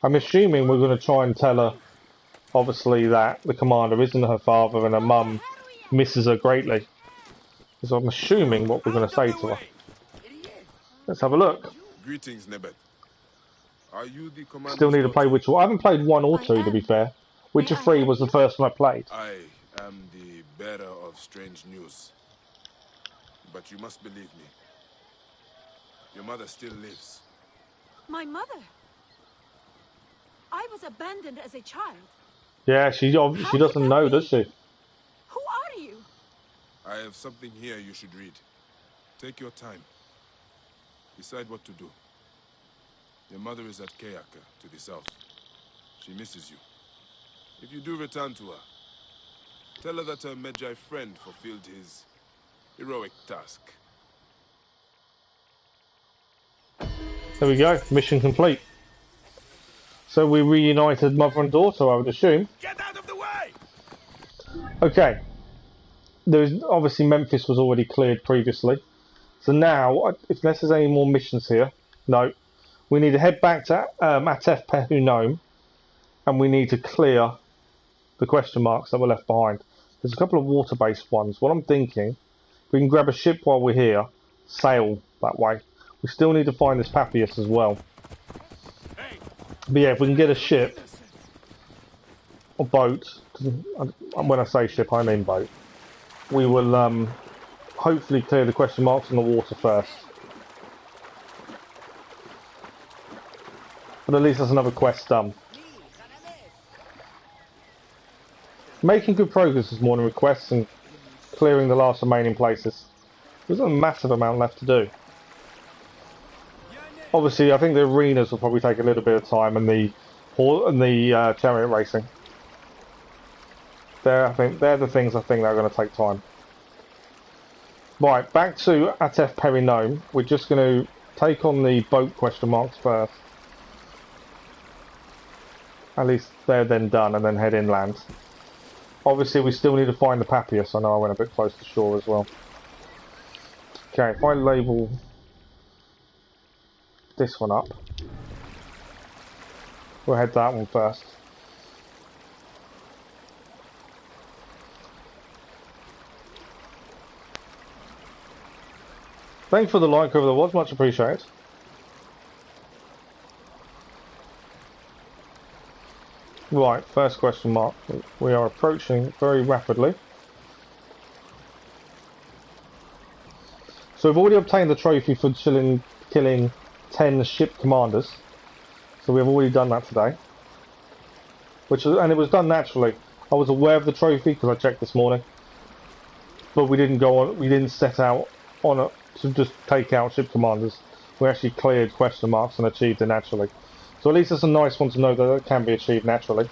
I'm assuming we're going to try and tell her, obviously, that the commander isn't her father and her mum misses her greatly. So I'm assuming what we're going to say to her. Let's have a look. Greetings, Nebet. Are you the commander? Still need to play Witcher. I haven't played 1 or 2, to be fair. Witcher 3 was the first one I played. I am the bearer of strange news. But you must believe me. Your mother still lives. My mother? I was abandoned as a child. Yeah, she doesn't know, does she? Who are you? I have something here you should read. Take your time. Decide what to do. Your mother is at Kayaka, to the south. She misses you. If you do return to her, tell her that her Medjay friend fulfilled his heroic task. There we go, mission complete. So we reunited mother and daughter, I would assume. Get out of the way! Okay. There's obviously Memphis was already cleared previously. So now, if there's any more missions here, no. We need to head back to Atef Pehunome, and we need to clear the question marks that were left behind. There's a couple of water-based ones. What I'm thinking, we can grab a ship while we're here, sail that way. We still need to find this Papyrus as well. But yeah, if we can get a ship, or boat, when I say ship I mean boat, we will hopefully clear the question marks in the water first. But at least that's another quest done. Making good progress this morning with quests and clearing the last remaining places. There's a massive amount left to do. Obviously, I think the arenas will probably take a little bit of time, and the chariot racing. I think they're the things I think that are going to take time. Right, back to Atef Perinome. We're just going to take on the boat question marks first. At least they're then done, and then head inland. Obviously, we still need to find the Papias. I know I went a bit close to shore as well. Okay, if I label this one up, we'll head that one first. Thanks for the like over there, was much appreciated. Right, first question mark. We are approaching very rapidly. So we've already obtained the trophy for killing 10 ship commanders. So we've already done that today. And it was done naturally. I was aware of the trophy because I checked this morning. But we didn't set out on it to just take out ship commanders. We actually cleared question marks and achieved it naturally. So at least it's a nice one to know that it can be achieved naturally.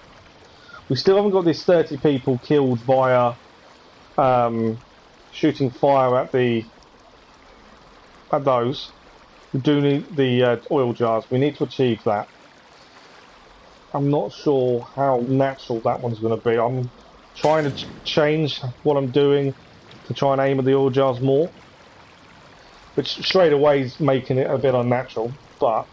We still haven't got these 30 people killed via shooting fire at those. We do need the oil jars. We need to achieve that. I'm not sure how natural that one's going to be. I'm trying to change what I'm doing to try and aim at the oil jars more, which straight away is making it a bit unnatural, but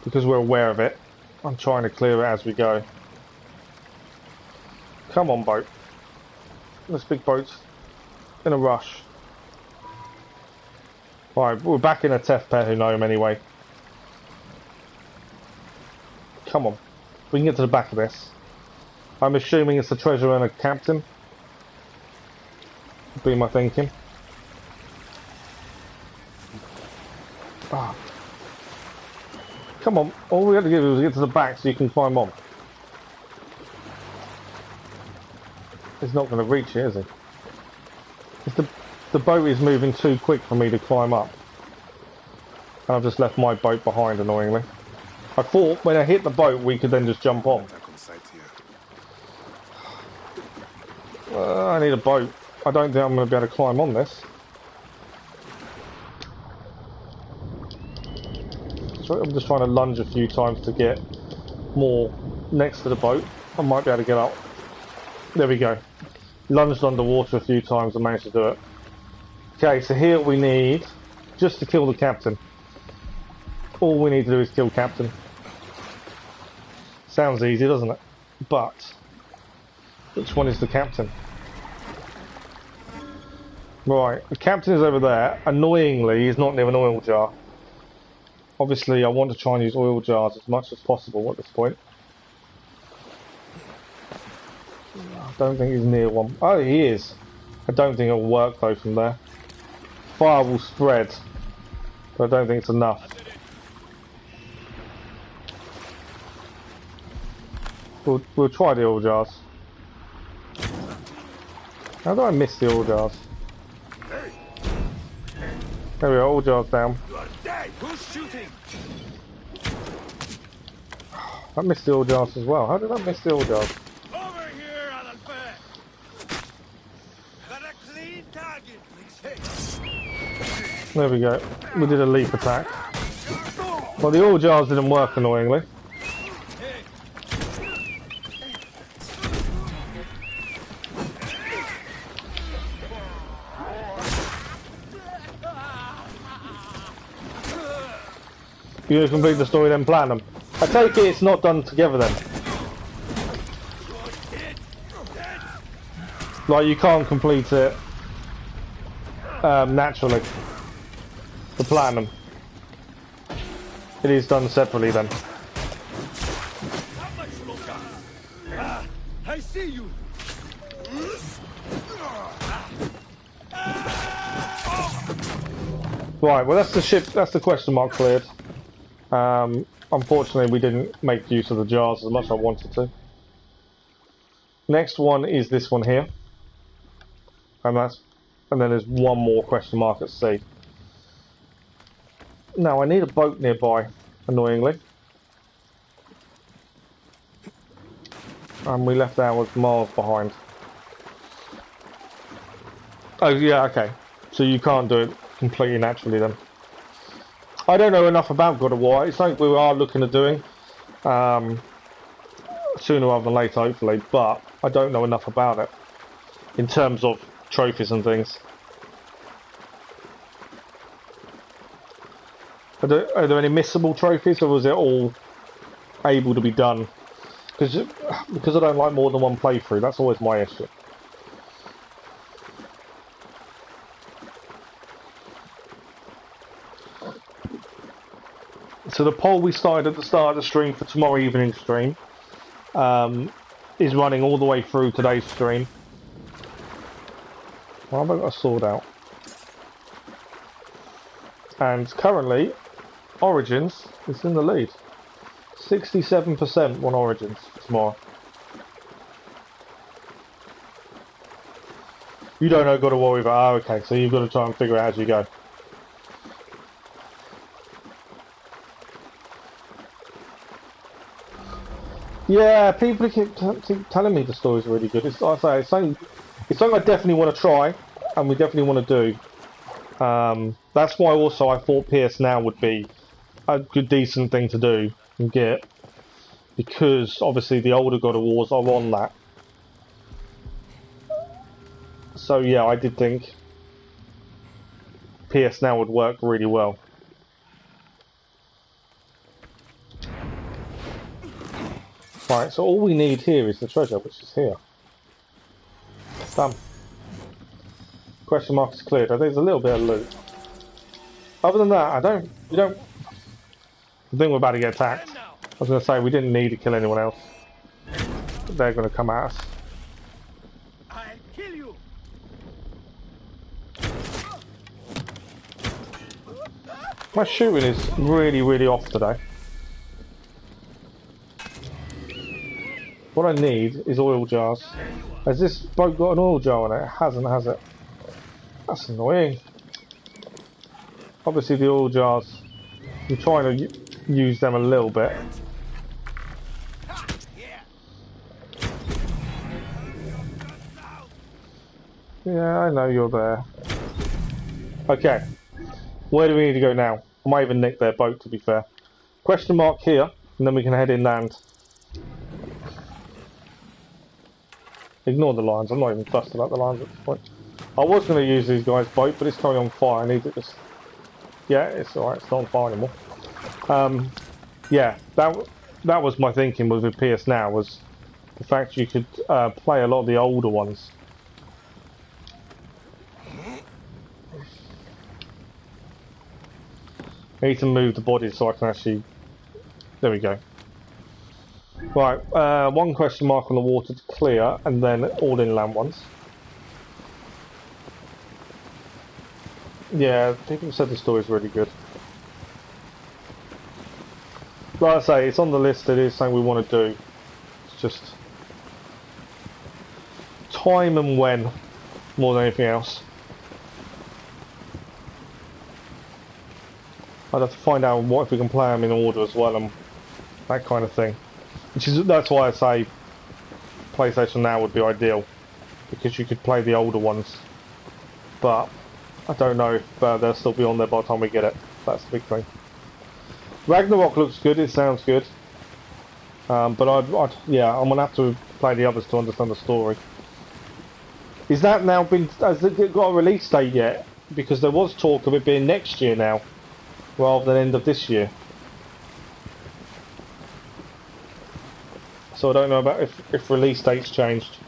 because we're aware of it, I'm trying to clear it as we go. Come on, boat. This big boat's in a rush. Right, we're back in a Atef Perinome anyway. Come on. We can get to the back of this. I'm assuming it's a treasure and a captain. Would be my thinking. Ah. Come on. All we have to do is get to the back so you can climb on. He's not going to reach it, is he? The boat is moving too quick for me to climb up. And I've just left my boat behind, annoyingly. I thought when I hit the boat we could then just jump on. I need a boat. I don't think I'm going to be able to climb on this. So I'm just trying to lunge a few times to get more next to the boat. I might be able to get up. There we go. Lunged underwater a few times and managed to do it. Okay, so here we need just to kill the captain. All we need to do is kill captain. Sounds easy, doesn't it? But which one is the captain? Right, the captain is over there. Annoyingly, he's not near an oil jar. Obviously, I want to try and use oil jars as much as possible at this point. I don't think he's near one. Oh, he is. I don't think it'll work though from there. Fire will spread, but I don't think it's enough. We'll try the oil jars. How do I miss the oil jars? There we go, oil jars down. Who's shooting? I missed the oil jars as well. How did I miss the oil jars? Over here, Adalbert. Got a clean target. There we go. We did a leap attack. Well, the oil jars didn't work, annoyingly. You complete the story, then plan them. I take it it's not done together then. Like you can't complete it naturally. The platinum. It is done separately then. I see you. Right, well that's the ship, that's the question mark cleared. Unfortunately we didn't make use of the jars as much as I wanted to. Next one is this one here. And then there's one more question mark at sea. Now, I need a boat nearby, annoyingly. And we left ours miles behind. Oh, yeah, okay. So you can't do it completely naturally then. I don't know enough about God of War. It's something we are looking at doing. Sooner rather than later, hopefully. But I don't know enough about it. In terms of trophies and things. Are there any missable trophies, or was it all able to be done? Because I don't like more than one playthrough. That's always my issue. So the poll we started at the start of the stream for tomorrow evening's stream is running all the way through today's stream. Why have I got a sword out? And currently, Origins is in the lead. 67% on Origins for tomorrow. You don't know God of War either. Oh, okay, so you've got to try and figure it out as you go. Yeah, people keep telling me the story's really good. It's, like I say, it's something I definitely want to try, and we definitely want to do. That's why also I thought PS Now would be a good, decent thing to do and get, because obviously the older God of Wars are on that. So yeah, I did think PS Now would work really well. Right, so all we need here is the treasure, which is here. Done. Question mark is cleared. There's a little bit of loot. Other than that, I think we're about to get attacked. I was going to say, we didn't need to kill anyone else. They're going to come at us. I'll kill you. My shooting is really, really off today. What I need is oil jars. Has this boat got an oil jar on it? It hasn't, has it? That's annoying. Obviously the oil jars, I'm trying to use them a little bit. Yeah, I know you're there. Okay. Where do we need to go now? I might even nick their boat, to be fair. Question mark here, and then we can head inland. Ignore the lines, I'm not even fussed about the lines at this point. I was going to use these guys' boat, but it's currently on fire. I need to just... Yeah, it's alright, it's not on fire anymore. Yeah, that was my thinking with PS Now, was the fact you could play a lot of the older ones. I need to move the body so I can actually... There we go. Right, one question mark on the water to clear, and then all inland ones. Yeah, people said the story's really good. Like I say, it's on the list, it is something we want to do. It's just... time and when, more than anything else. I'd have to find out what if we can play them in order as well, and that kind of thing. That's why I say PlayStation Now would be ideal, because you could play the older ones. But I don't know if they'll still be on there by the time we get it. That's the big thing. Ragnarok looks good. It sounds good. But yeah, I'm gonna have to play the others to understand the story. Is that now been? Has it got a release date yet? Because there was talk of it being next year now, rather than end of this year. So I don't know about if release dates changed.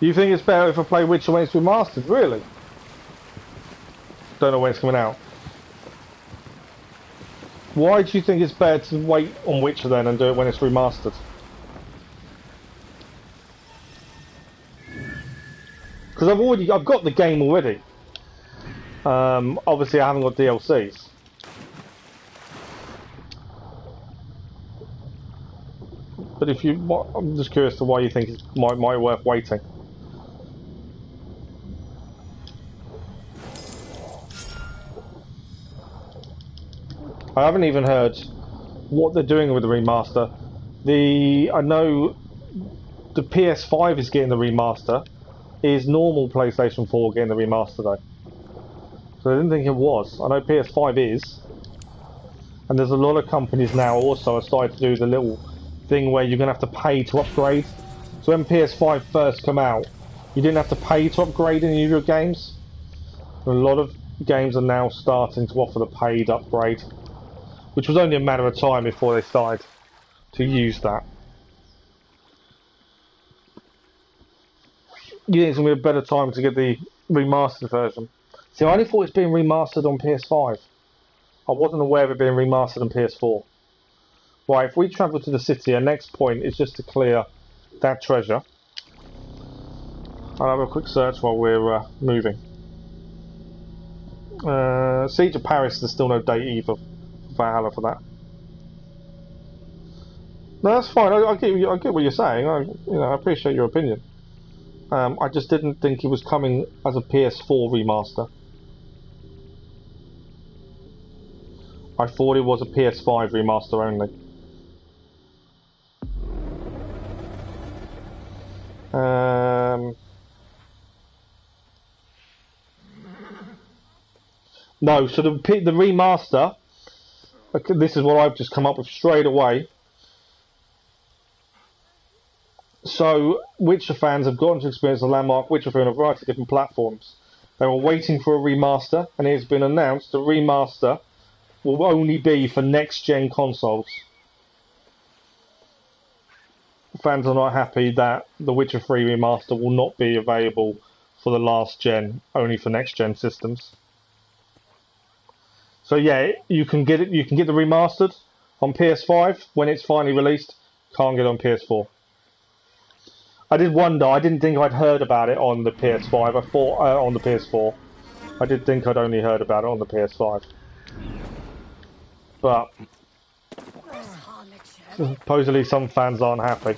You think it's better if I play Witcher when it's remastered? Really? Don't know when it's coming out. Why do you think it's better to wait on Witcher then and do it when it's remastered? Because I've got the game already. Obviously I haven't got DLCs. But But if you, I'm just curious to why you think it might be worth waiting. I haven't even heard what they're doing with the remaster. I know the PS5 is getting the remaster. Is normal PlayStation 4 getting the remaster though? So I didn't think it was. I know PS5 is. And there's a lot of companies now also are starting to do the little thing where you're going to have to pay to upgrade. So when PS5 first came out, you didn't have to pay to upgrade any of your games. A lot of games are now starting to offer the paid upgrade, which was only a matter of time before they started to use that. You think it's going to be a better time to get the remastered version? See, I only thought it's being remastered on PS5. I wasn't aware of it being remastered on PS4. Right, if we travel to the city, our next point is just to clear that treasure. I'll have a quick search while we're moving. Siege of Paris, there's still no date either. Valhalla for that. No, that's fine. I get what you're saying. I appreciate your opinion. I just didn't think it was coming as a PS4 remaster. I thought it was a PS5 remaster only. No, so the remaster, this is what I've just come up with straight away. So, Witcher fans have gotten to experience the landmark Witcher through on a variety of different platforms. They were waiting for a remaster, and it has been announced the remaster will only be for next-gen consoles. Fans are not happy that the Witcher 3 remaster will not be available for the last gen, only for next-gen systems. So yeah, you can get it. You can get the remastered on PS5 when it's finally released. Can't get it on PS4. I did wonder. I didn't think I'd heard about it on the PS5. I thought on the PS4. I did think I'd only heard about it on the PS5. But supposedly some fans aren't happy.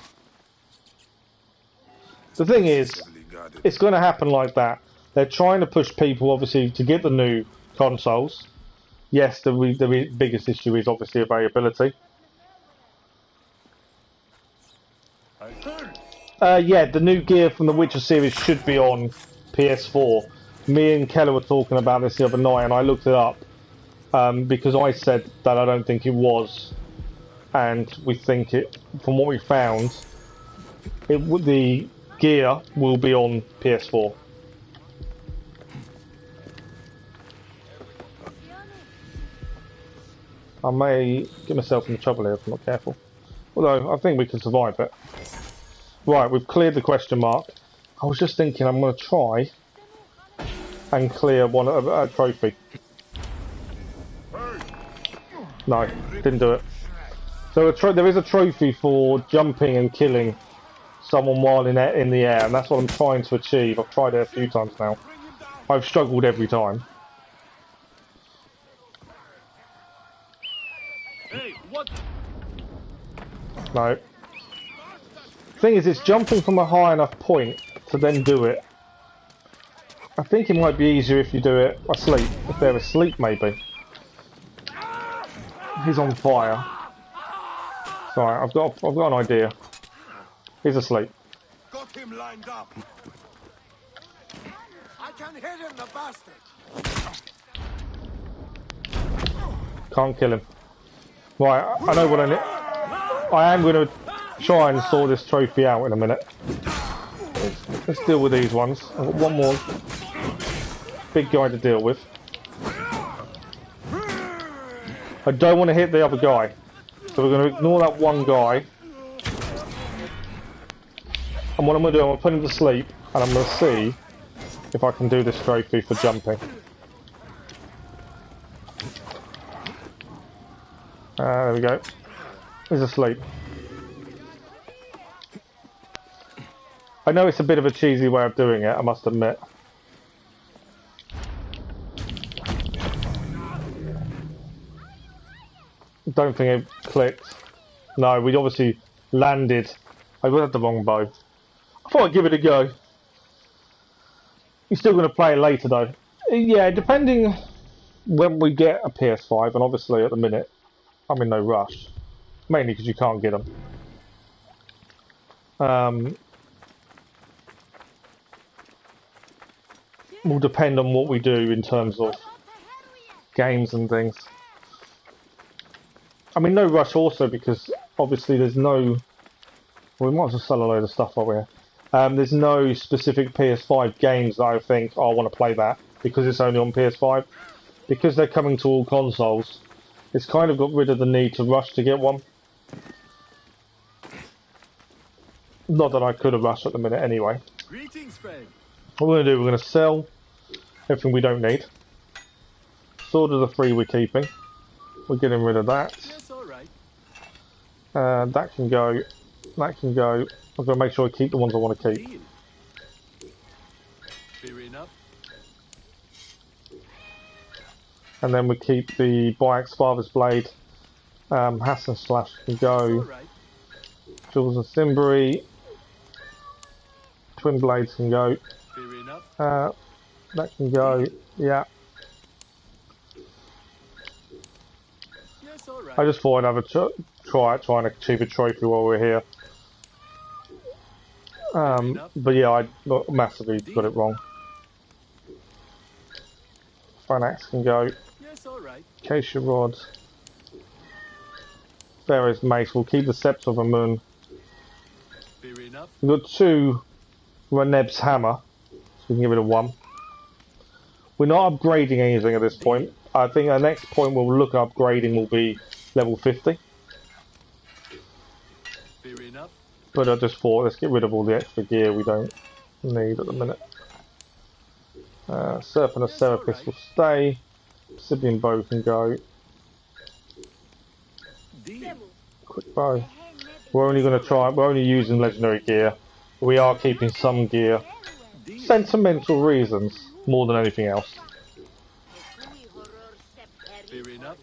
The thing is, it's going to happen like that. They're trying to push people, obviously, to get the new consoles. Yes, the biggest issue is obviously availability. Yeah, the new gear from the Witcher series should be on PS4. Me and Keller were talking about this the other night, and I looked it up because I said that I don't think it was, and we think it. From what we found, the gear will be on PS4. I may get myself into trouble here if I'm not careful. Although, I think we can survive it. Right, we've cleared the question mark. I was just thinking I'm going to try and clear a trophy. No, didn't do it. So there is a trophy for jumping and killing someone while in the air, and that's what I'm trying to achieve. I've tried it a few times now. I've struggled every time. No. Thing is, it's jumping from a high enough point to then do it. I think it might be easier if you do it asleep. If they're asleep, maybe. He's on fire. Sorry, I've got an idea. He's asleep. Got him lined up. I can hit him, the bastard. Can't kill him. Right, I know what I need. I am going to try and sort this trophy out in a minute. Let's deal with these ones. I've got one more big guy to deal with. I don't want to hit the other guy. So we're going to ignore that one guy. And what I'm going to do, I'm going to put him to sleep. And I'm going to see if I can do this trophy for jumping. There we go. He's asleep. I know it's a bit of a cheesy way of doing it, I must admit. Don't think it clicked. No, we obviously Landed. I had the wrong bow. I thought I'd give it a go. You're still going to play it later though. Yeah, depending when we get a PS5, and obviously at the minute I'm in no rush. Mainly because you can't get them. Will depend on what we do in terms of games and things. I mean, no rush also because obviously there's no... Well, we might as well sell a load of stuff over here. There's no specific PS5 games that I think, oh, I want to play that because it's only on PS5. Because they're coming to all consoles, it's kind of got rid of the need to rush to get one. Not that I could have rushed at the minute anyway. Greetings, friend. What we're going to do, we're going to sell everything we don't need. Sword of the 3 we're keeping. We're getting rid of that. Yes, all right. That can go. That can go. I'm going to make sure I keep the ones I want to keep. Deal. Fair enough. And then we keep the Byax Father's Blade. Hassan Slash can go. Right. Jules and Simbury. Twin Blades can go. Fair enough. That can go. Yeah. Yes, all right. I just thought I'd have a try and achieve a trophy while we're here. But yeah, I massively got it wrong. Finax can go. Yes, all right. Acacia Rod. Pharaoh's Mace. We'll keep the Scepter of the Moon. Fair enough. We've got 2 Reneb's Hammer, so we can give it a 1. We're not upgrading anything at this point. I think our next point we'll look at upgrading will be level 50. Fair enough. But I just thought, let's get rid of all the extra gear we don't need at the minute. Serpent of Serapis will stay. Sibian Bow can go. Deal. Quick bow. We're only going to try, we're only using legendary gear. We are keeping some gear. Sentimental reasons, more than anything else. Fair enough.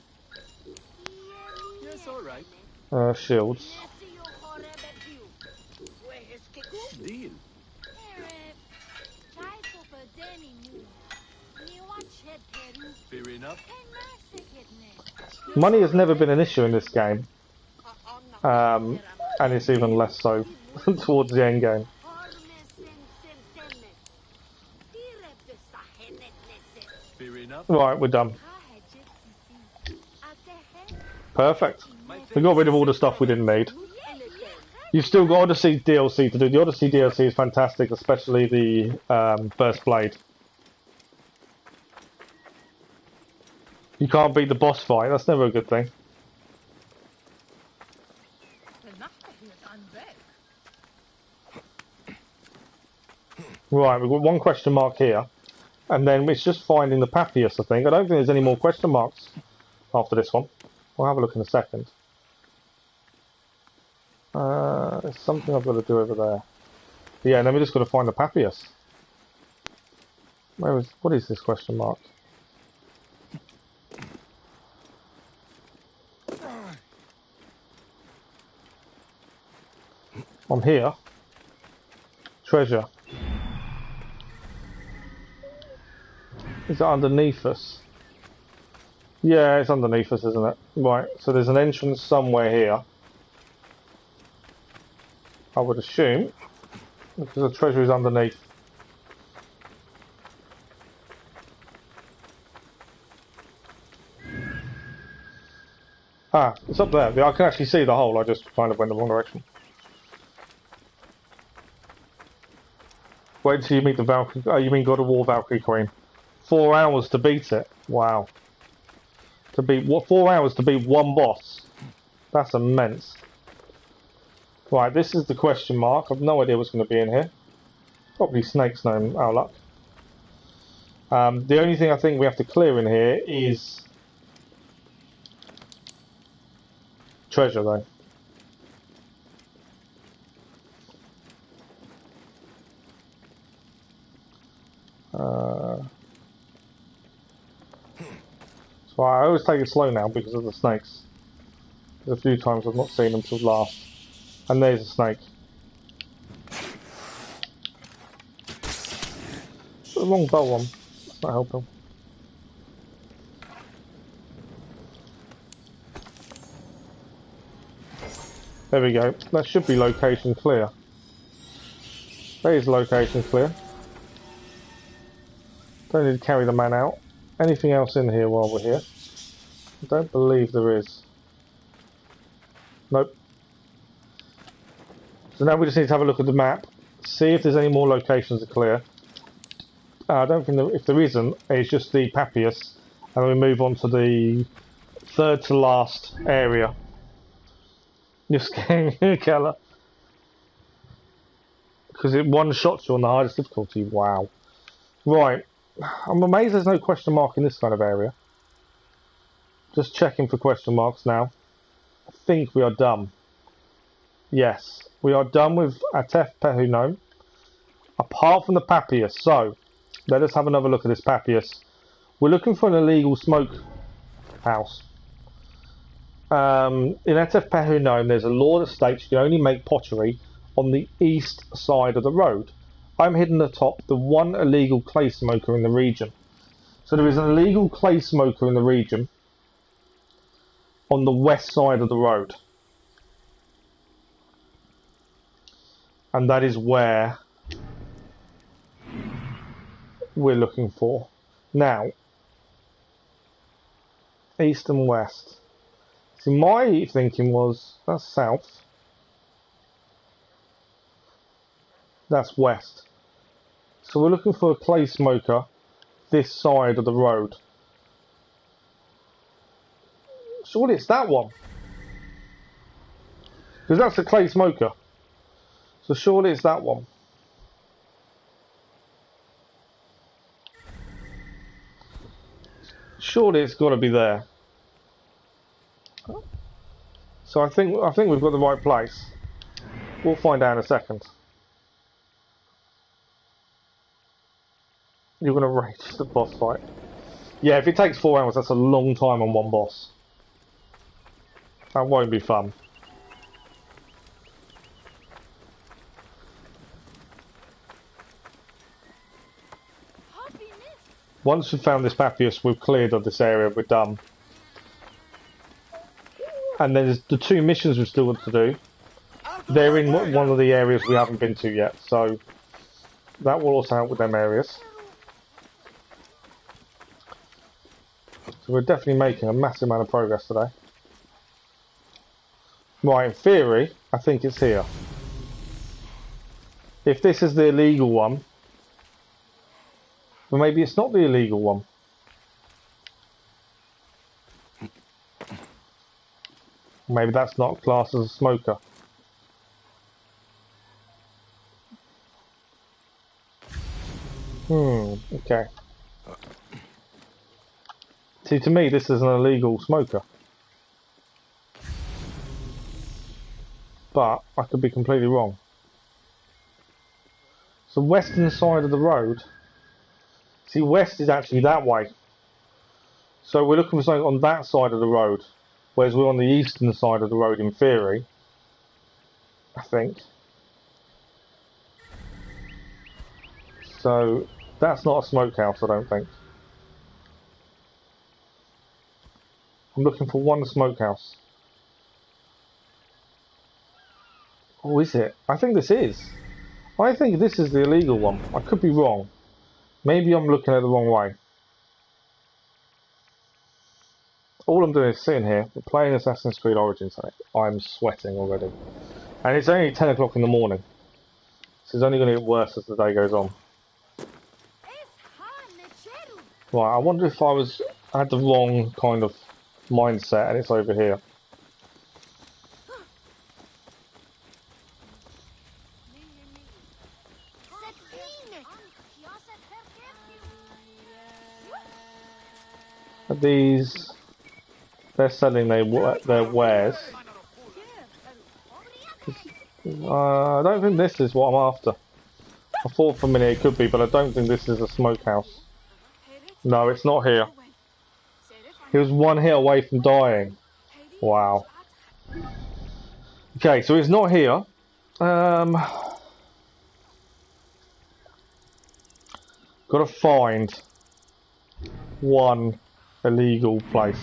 Yes, all right. Shields. Deal. Fair enough. Money has never been an issue in this game. And it's even less so towards the end game. Fair enough. Right, we're done. Perfect. We got rid of all the stuff we didn't need. You've still got Odyssey DLC to do. The Odyssey DLC is fantastic, especially the First Blade. You can't beat the boss fight, that's never a good thing. Right, we've got 1 question mark here. And then it's just finding the Papyrus, I think. I don't think there's any more question marks after this one. We'll have a look in a second. There's something I've got to do over there. Yeah, and then we just got to find the Papyrus. What is this question mark? I'm here. Treasure. Is it underneath us? Yeah, it's underneath us, isn't it? Right, so there's an entrance somewhere here. I would assume. Because the treasure is underneath. Ah, it's up there. I can actually see the hole, I just kind of went the wrong direction. Wait until you meet the Valkyrie. Oh, you mean God of War Valkyrie Queen? 4 hours to beat it. Wow. To beat what? 4 hours to beat 1 boss. That's immense. Right, this is the question mark. I've no idea what's going to be in here. Probably snakes, knowing our luck. The only thing I think we have to clear in here is treasure, though. So I always take it slow now because of the snakes. There's a few times I've not seen them till last. And there's a snake. Got the wrong bow on. That's not helping. There we go. That should be location clear. There is location clear. Don't need to carry the man out. Anything else in here while we're here? I don't believe there is. Nope. So now we just need to have a look at the map, see if there's any more locations are clear. I don't think that if there isn't, it's just the Papias, and then we move on to the third to last area. You're scaring me, Keller. Because it one-shots you on the hardest difficulty. Wow. Right. I'm amazed there's no question mark in this kind of area. Just checking for question marks now. I think we are done. Yes. We are done with Atef Pehuno. Apart from the Papias. So, let us have another look at this Papias. We're looking for an illegal smoke house. In Atef Pehuno, there's a law that states you can only make pottery on the east side of the road. I'm hidden atop the one illegal clay smoker in the region. So there is an illegal clay smoker in the region on the west side of the road. And that is where we're looking for. Now, east and west. See, my thinking was, that's south. That's west. So we're looking for a clay smoker this side of the road. Surely it's that one. Because that's a clay smoker. So surely it's that one. Surely it's got to be there. So I think we've got the right place. We'll find out in a second. You're going to rage the boss fight. Yeah, if it takes 4 hours, that's a long time on one boss. That won't be fun. Once we've found this Papias, we've cleared of this area, we're done. And there's the 2 missions we've still got to do. They're in one of the areas we haven't been to yet, so that will also help with them areas. So we're definitely making a massive amount of progress today. Right, in theory, I think it's here. If this is the illegal one, then maybe it's not the illegal one. Maybe that's not classed as a smoker. Okay. See, to me, this is an illegal smoker. But I could be completely wrong. So western side of the road. See, west is actually that way. So we're looking for something on that side of the road. Whereas we're on the eastern side of the road in theory. I think. So that's not a smokehouse, I don't think. I'm looking for one smokehouse. Oh, is it? I think this is. I think this is the illegal one. I could be wrong. Maybe I'm looking at it the wrong way. All I'm doing is sitting here, playing Assassin's Creed Origins. I'm sweating already. And it's only 10 o'clock in the morning. So it's only going to get worse as the day goes on. Right, I wonder if I had the wrong kind of mindset and it's over here. These, they're selling their wares. I don't think this is what I'm after. I thought for a minute it could be, but I don't think this is a smokehouse. No, it's not here. He was one hit away from dying. Wow. Okay, so it's not here. Got to find one illegal place.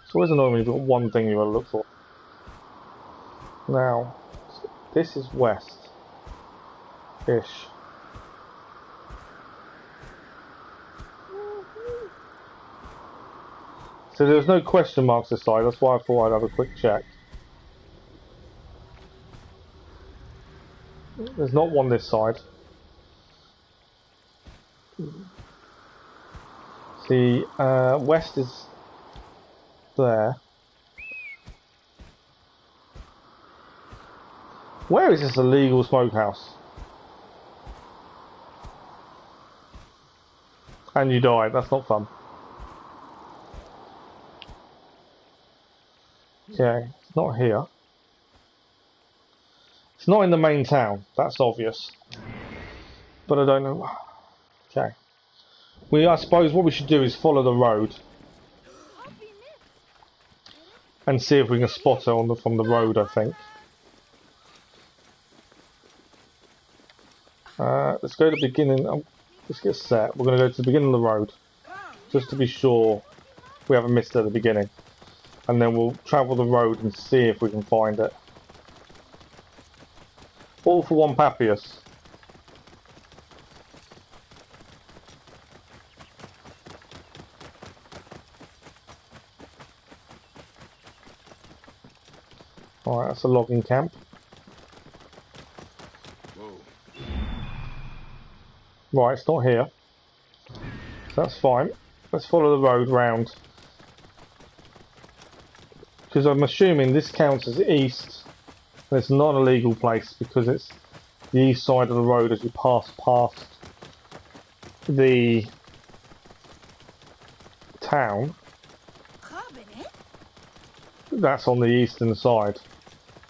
It's always annoying when you've got one thing you've got to look for. Now, this is west-ish. So there's no question marks this side, that's why I thought I'd have a quick check. There's not one this side. See, west is there. Where is this illegal smokehouse? And you died, that's not fun. Okay, it's not here. It's not in the main town, that's obvious. But I don't know. Okay. I suppose what we should do is follow the road. And see if we can spot her from the road, I think. Let's go to the beginning. Let's get set. We're going to go to the beginning of the road. Just to be sure we haven't missed it at the beginning. And then we'll travel the road and see if we can find it. All for one Papias. Alright, that's a logging camp. Whoa. Right, it's not here. So that's fine. Let's follow the road round. Because I'm assuming this counts as east. And it's not a legal place because it's the east side of the road as you pass past the town. That's on the eastern side.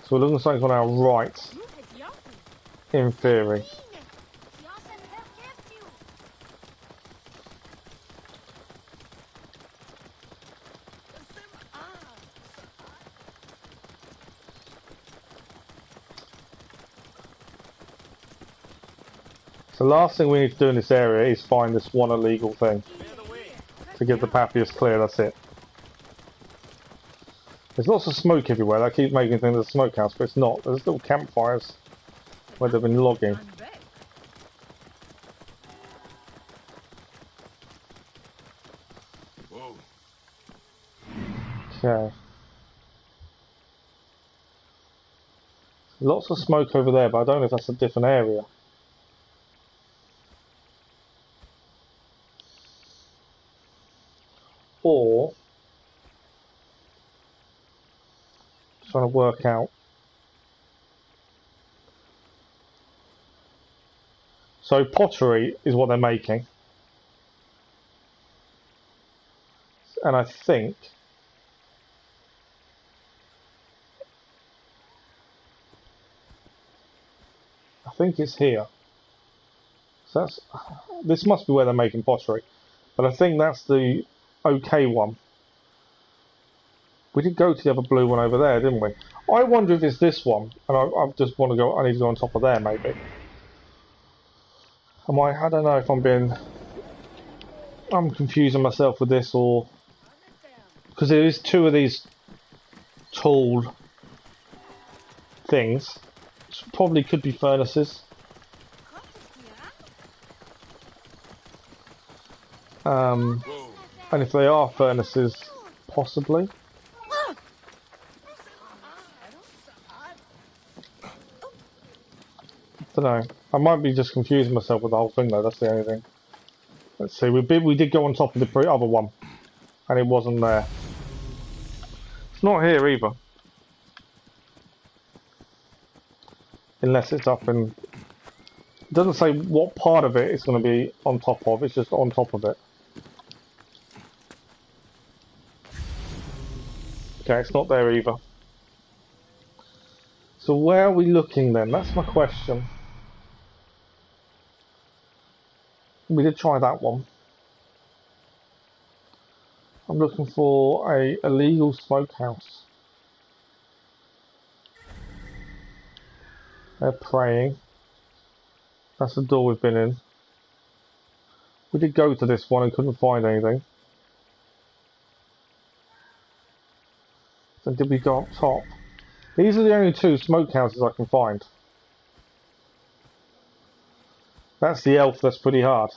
So we're looking for something on our right. In theory. The last thing we need to do in this area is find this one illegal thing to get the Papias clear, that's it. There's lots of smoke everywhere, I keep making things a smokehouse, but it's not. There's little campfires where they've been logging. Whoa. Okay. Lots of smoke over there, but I don't know if that's a different area. Or trying to work out. So pottery is what they're making. And I think it's here. So this must be where they're making pottery. But I think that's the okay one. We did go to the other blue one over there, didn't we? I wonder if it's this one. And I just want to go, I need to go on top of there maybe. I don't know if I'm confusing myself with this or... Because there is two of these tall things. Which probably could be furnaces. And if they are furnaces, possibly. I don't know. I might be just confusing myself with the whole thing though, that's the only thing. Let's see, we did go on top of the other one. And it wasn't there. It's not here either. Unless it's up in... It doesn't say what part of it it's going to be on top of, it's just on top of it. Okay, it's not there either. So where are we looking then? That's my question. We did try that one. I'm looking for a illegal smokehouse. They're praying. That's the door we've been in. We did go to this one and couldn't find anything. So did we go up top? These are the only two smokehouses I can find. That's the elf, that's pretty hard.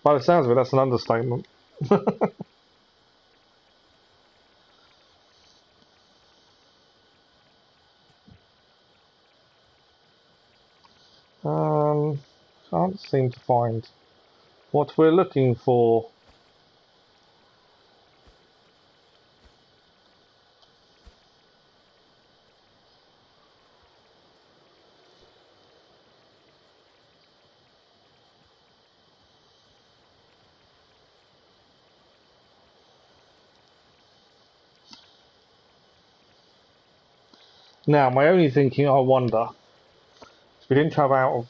By the sounds of it, that's an understatement. Can't seem to find what we're looking for. Now, my only thinking, I wonder, if we didn't travel out of...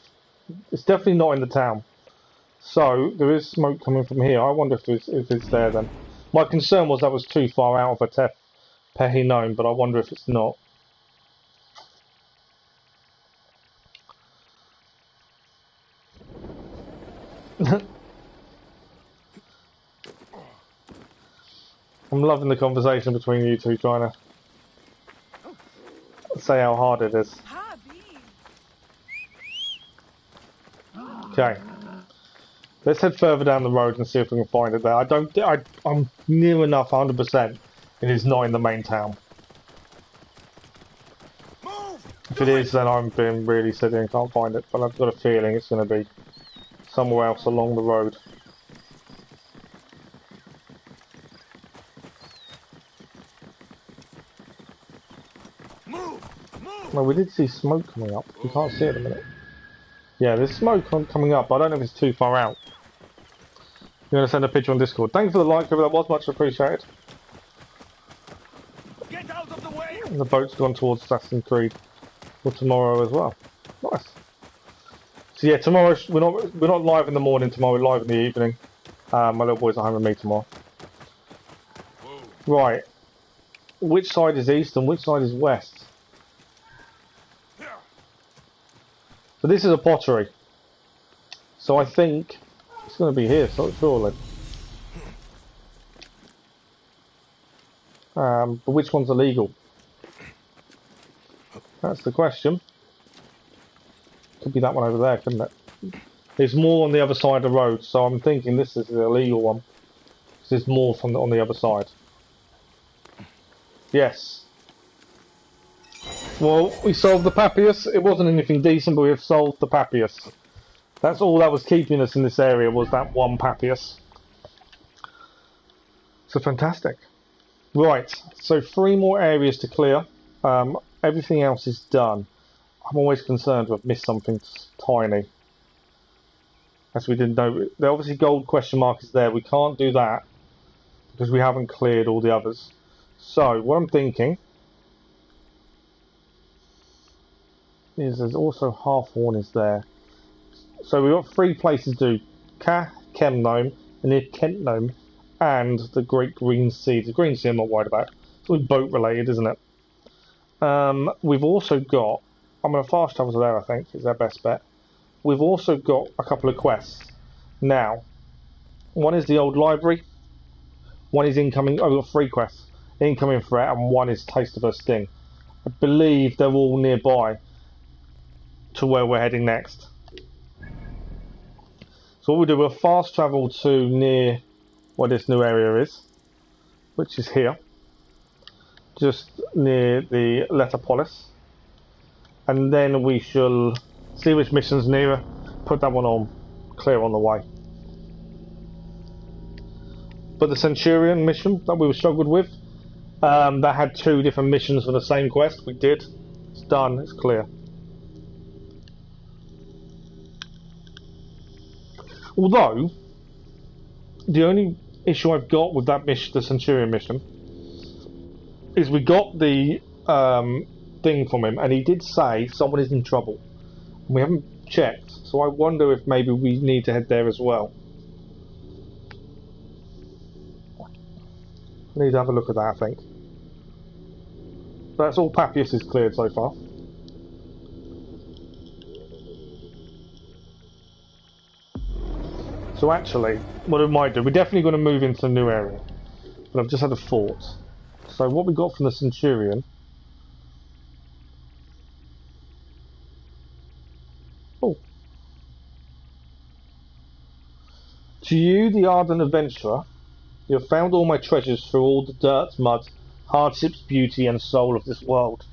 It's definitely not in the town. So, there is smoke coming from here. I wonder if it's there then. My concern was that was too far out of a Pehi known, but I wonder if it's not. I'm loving the conversation between you two, trying to say how hard it is. Okay. Let's head further down the road and see if we can find it there. I'm near enough, 100%. It is not in the main town. If it is, then I'm being really silly and can't find it. But I've got a feeling it's going to be somewhere else along the road. Well, we did see smoke coming up. We can't see it at the minute. Yeah, there's smoke coming up. But I don't know if it's too far out. You're going to send a picture on Discord. Thanks for the like, that was much appreciated. Get out of the way. And the boat's gone towards Assassin's Creed for tomorrow as well. Nice. So yeah, tomorrow we're not live in the morning tomorrow. We're live in the evening. My little boy's at home with me tomorrow. Whoa. Right. Which side is east and which side is west? So this is a pottery. So I think it's going to be here, so surely. But which one's illegal? That's the question. Could be that one over there, couldn't it? There's more on the other side of the road, so I'm thinking this is the illegal one. Because there's more from on the other side. Yes. Well, we solved the Papias. It wasn't anything decent, but we have solved the Papias. That's all that was keeping us in this area, was that one Papias. So fantastic. Right, so 3 more areas to clear. Everything else is done. I'm always concerned we've missed something tiny. As we didn't know. The obviously gold question mark is there. We can't do that because we haven't cleared all the others. So, what I'm thinking is there's also Halfhorn is there. So we've got 3 places to do. Kem Gnome, the near Kent Gnome, and the Great Green Sea. The Green Sea I'm not worried about. It's all boat related, isn't it? We've also got... I'm going to fast travel to there, I think, is our best bet. We've also got a couple of quests. Now, one is the old library. One is incoming... Oh, we've got 3 quests. Incoming threat, and one is Taste of Her Sting. I believe they're all nearby to where we're heading next. So what we'll do, we'll fast travel to near where this new area is, which is here, just near the Letopolis, and then we shall see which mission's nearer, put that one on, clear on the way. But the Centurion mission that we were struggled with, that had 2 different missions for the same quest. We did. It's done. It's clear. Although, the only issue I've got with that mission, the Centurion mission, is we got the thing from him, and he did say someone is in trouble. We haven't checked, so I wonder if maybe we need to head there as well. I need to have a look at that, I think. That's all Papias is cleared so far. So actually, what we might do, we're definitely going to move into a new area. But I've just had a thought. So what we got from the Centurion... Oh. To you, the ardent adventurer, you have found all my treasures through all the dirt, mud, hardships, beauty, and soul of this world.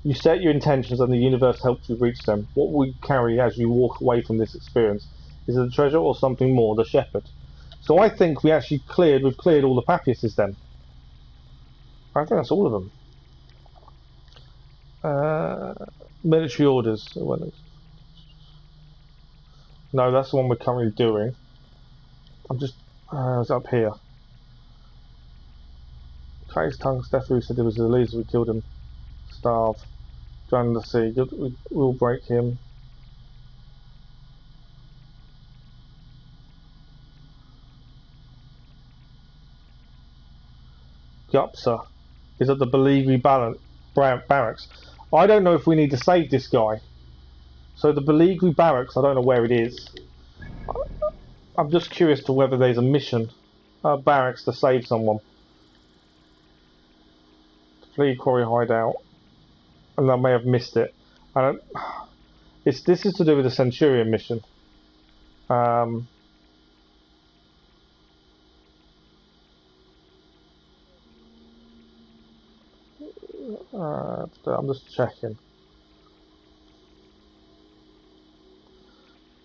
You set your intentions and the universe helps you reach them. What will you carry as you walk away from this experience? Is it a treasure or something more, the shepherd? So I think we've cleared all the Papiuses then. I think that's all of them. Military orders. No, that's the one we're currently doing. I'm just... it's up here. Trace tongue, Steffu said it was the leader, we killed him. Starve. Drown in the sea. We'll break him. Gupsa is at the Beligri barracks. I don't know if we need to save this guy. So the Beligri barracks, I don't know where it is. I'm just curious to whether there's a mission barracks to save someone. Flea quarry hideout. And I may have missed it. This is to do with the Centurion mission. I'm just checking.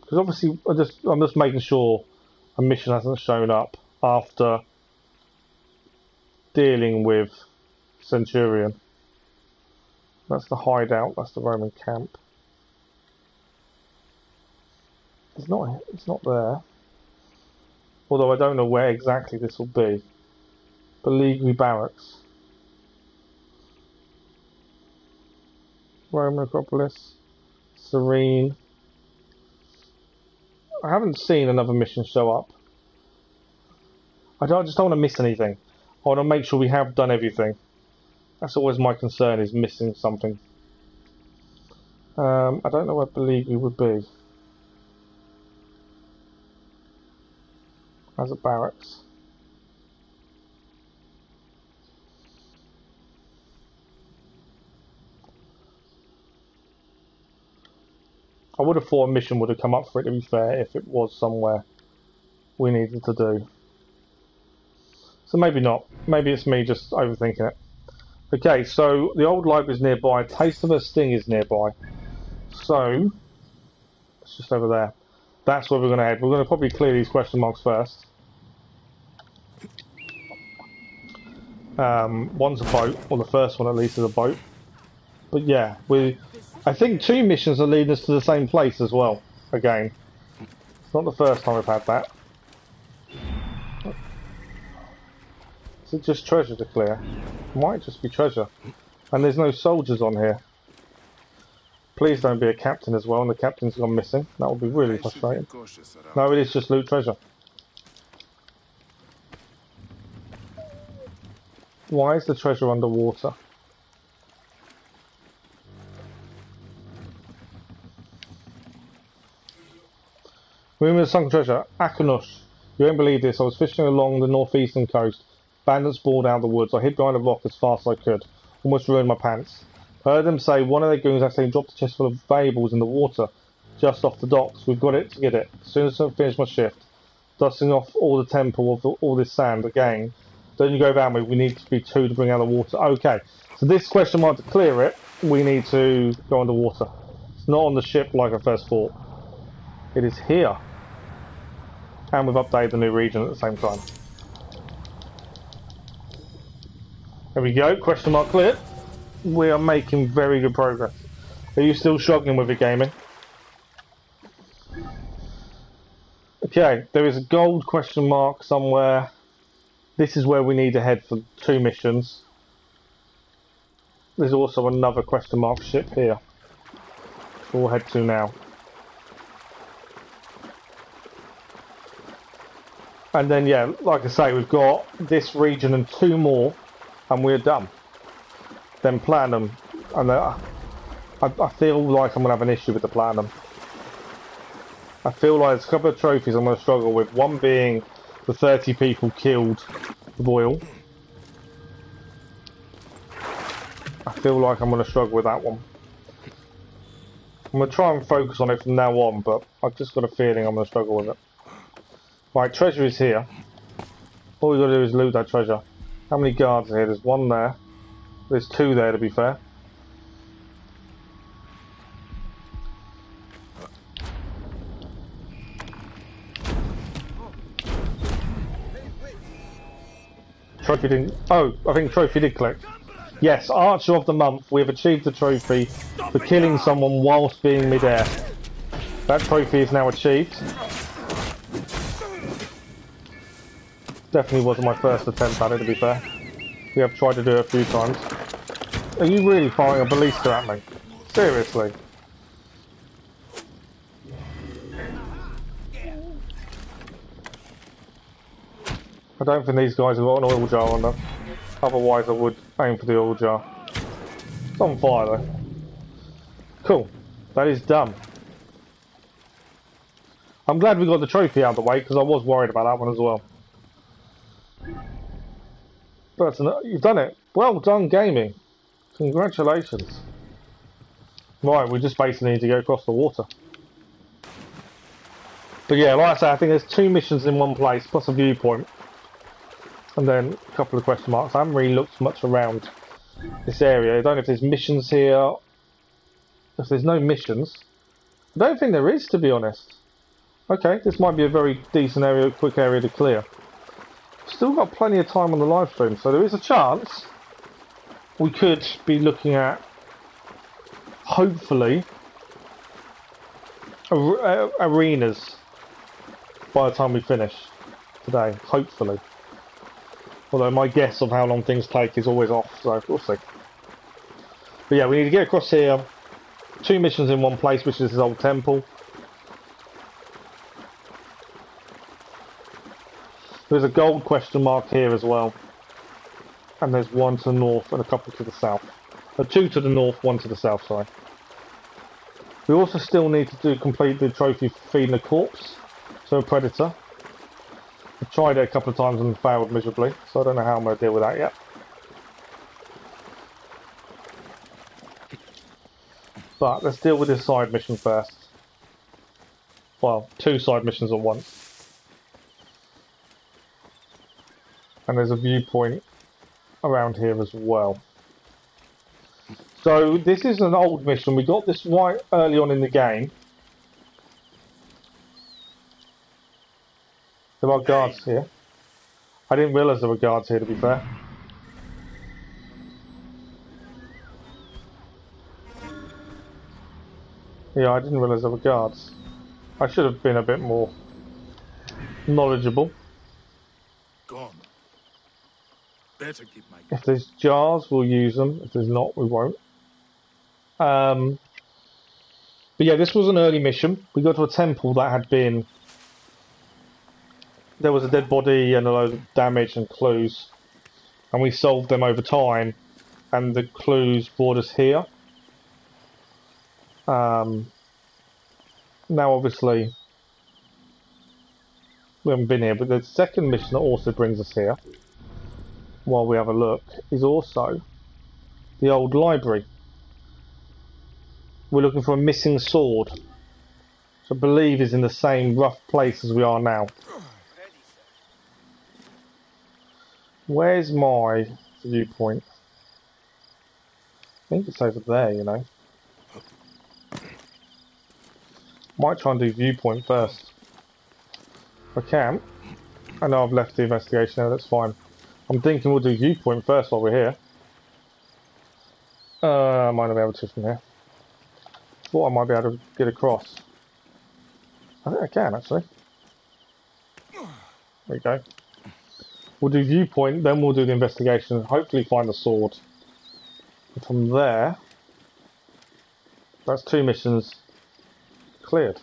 Because obviously, I'm just making sure a mission hasn't shown up after dealing with Centurion. That's the hideout. That's the Roman camp. It's not there. Although I don't know where exactly this will be. Beligri barracks. Roman Acropolis. Serene. I haven't seen another mission show up. I just don't want to miss anything. I want to make sure we have done everything. That's always my concern, is missing something. I don't know where Beligri would be. As a barracks. I would have thought a mission would have come up for it, to be fair, if it was somewhere we needed to do. So maybe not. Maybe it's me just overthinking it. Okay, so the old library is nearby. Taste of a Sting is nearby. So, it's just over there. That's where we're going to head. We're going to probably clear these question marks first. One's a boat, or the first one at least is a boat. But yeah, I think 2 missions are leading us to the same place as well. Again, it's not the first time we've had that. Is it just treasure to clear? Might just be treasure. And there's no soldiers on here. Please don't be a captain as well, and the captain's gone missing. That would be really frustrating. No, it is just loot treasure. Why is the treasure underwater? Moving the sunken treasure. Akanush. You won't believe this. I was fishing along the northeastern coast. Bandits bawled out of the woods. I hid behind a rock as fast as I could. Almost ruined my pants. I heard them say one of their goons accidentally dropped a chest full of valuables in the water just off the docks. We've got it to get it. As soon as I finish my shift, dusting off all the temple of all this sand again. Don't you go down me. We need to be 2 to bring out the water. Okay. So this question mark, to clear it, we need to go underwater. It's not on the ship like I first thought. It is here. And we've updated the new region at the same time. There we go, question mark cleared. We are making very good progress. Are you still struggling with it, gaming? Okay, there is a gold question mark somewhere. This is where we need to head for 2 missions. There's also another question mark ship here. We'll head to now. And then, yeah, like I say, we've got this region and 2 more, and we're done. Then platinum, and I feel like I'm going to have an issue with the platinum. I feel like there's a couple of trophies I'm going to struggle with. One being the 30 people killed the boil. I feel like I'm going to struggle with that one. I'm going to try and focus on it from now on, but I've just got a feeling I'm going to struggle with it. Right, treasure is here. All we've got to do is loot that treasure. How many guards are here? There's one there. There's two there, to be fair. Trophy didn't... Oh, I think trophy did collect. Yes, Archer of the Month. We have achieved the trophy for killing someone whilst being mid-air. That trophy is now achieved. Definitely wasn't my first attempt at it, to be fair. We have tried to do it a few times. Are you really firing a ballista at me? Seriously? I don't think these guys have got an oil jar on them. Otherwise I would aim for the oil jar. It's on fire though. Cool. That is done. I'm glad we got the trophy out of the way because I was worried about that one as well. But you've done it. Well done, gaming. Congratulations. Right, we just basically need to go across the water. But yeah, like I say, I think there's 2 missions in one place, plus a viewpoint. And then a couple of question marks. I haven't really looked much around this area. I don't know if there's missions here. If there's no missions, I don't think there is, to be honest. Okay, this might be a very decent area, quick area to clear. Still got plenty of time on the live stream, so there is a chance we could be looking at, hopefully, arenas by the time we finish today. Hopefully. Although my guess of how long things take is always off, so we'll see. But yeah, we need to get across here. 2 missions in one place, which is this old temple. There's a gold question mark here as well. And there's 1 to the north and a couple to the south. 2 to the north, 1 to the south, sorry. We also still need to complete the trophy for feeding a corpse. So a predator. I've tried it a couple of times and failed miserably, so I don't know how I'm going to deal with that yet. But let's deal with this side mission first. Well, 2 side missions at once. And there's a viewpoint around here as well. So this is an old mission. We got this right early on in the game. There are guards here. I didn't realise there were guards here, to be fair. Yeah, I didn't realise there were guards. I should have been a bit more knowledgeable. Gone. Better keep my... If there's jars, we'll use them. If there's not, we won't. But yeah, this was an early mission. We got to a temple that had been... There was a dead body and a load of damage and clues. And we solved them over time. And the clues brought us here. Now, obviously, we haven't been here, but the second mission that also brings us here, while we have a look, is also the old library. We're looking for a missing sword, which I believe is in the same rough place as we are now. Where's my viewpoint? I think it's over there, you know. Might try and do viewpoint first. If I can. I know I've left the investigation there, that's fine. I'm thinking we'll do viewpoint first while we're here. I might not be able to from here. Thought I might be able to get across. I think I can, actually. There we go. We'll do viewpoint, then we'll do the investigation and hopefully find the sword. And from there, that's 2 missions cleared.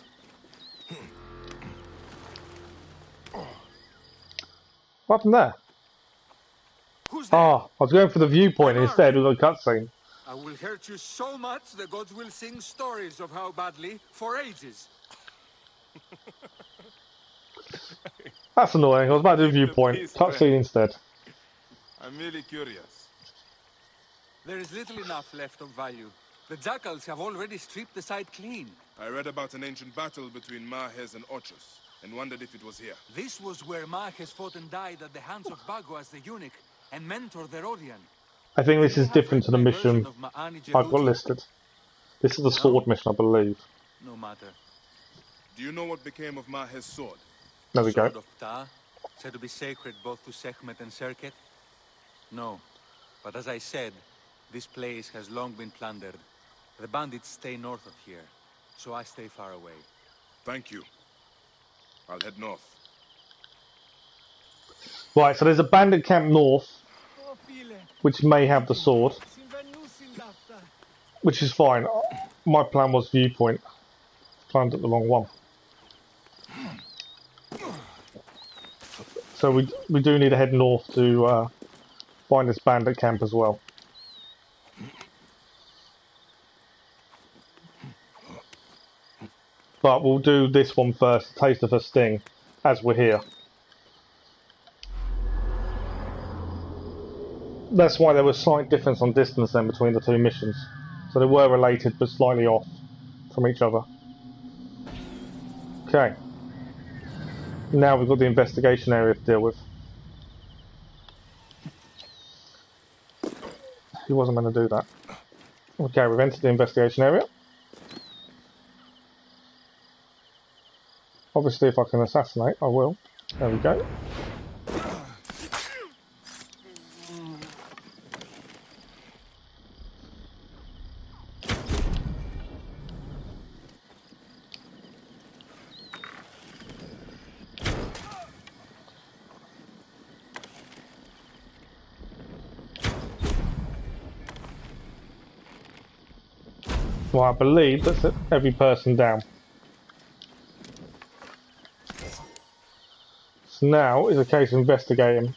What happened there? Who's there? Ah, I was going for the viewpoint instead with a cutscene. I will hurt you so much the gods will sing stories of how badly for ages. That's annoying. I was about to do viewpoint. Cutscene instead. I'm merely curious. There is little enough left of value. The jackals have already stripped the site clean. I read about an ancient battle between Mahes and Ochus, and wondered if it was here. This was where Mahes fought and died at the hands of Bagoas the eunuch, and mentored the Rodian. I think this is different to the mission I've got listed. This is the sword mission, I believe. No matter. Do you know what became of Mahes' sword? There we go. Sword of Ptah, said to be sacred both to Sekhmet and Serket? No. But as I said, this place has long been plundered. The bandits stay north of here, so I stay far away. Thank you. I'll head north. Right, so there's a bandit camp north, which may have the sword, which is fine. My plan was viewpoint. Climbed at the wrong one. So we do need to head north to find this bandit camp as well. But we'll do this one first, Taste of a Sting, as we're here. That's why there was slight difference on distance then between the two missions. So they were related but slightly off from each other. Okay. Now we've got the investigation area to deal with. He wasn't going to do that. Okay, we've entered the investigation area. Obviously, if I can assassinate, I will. There we go. Well, I believe that's every person down. So now is a case of investigating.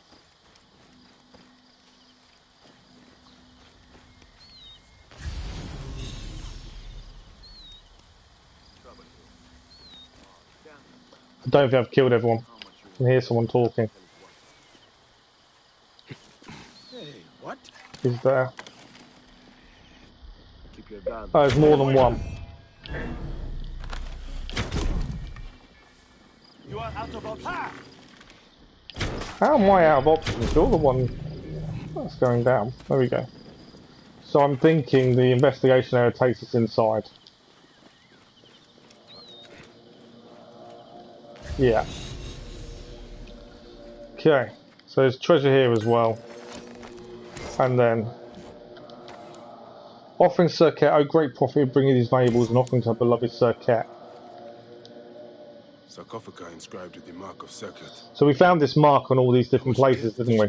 I don't think I've killed everyone. I can hear someone talking. Hey, what? He's there. Oh, there's more than one. You are out of options. How am I out of options? You're the one that's going down. There we go. So I'm thinking the investigation area takes us inside. Yeah. Okay. So there's treasure here as well. And then offering Sir Ket, oh great prophet, bringing these valuables and offering to our beloved Sir Ket. Sarcophagi inscribed with the mark of Serket. So we found this mark on all these different places, didn't we?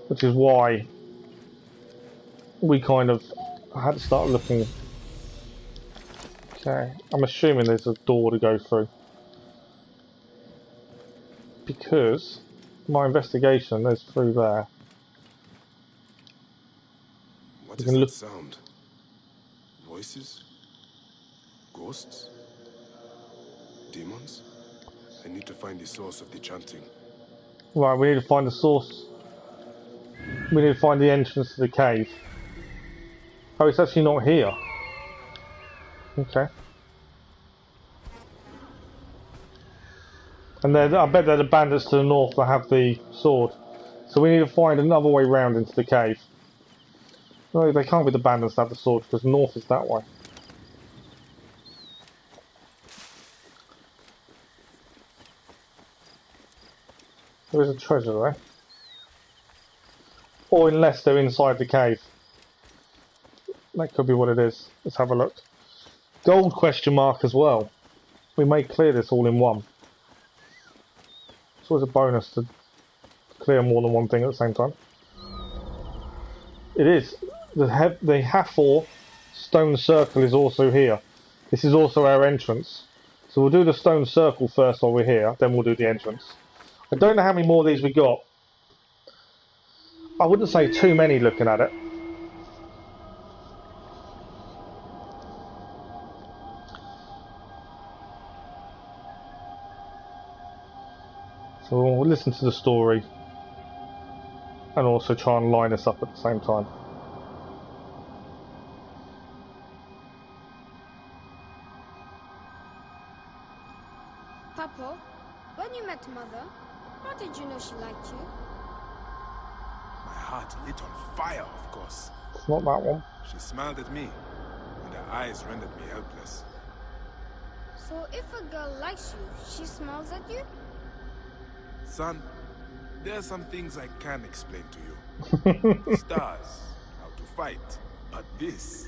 Which is why we kind of had to start looking. Okay, I'm assuming there's a door to go through. Because my investigation is through there. What is that sound? Voices? Ghosts? Demons? I need to find the source of the chanting. Right, we need to find the source. We need to find the entrance to the cave. Oh, it's actually not here. Okay. And I bet they're the bandits to the north that have the sword. So we need to find another way round into the cave. No, they can't be the bandits that have the sword because north is that way. There is a treasure there. Or unless they're inside the cave. That could be what it is. Let's have a look. Gold question mark as well. We may clear this all in one. It's always a bonus to clear more than one thing at the same time. It is. The Hathor stone circle is also here. This is also our entrance. So we'll do the stone circle first while we're here, then we'll do the entrance. I don't know how many more of these we got. I wouldn't say too many looking at it. So we'll listen to the story and also try and line us up at the same time. Papa, when you met Mother, how did you know she liked you? My heart lit on fire, of course. It's not that one. She smiled at me, and her eyes rendered me helpless. So if a girl likes you, she smiles at you? Son, there are some things I can't explain to you. Stars, how to fight, but this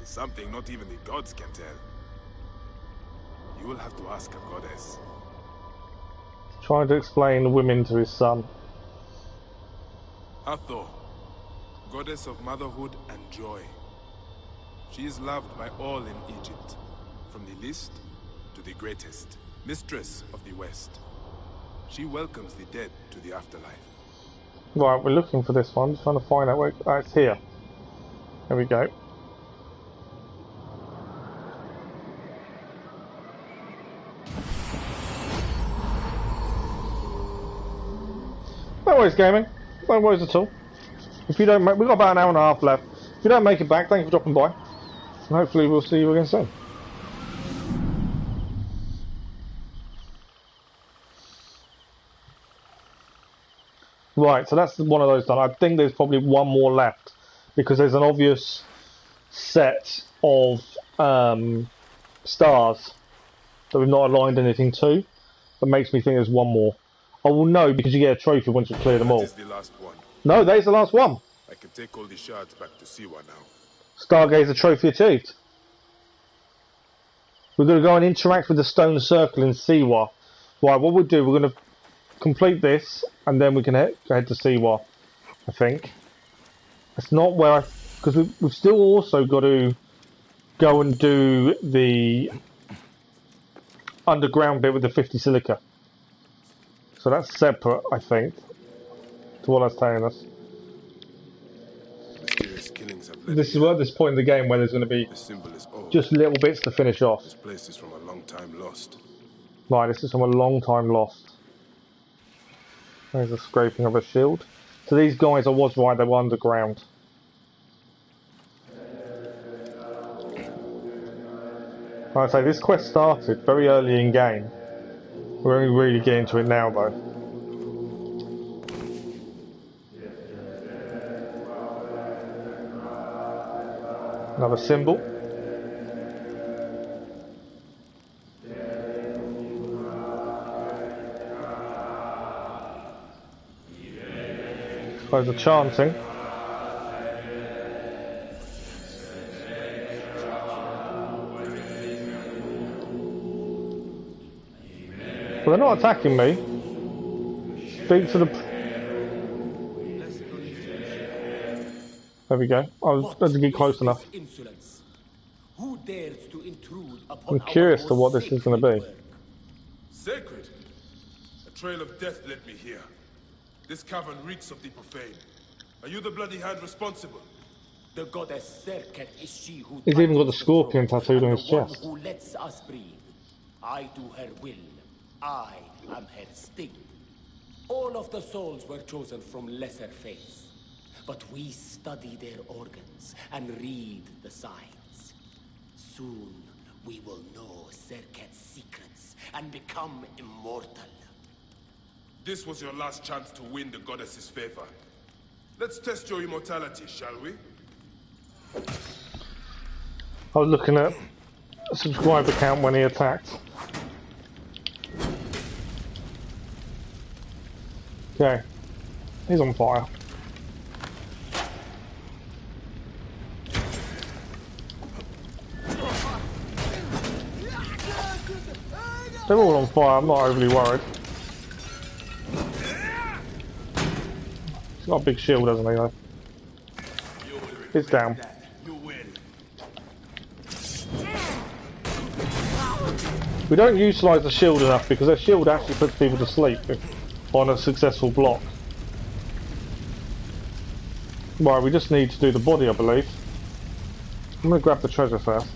is something not even the gods can tell. You will have to ask a goddess. Trying to explain women to his son. Hathor, goddess of motherhood and joy. She is loved by all in Egypt, from the least to the greatest, mistress of the West. She welcomes the dead to the afterlife. Right, we're looking for this one, just trying to find out where it's here. There we go. No worries, gaming. No worries at all. If you don't make, we've got about an hour and a half left. If you don't make it back, thank you for dropping by. And hopefully we'll see you again soon. Right, so that's one of those done. I think there's probably one more left because there's an obvious set of stars that we've not aligned anything to. That makes me think there's one more. I will know because you get a trophy once you clear them all. That is the last one. No, that is the last one. I can take all the shards back to Siwa now. Stargazer trophy achieved. We're going to go and interact with the stone circle in Siwa. Right, what we'll do, we're going to complete this and then we can head to Siwa, I think. It's not where I... because we've still also got to go and do the underground bit with the 50 silica. So that's separate, I think, to what that's telling us. Mysterious killings have led This is at this point in the game where there's going to be the symbol is old. just little bits to finish off. This place is from a long time lost. Right, this is from a long time lost. There's a scraping of a shield. So these guys, I was right, they were underground. Like I say, this quest started very early in game. We're only really getting to it now though. Another symbol. Suppose the chanting. Well, they're not attacking me. Speak to the... There we go. I was about to get close enough. Who dares to intrude upon I'm curious to what this is going to be. Sacred? A trail of death led me here. This cavern reeks of the profane. Are you the bloody hand responsible? The goddess Serket is she who... He's even got the scorpion tattooed on his chest. Who lets us breathe. I do her will. I am her sting. All of the souls were chosen from lesser faiths. But we study their organs and read the signs. Soon we will know Serket's secrets and become immortal. This was your last chance to win the goddess's favor. Let's test your immortality, shall we? I was looking at a subscriber count when he attacked. Okay, he's on fire. They're all on fire, I'm not overly worried. He's got a big shield, doesn't he, though? He's down. We don't utilise the shield enough because their shield actually puts people to sleep on a successful block. Right, we just need to do the body, I believe. I'm going to grab the treasure first.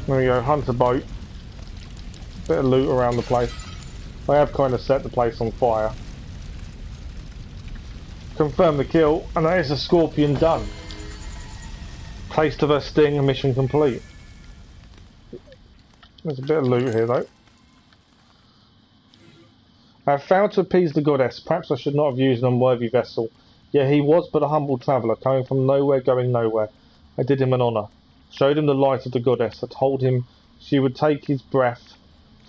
There we go, hunt a boat. Bit of loot around the place. I have kind of set the place on fire. Confirm the kill, and that is a scorpion done. Taste of her sting and mission complete. There's a bit of loot here though. I have failed to appease the goddess. Perhaps I should not have used an unworthy vessel. Yet he was but a humble traveller, coming from nowhere, going nowhere. I did him an honour. Showed him the light of the goddess. I told him she would take his breath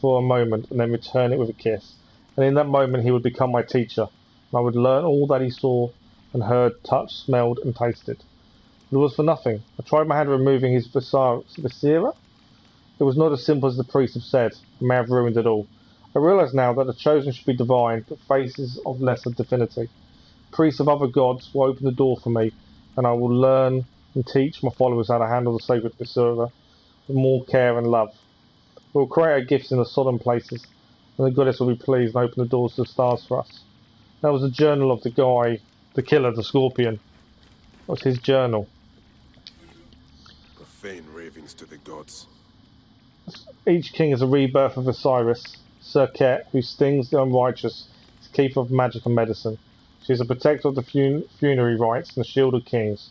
for a moment and then return it with a kiss. And in that moment he would become my teacher. And I would learn all that he saw and heard, touched, smelled and tasted. It was for nothing. I tried my hand at removing his viscera. It was not as simple as the priest had said. I may have ruined it all. I realise now that the chosen should be divine, but faces of lesser divinity. Priests of other gods will open the door for me, and I will learn and teach my followers how to handle the sacred viscera with more care and love. We will create our gifts in the solemn places, and the goddess will be pleased and open the doors to the stars for us. That was the journal of the guy, the killer, the scorpion. That was his journal. Profane ravings to the gods. Each king is a rebirth of Osiris, Serket, who stings the unrighteous, is keeper of magic and medicine. She is a protector of the funerary rites and the shield of kings.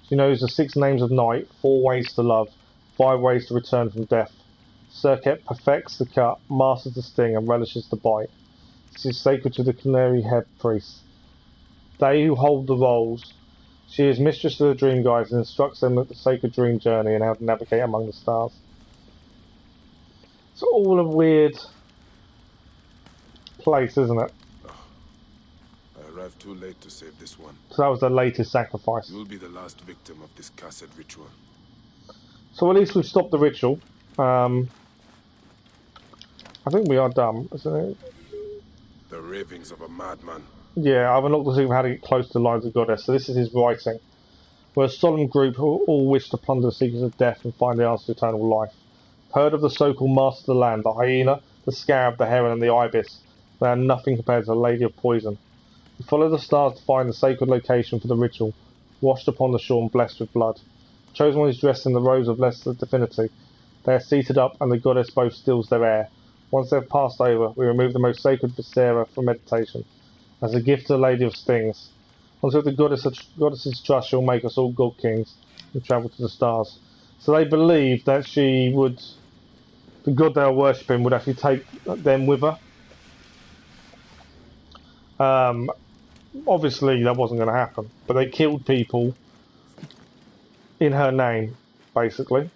She knows the 6 names of night, 4 ways to love, 5 ways to return from death. Serket perfects the cut, masters the sting, and relishes the bite. She is sacred to the canary head priests, they who hold the roles. She is mistress of the dream guides and instructs them at the sacred dream journey and how to navigate among the stars. It's all a weird place, isn't it? I arrived too late to save this one. So that was the latest sacrifice. You'll be the last victim of this cursed ritual. So at least we've stopped the ritual. I think we are done, isn't it? The ravings of a madman. Yeah, I've unlocked the secret of how to get close to the light of the goddess. So this is his writing. We're a solemn group who all wish to plunder the secrets of death and find the answer to eternal life. Heard of the so-called master of the land, the hyena, the scarab, the heron and the ibis. They are nothing compared to the lady of poison. We follow the stars to find the sacred location for the ritual, washed upon the shore and blessed with blood. The chosen one is dressed in the robes of lesser divinity. They are seated up and the goddess both stills their air. Once they have passed over, we remove the most sacred viscera for meditation, as a gift to the Lady of Stings. Once we have the goddess's trust, she will make us all god kings and travel to the stars. So they believe that she would, the god they are worshipping would actually take them with her. Obviously that wasn't going to happen, but they killed people in her name, basically.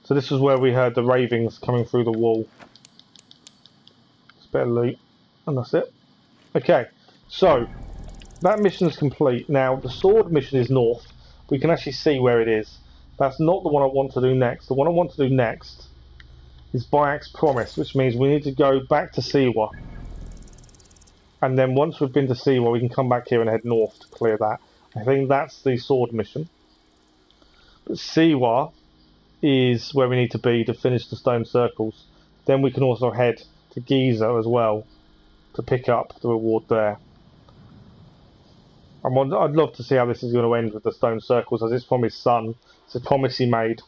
So this is where we heard the ravings coming through the wall. It's a bit of loot, and that's it. Okay, so that mission is complete. Now the sword mission is north. We can actually see where it is. That's not the one I want to do next. The one I want to do next is Bayek's Promise, which means we need to go back to Siwa. And then once we've been to Siwa, we can come back here and head north to clear that. I think that's the sword mission. But Siwa is where we need to be to finish the stone circles. Then we can also head to Giza as well to pick up the reward there. I'd love to see how this is going to end with the stone circles, as it's from his son. It's a promise he made.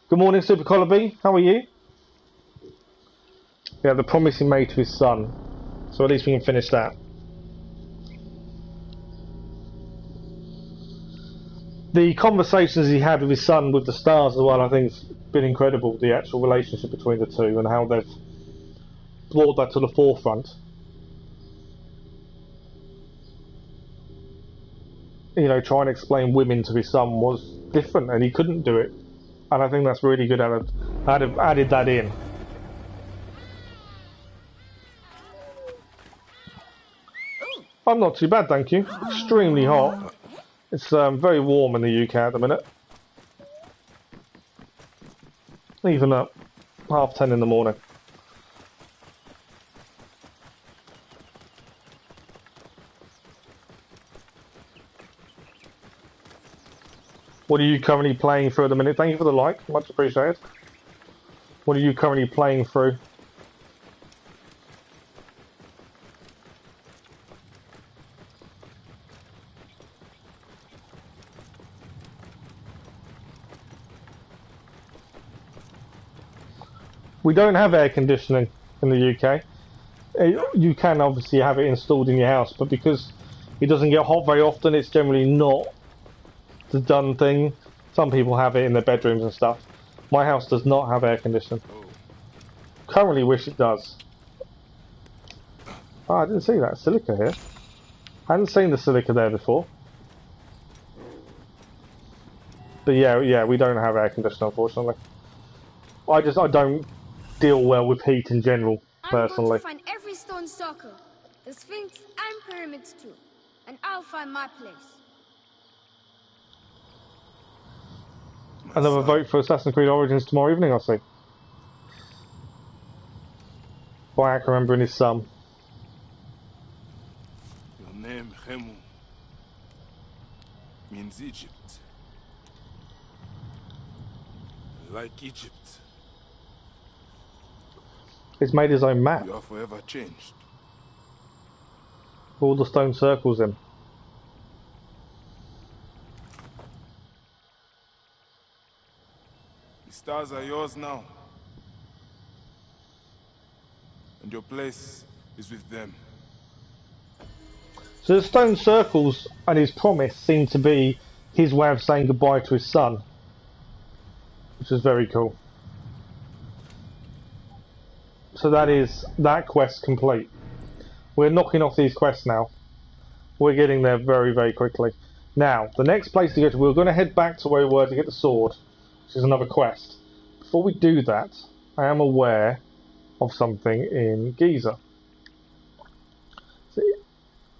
Good morning, Super Collar. How are you? Yeah, the promise he made to his son. So at least we can finish that. The conversations he had with his son with the stars as well, I think, has been incredible. The actual relationship between the two and how they've brought that to the forefront. You know, trying to explain women to his son was different, and he couldn't do it. And I think that's really good. I'd have added that in. I'm not too bad, thank you. Extremely hot. It's very warm in the UK at the minute. Even at 10:30 in the morning. What are you currently playing through at the minute? Thank you for the like, much appreciated. What are you currently playing through? We don't have air conditioning in the UK. You can obviously have it installed in your house, but because it doesn't get hot very often, it's generally not the done thing. Some people have it in their bedrooms and stuff. My house does not have air conditioning. Currently wish it does. Oh, I didn't see that silica here. I hadn't seen the silica there before. But yeah, we don't have air conditioning, unfortunately. I don't deal well with heat in general, personally. I'm going to find every stone circle, the Sphinx and pyramids too, and I'll find my place. Another vote for Assassin's Creed Origins tomorrow evening, I see. Bayek remembering his son. Your name, Khemu, means Egypt. Like Egypt. He's made his own map. You are forever changed. All the stone circles in. The stars are yours now. And your place is with them. So the stone circles and his promise seem to be his way of saying goodbye to his son. Which is very cool. So that is that quest complete. We're knocking off these quests now. We're getting there very, very quickly. Now, the next place to go to, we're going to head back to where we were to get the sword, which is another quest. Before we do that, I am aware of something in Giza.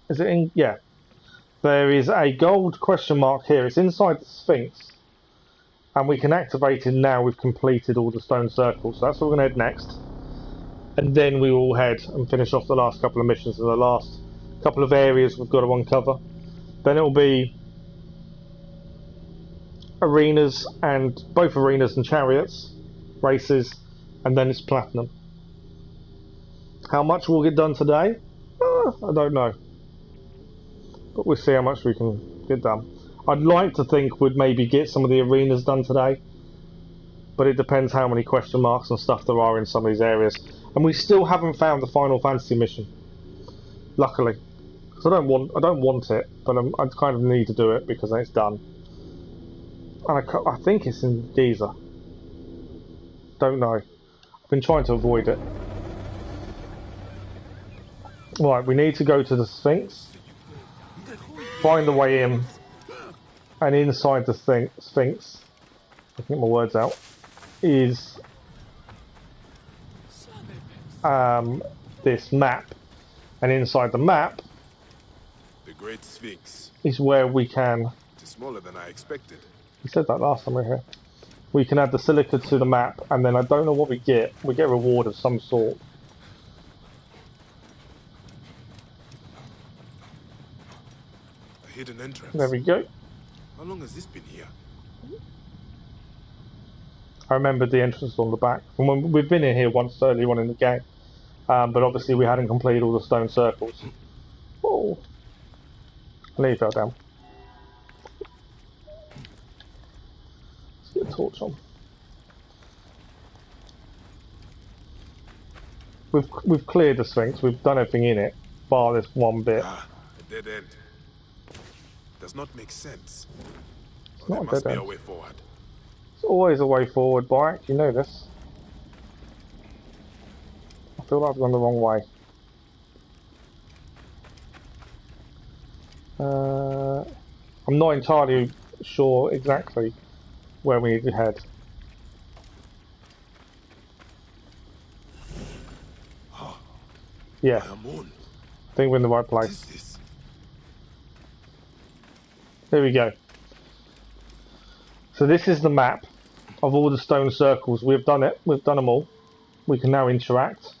Is it in? Yeah. There is a gold question mark here. It's inside the Sphinx. And we can activate it now we've completed all the stone circles. So that's where we're going to head next. And then we will head and finish off the last couple of missions and the last couple of areas we've got to uncover. Then it will be arenas, and both arenas and chariots, races, and then it's platinum. How much will get done today? I don't know. But we'll see how much we can get done. I'd like to think we'd maybe get some of the arenas done today. But it depends how many question marks and stuff there are in some of these areas. And we still haven't found the Final Fantasy mission. Luckily. Because I don't want it, but I kind of need to do it because then it's done. And I think it's in Giza. Don't know. I've been trying to avoid it. Right, we need to go to the Sphinx. Find the way in. And inside the Sphinx, I can get my words out, is this map. And inside the map, the Great Sphinx, is where we can... It is smaller than I expected. We said that last time we were here. We can add the silica to the map, and then I don't know what we get. We get a reward of some sort. A hidden entrance. There we go. How long has this been here? I remembered the entrance on the back. And when we've been in here once earlier on in the game. But obviously we hadn't completed all the stone circles. Oh. I nearly fell down. Let's get a torch on. We've cleared the Sphinx. We've done everything in it. Bar this one bit. Ah, a dead end. Does not make sense. It's Well, not there a dead must be end. a way forward. There's always a way forward, Bayek. You know this. I feel like I've gone the wrong way. I'm not entirely sure exactly where we need to head. Yeah, I think we're in the right place. What is this? There we go. So this is the map of all the stone circles. We've done it. We've done them all. We can now interact.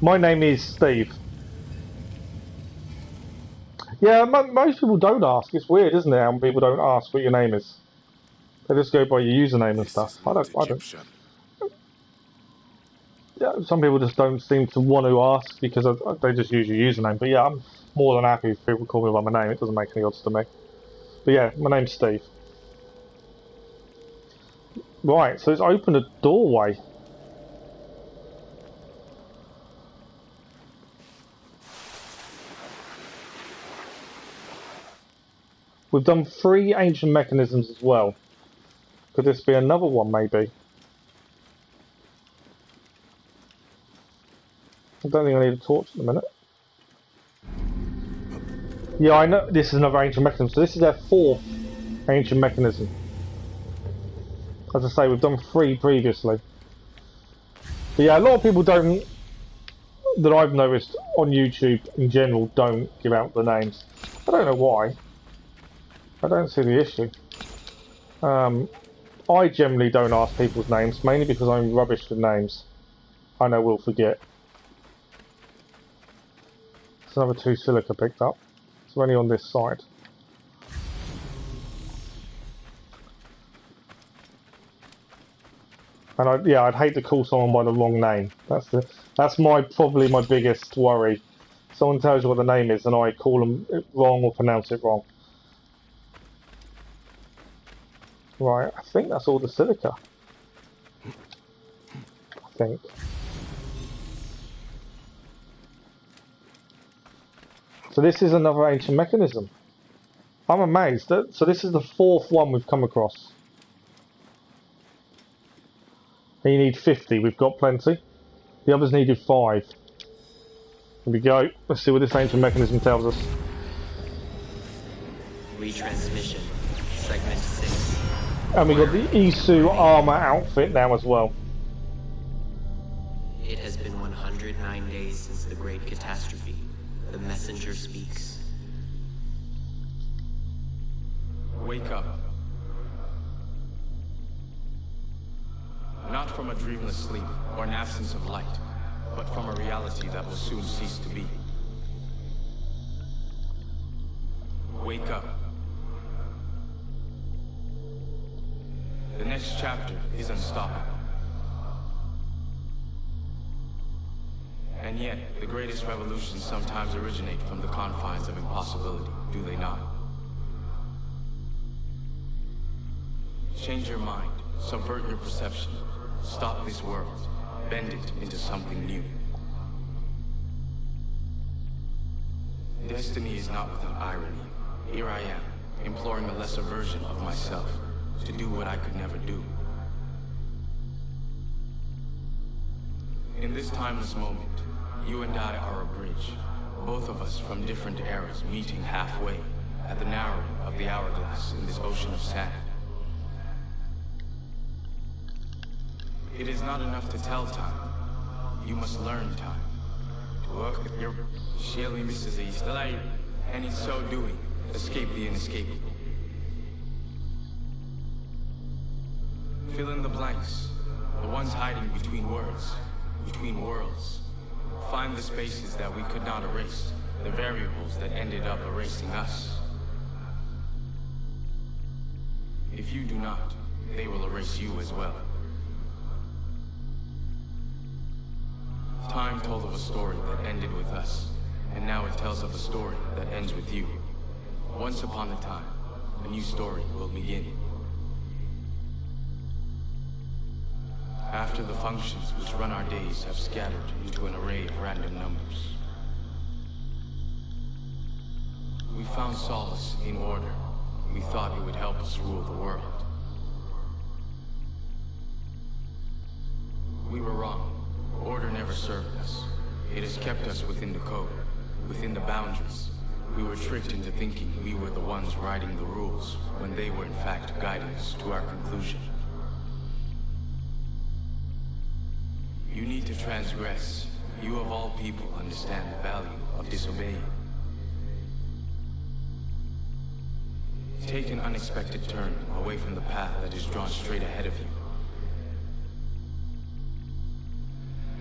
My name is Steve. Yeah, most people don't ask. It's weird, isn't it, how people don't ask what your name is? They just go by your username and This stuff. is I not don't. Egyptian. Yeah, some people just don't seem to want to ask because they just use your username. But yeah, I'm more than happy if people call me by my name. It doesn't make any odds to me. But yeah, my name's Steve. Right, so it's opened a doorway. We've done 3 ancient mechanisms as well. Could this be another one, maybe? I don't think I need a torch at the minute. Yeah, I know this is another ancient mechanism. So this is our 4th ancient mechanism. As I say, we've done 3 previously. But yeah, a lot of people don't, that I've noticed on YouTube in general, don't give out the names. I don't know why. I don't see the issue. I generally don't ask people's names, mainly because I'm rubbish with names. I know we'll forget. There's another 2 silica picked up. So only on this side. And I'd hate to call someone by the wrong name. That's probably my biggest worry. Someone tells you what the name is and I call them it wrong or pronounce it wrong. Right, I think that's all the silica. I think. So this is another ancient mechanism. I'm amazed. So this is the 4th one we've come across. And you need 50. We've got plenty. The others needed 5. Here we go. Let's see what this ancient mechanism tells us. Retransmission, segment 6. And we got the Isu armor outfit now as well. It has been 109 days since the great catastrophe. The messenger speaks. Wake up. Not from a dreamless sleep or an absence of light, but from a reality that will soon cease to be. Wake up. The next chapter is unstoppable. And yet, the greatest revolutions sometimes originate from the confines of impossibility, do they not? Change your mind, subvert your perception, stop this world, bend it into something new. Destiny is not without irony. Here I am, imploring a lesser version of myself, to do what I could never do. In this timeless moment, you and I are a bridge, both of us from different eras meeting halfway, at the narrowing of the hourglass in this ocean of sand. It is not enough to tell time. You must learn time. To work with your Shelly Mrs. East, and in so doing, escape the inescapable. Fill in the blanks, the ones hiding between words, between worlds. Find the spaces that we could not erase, the variables that ended up erasing us. If you do not, they will erase you as well. Time told of a story that ended with us, and now it tells of a story that ends with you. Once upon a time, a new story will begin. After the functions which run our days have scattered into an array of random numbers, we found solace in order. We thought it would help us rule the world. We were wrong. Order never served us. It has kept us within the code, within the boundaries. We were tricked into thinking we were the ones writing the rules, when they were in fact guiding us to our conclusion. You need to transgress. You of all people understand the value of disobeying. Take an unexpected turn away from the path that is drawn straight ahead of you.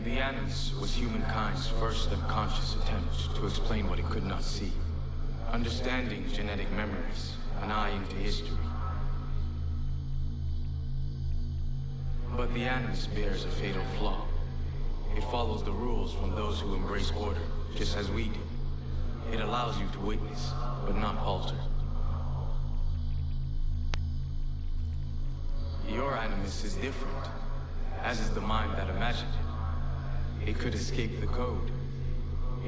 The Animus was humankind's first unconscious attempt to explain what it could not see. Understanding genetic memories, an eye into history. But the Animus bears a fatal flaw. It follows the rules from those who embrace order, just as we do. It allows you to witness, but not alter. Your Animus is different, as is the mind that imagined it. It could escape the code.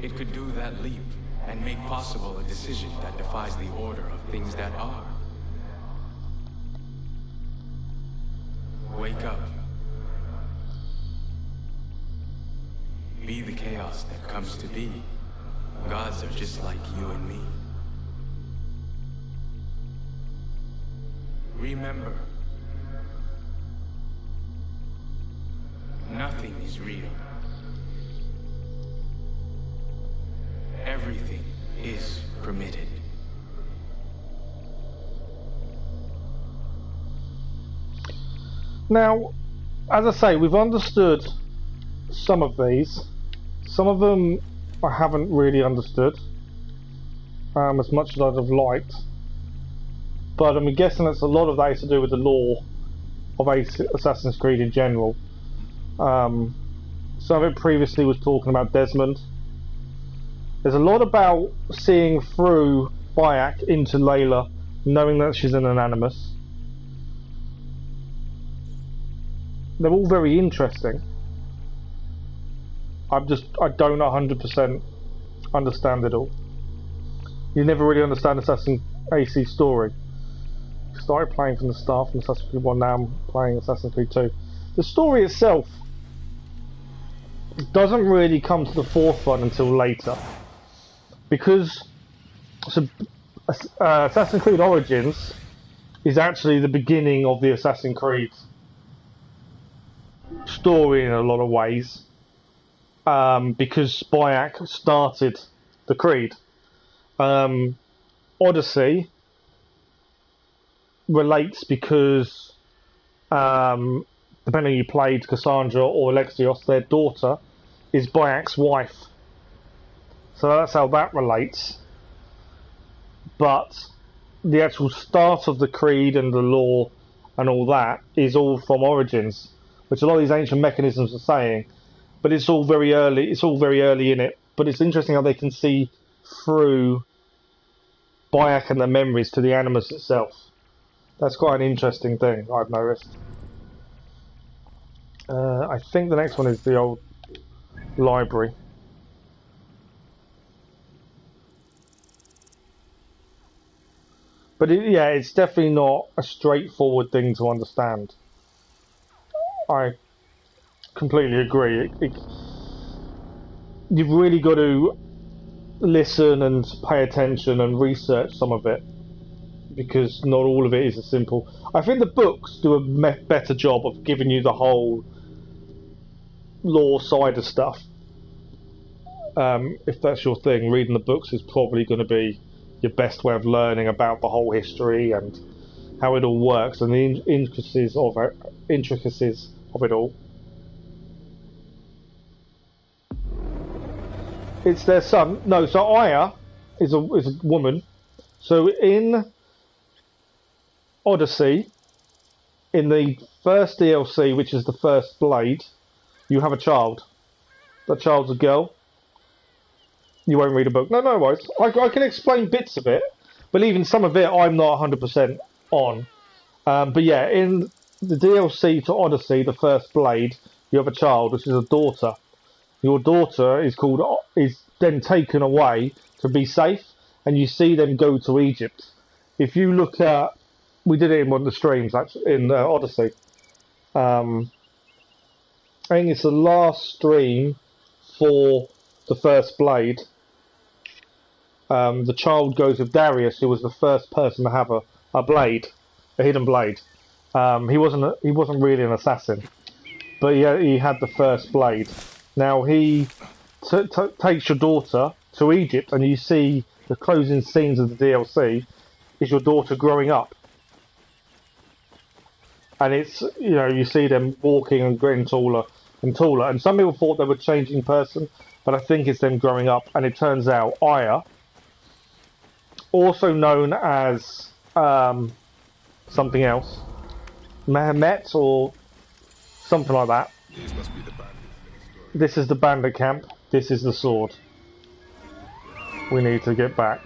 It could do that leap and make possible a decision that defies the order of things that are. Wake up. Be the chaos that comes to be. Gods are just like you and me. Remember, nothing is real. Everything is permitted. Now, as I say, we've understood some of these. Some of them I haven't really understood as much as I'd have liked. But I'm guessing that's a lot of that is to do with the lore of Assassin's Creed in general. Some of it previously was talking about Desmond. There's a lot about seeing through Bayek into Layla, knowing that she's an Animus. They're all very interesting. I don't 100% understand it all. You never really understand Assassin's AC story. I started playing from the start from Assassin's Creed 1, now I'm playing Assassin's Creed 2. The story itself doesn't really come to the forefront until later. Because Assassin's Creed Origins is actually the beginning of the Assassin's Creed story in a lot of ways. Because Bayek started the Creed. Odyssey relates because depending on you played Cassandra or Alexios, their daughter is Bayek's wife. So that's how that relates. But the actual start of the Creed and the lore and all that is all from Origins, which a lot of these ancient mechanisms are saying. But it's all very early. It's all very early in it. But it's interesting how they can see through Bayek and the memories to the Animus itself. That's quite an interesting thing I've noticed. I think the next one is the old library. But yeah, it's definitely not a straightforward thing to understand. I completely agree. You've really got to listen and pay attention and research some of it, because not all of it is as simple. I think the books do a better job of giving you the whole lore side of stuff. If that's your thing, reading the books is probably going to be your best way of learning about the whole history and how it all works and the intricacies of it all. It's their son. No, so Aya is a woman. So in Odyssey, in the first DLC, which is the first Blade, you have a child. That child's a girl. You won't read a book. No worries. I can explain bits of it, but even some of it I'm not 100% on. But yeah, in the DLC to Odyssey, the first Blade, you have a child, which is a daughter. Your daughter is then taken away to be safe, and you see them go to Egypt. If you look at, we did it in one of the streams actually in Odyssey. I think it's the last stream for the first Blade. The child goes with Darius, who was the first person to have a blade, a hidden blade. He wasn't really an assassin, but he had the first blade. Now he takes your daughter to Egypt, and you see the closing scenes of the DLC is your daughter growing up, and it's you see them walking and getting taller and taller. And some people thought they were changing person, but I think it's them growing up. And it turns out Aya also known as something else, Mehmet or something like that. These must be the bandits in the story. This is the bandit camp. This is the sword. We need to get back.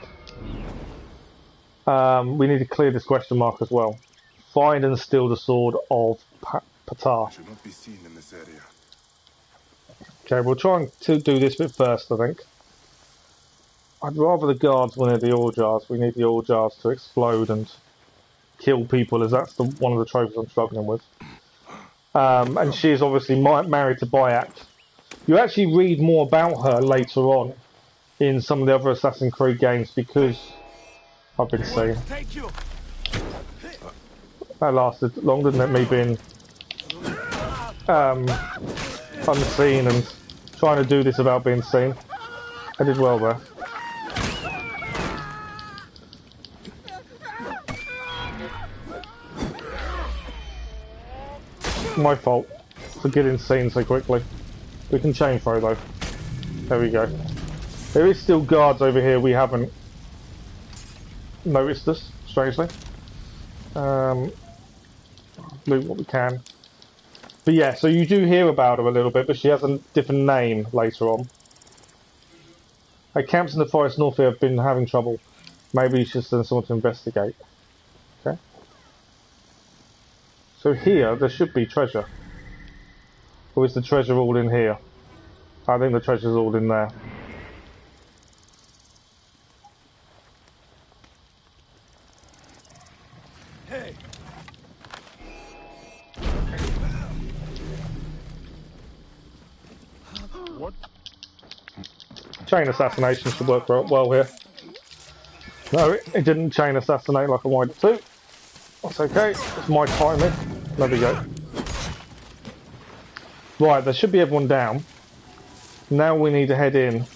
We need to clear this question mark as well. Find and steal the sword of Patar. Should not be seen in this area. Okay, we'll try to do this bit first, I think. I'd rather the guards wanted the oil jars. We need the oil jars to explode and kill people, as that's one of the trophies I'm struggling with. And she is obviously married to Bayek. You actually read more about her later on in some of the other Assassin's Creed games because I've been seeing. That lasted long, didn't it? Me being unseen and trying to do this without being seen. I did well there. My fault for getting seen so quickly. We can chain throw though. There we go. There is still guards over here. We haven't noticed us, strangely. Loot what we can. But yeah, so you do hear about her a little bit, but she has a different name later on. Her camps in the forest north here have been having trouble. Maybe you should send someone to investigate. Okay. So here, there should be treasure. Or is the treasure all in here? I think the treasure's all in there. Hey. What? Chain assassination should work well here. No, it didn't chain assassinate like I wanted it to. That's okay, it's my timing. There we go. Right, there should be everyone down. Now we need to head in.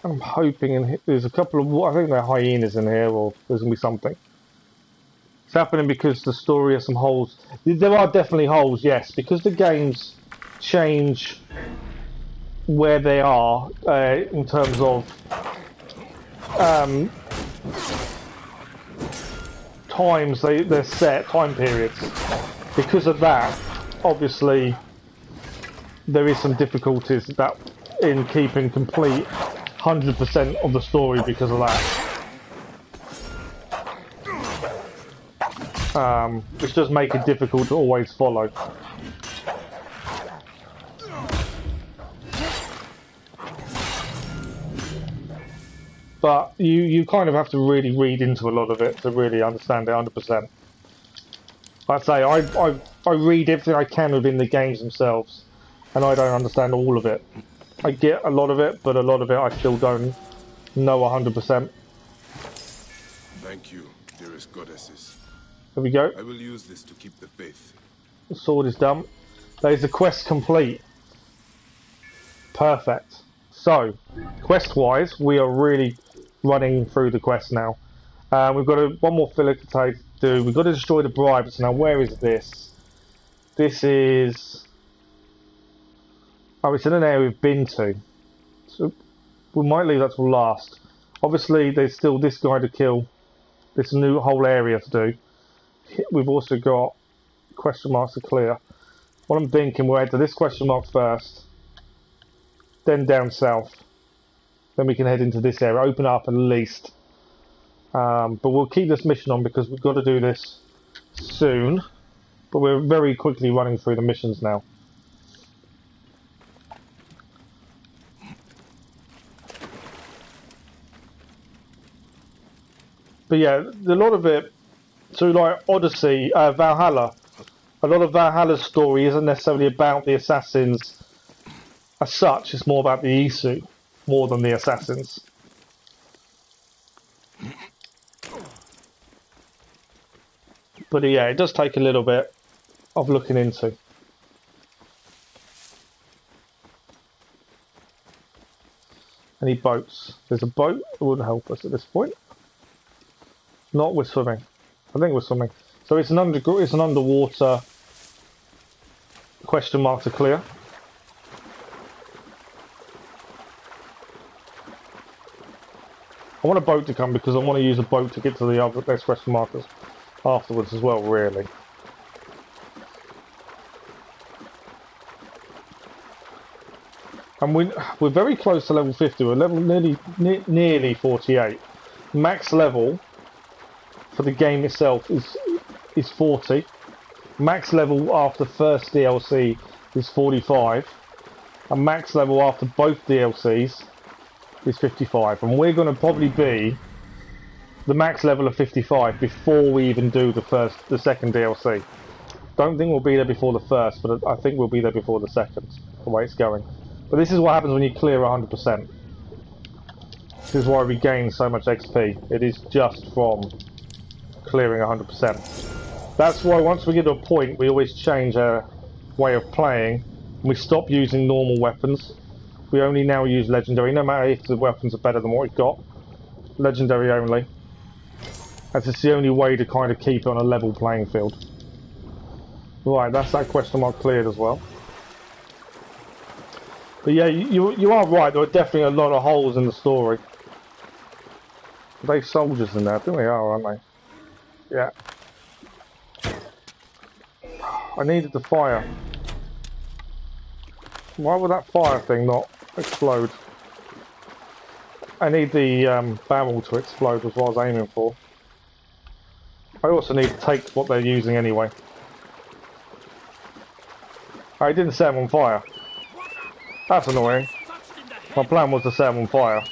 I'm hoping there's a couple of, I think there are hyenas in here, or there's going to be something. It's happening because the story has some holes. There are definitely holes, yes, because the games change where they are in terms of times they're set, time periods. Because of that, obviously, there is some difficulties that in keeping complete 100% of the story because of that. Which does make it difficult to always follow. But you kind of have to really read into a lot of it to really understand it 100%. I'd say I read everything I can within the games themselves, and I don't understand all of it. I get a lot of it, but a lot of it I still don't know 100%. Thank you, dearest goddesses. There we go. I will use this to keep the faith. The sword is done. There's the quest complete. Perfect. So, quest-wise, we are really running through the quest now. We've got one more filler to do. We've got to destroy the bribes. Now, where is this? This is... Oh, it's in an area we've been to. So, we might leave that till last. Obviously, there's still this guy to kill. This new whole area to do. We've also got question marks to clear. What I'm thinking, we'll head to this question mark first. Then down south. Then we can head into this area. Open up at least. But we'll keep this mission on because we've got to do this soon. But we're very quickly running through the missions now. But yeah, a lot of it, so like Odyssey, Valhalla, a lot of Valhalla's story isn't necessarily about the assassins as such, it's more about the Isu, more than the assassins. But yeah, it does take a little bit of looking into. Any boats? There's a boat that wouldn't help us at this point. Not with swimming. I think we're swimming. So it's an underwater question mark to clear. I want a boat to come because I want to use a boat to get to the other next question markers afterwards as well, really. And we're very close to level 50. We're level nearly 48. Max level for the game itself is 40. Max level after first DLC is 45. And max level after both DLCs is 55. And we're going to probably be the max level of 55 before we even do the second DLC. Don't think we'll be there before the first, but I think we'll be there before the second, the way it's going. But this is what happens when you clear 100%. This is why we gain so much XP. It is just from clearing 100%. That's why once we get to a point, we always change our way of playing. We stop using normal weapons. We only now use legendary, no matter if the weapons are better than what we've got. Legendary only. That's just the only way to kind of keep it on a level playing field. Right, that's that question mark cleared as well. But yeah, you are right, there are definitely a lot of holes in the story. Are they soldiers in there? I think they are, aren't they? Yeah. I needed the fire. Why would that fire thing not explode? I need the barrel to explode was what I was aiming for. I also need to take what they're using anyway. I didn't set them on fire. That's annoying. My plan was to set them on fire.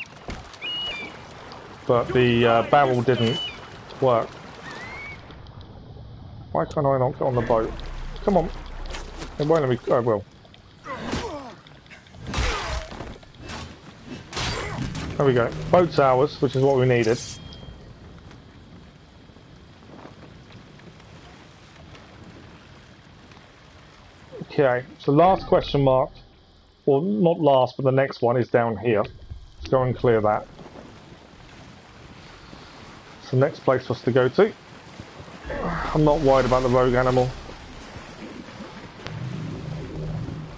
But the barrel didn't work. Why can't I not get on the boat? Come on. It won't let me... Oh, well. There we go. Boat's ours, which is what we needed. Okay, so last question mark. Well, not last, but the next one is down here. Let's go and clear that. It's the next place for us to go to. I'm not worried about the rogue animal.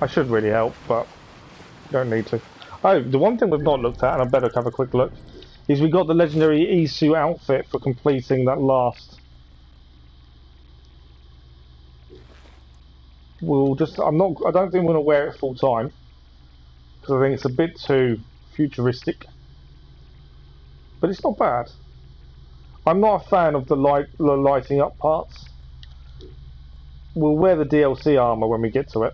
I should really help, but don't need to. Oh, the one thing we've not looked at, and I better have a quick look, is we got the legendary Isu outfit for completing that last. We'll just. I don't think we're gonna wear it full time. Because I think it's a bit too futuristic. But it's not bad. I'm not a fan of the lighting up parts. We'll wear the DLC armor when we get to it.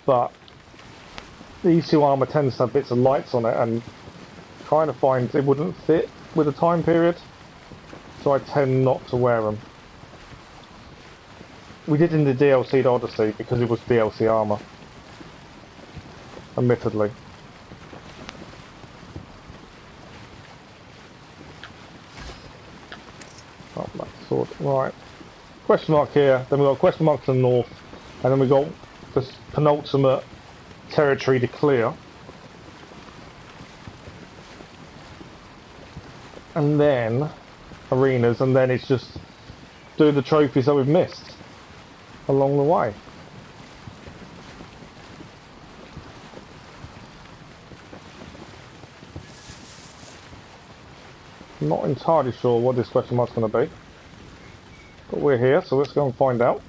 But the Isu armor tends to have bits of lights on it and kind of find it wouldn't fit with the time period. So I tend not to wear them. We did in the DLC to Odyssey because it was DLC armor. Admittedly. Oh, that sword. Right. Question mark here, then we've got a question mark to the north, and then we've got this penultimate territory to clear. And then arenas, and then it's just do the trophies that we've missed along the way. I'm not entirely sure what this question mark's going to be, but we're here, so let's go and find out.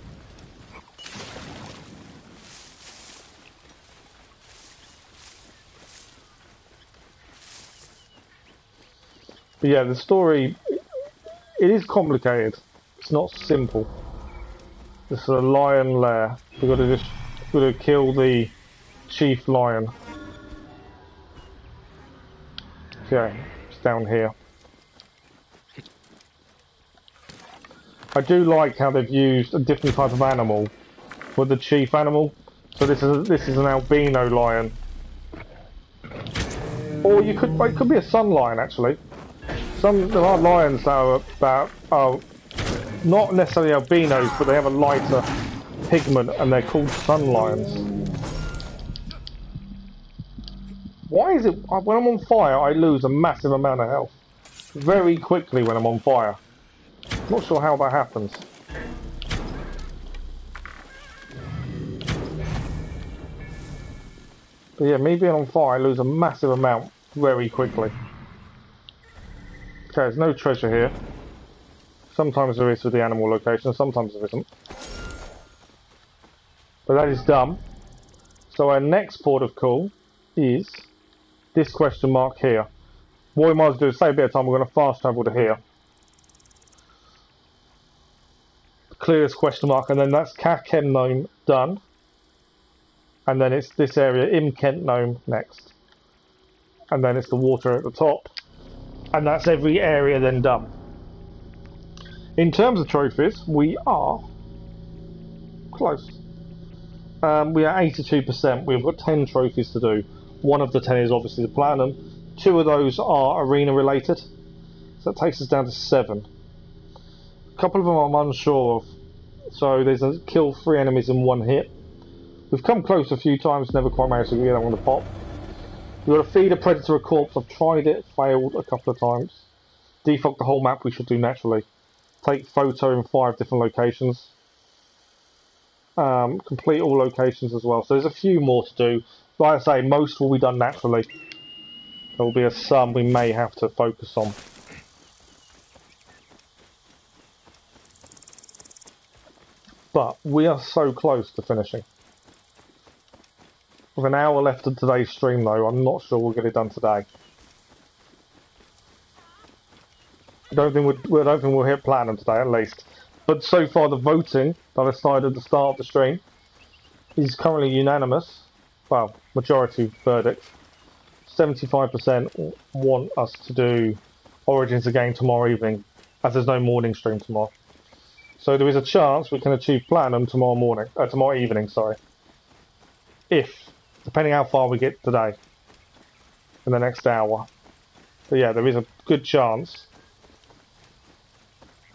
But yeah, the story, it is complicated. It's not simple. This is a lion lair. We've got to kill the chief lion. Okay, it's down here. I do like how they've used a different type of animal for the chief animal. So this is an albino lion, or it could be a sun lion actually. There are lions that are not necessarily albinos, but they have a lighter pigment, and they're called sun lions. Why is it when I'm on fire I lose a massive amount of health very quickly when I'm on fire? Not sure how that happens. But yeah, me being on fire, I lose a massive amount very quickly. Okay, there's no treasure here. Sometimes there is with the animal location, sometimes there isn't. But that is done. So our next port of call is this question mark here. What we might as well do is save a bit of time, we're going to fast travel to here. Clear this question mark, and then that's Kakem Gnome done. And then it's this area, Im Kent Gnome, next. And then it's the water at the top. And that's every area then done. In terms of trophies, we are close. We are 82%. We've got 10 trophies to do. One of the 10 is obviously the platinum. 2 of those are arena related. So that takes us down to 7. A couple of them I'm unsure of. So there's a kill 3 enemies in 1 hit. We've come close a few times, never quite managed to get that one to pop. We've got to feed a predator a corpse. I've tried it, failed a couple of times. Defog the whole map we should do naturally. Take photo in 5 different locations. Complete all locations as well. So there's a few more to do. Like I say, most will be done naturally. There will be some we may have to focus on. But we are so close to finishing. With an hour left of today's stream though, I'm not sure we'll get it done today. I don't think we'll hit platinum today at least. But so far the voting that I started at the start of the stream is currently unanimous. Well, majority verdict. 75% want us to do Origins again tomorrow evening, as there's no morning stream tomorrow. So there is a chance we can achieve platinum tomorrow evening, sorry. If, depending how far we get today, in the next hour. But yeah, there is a good chance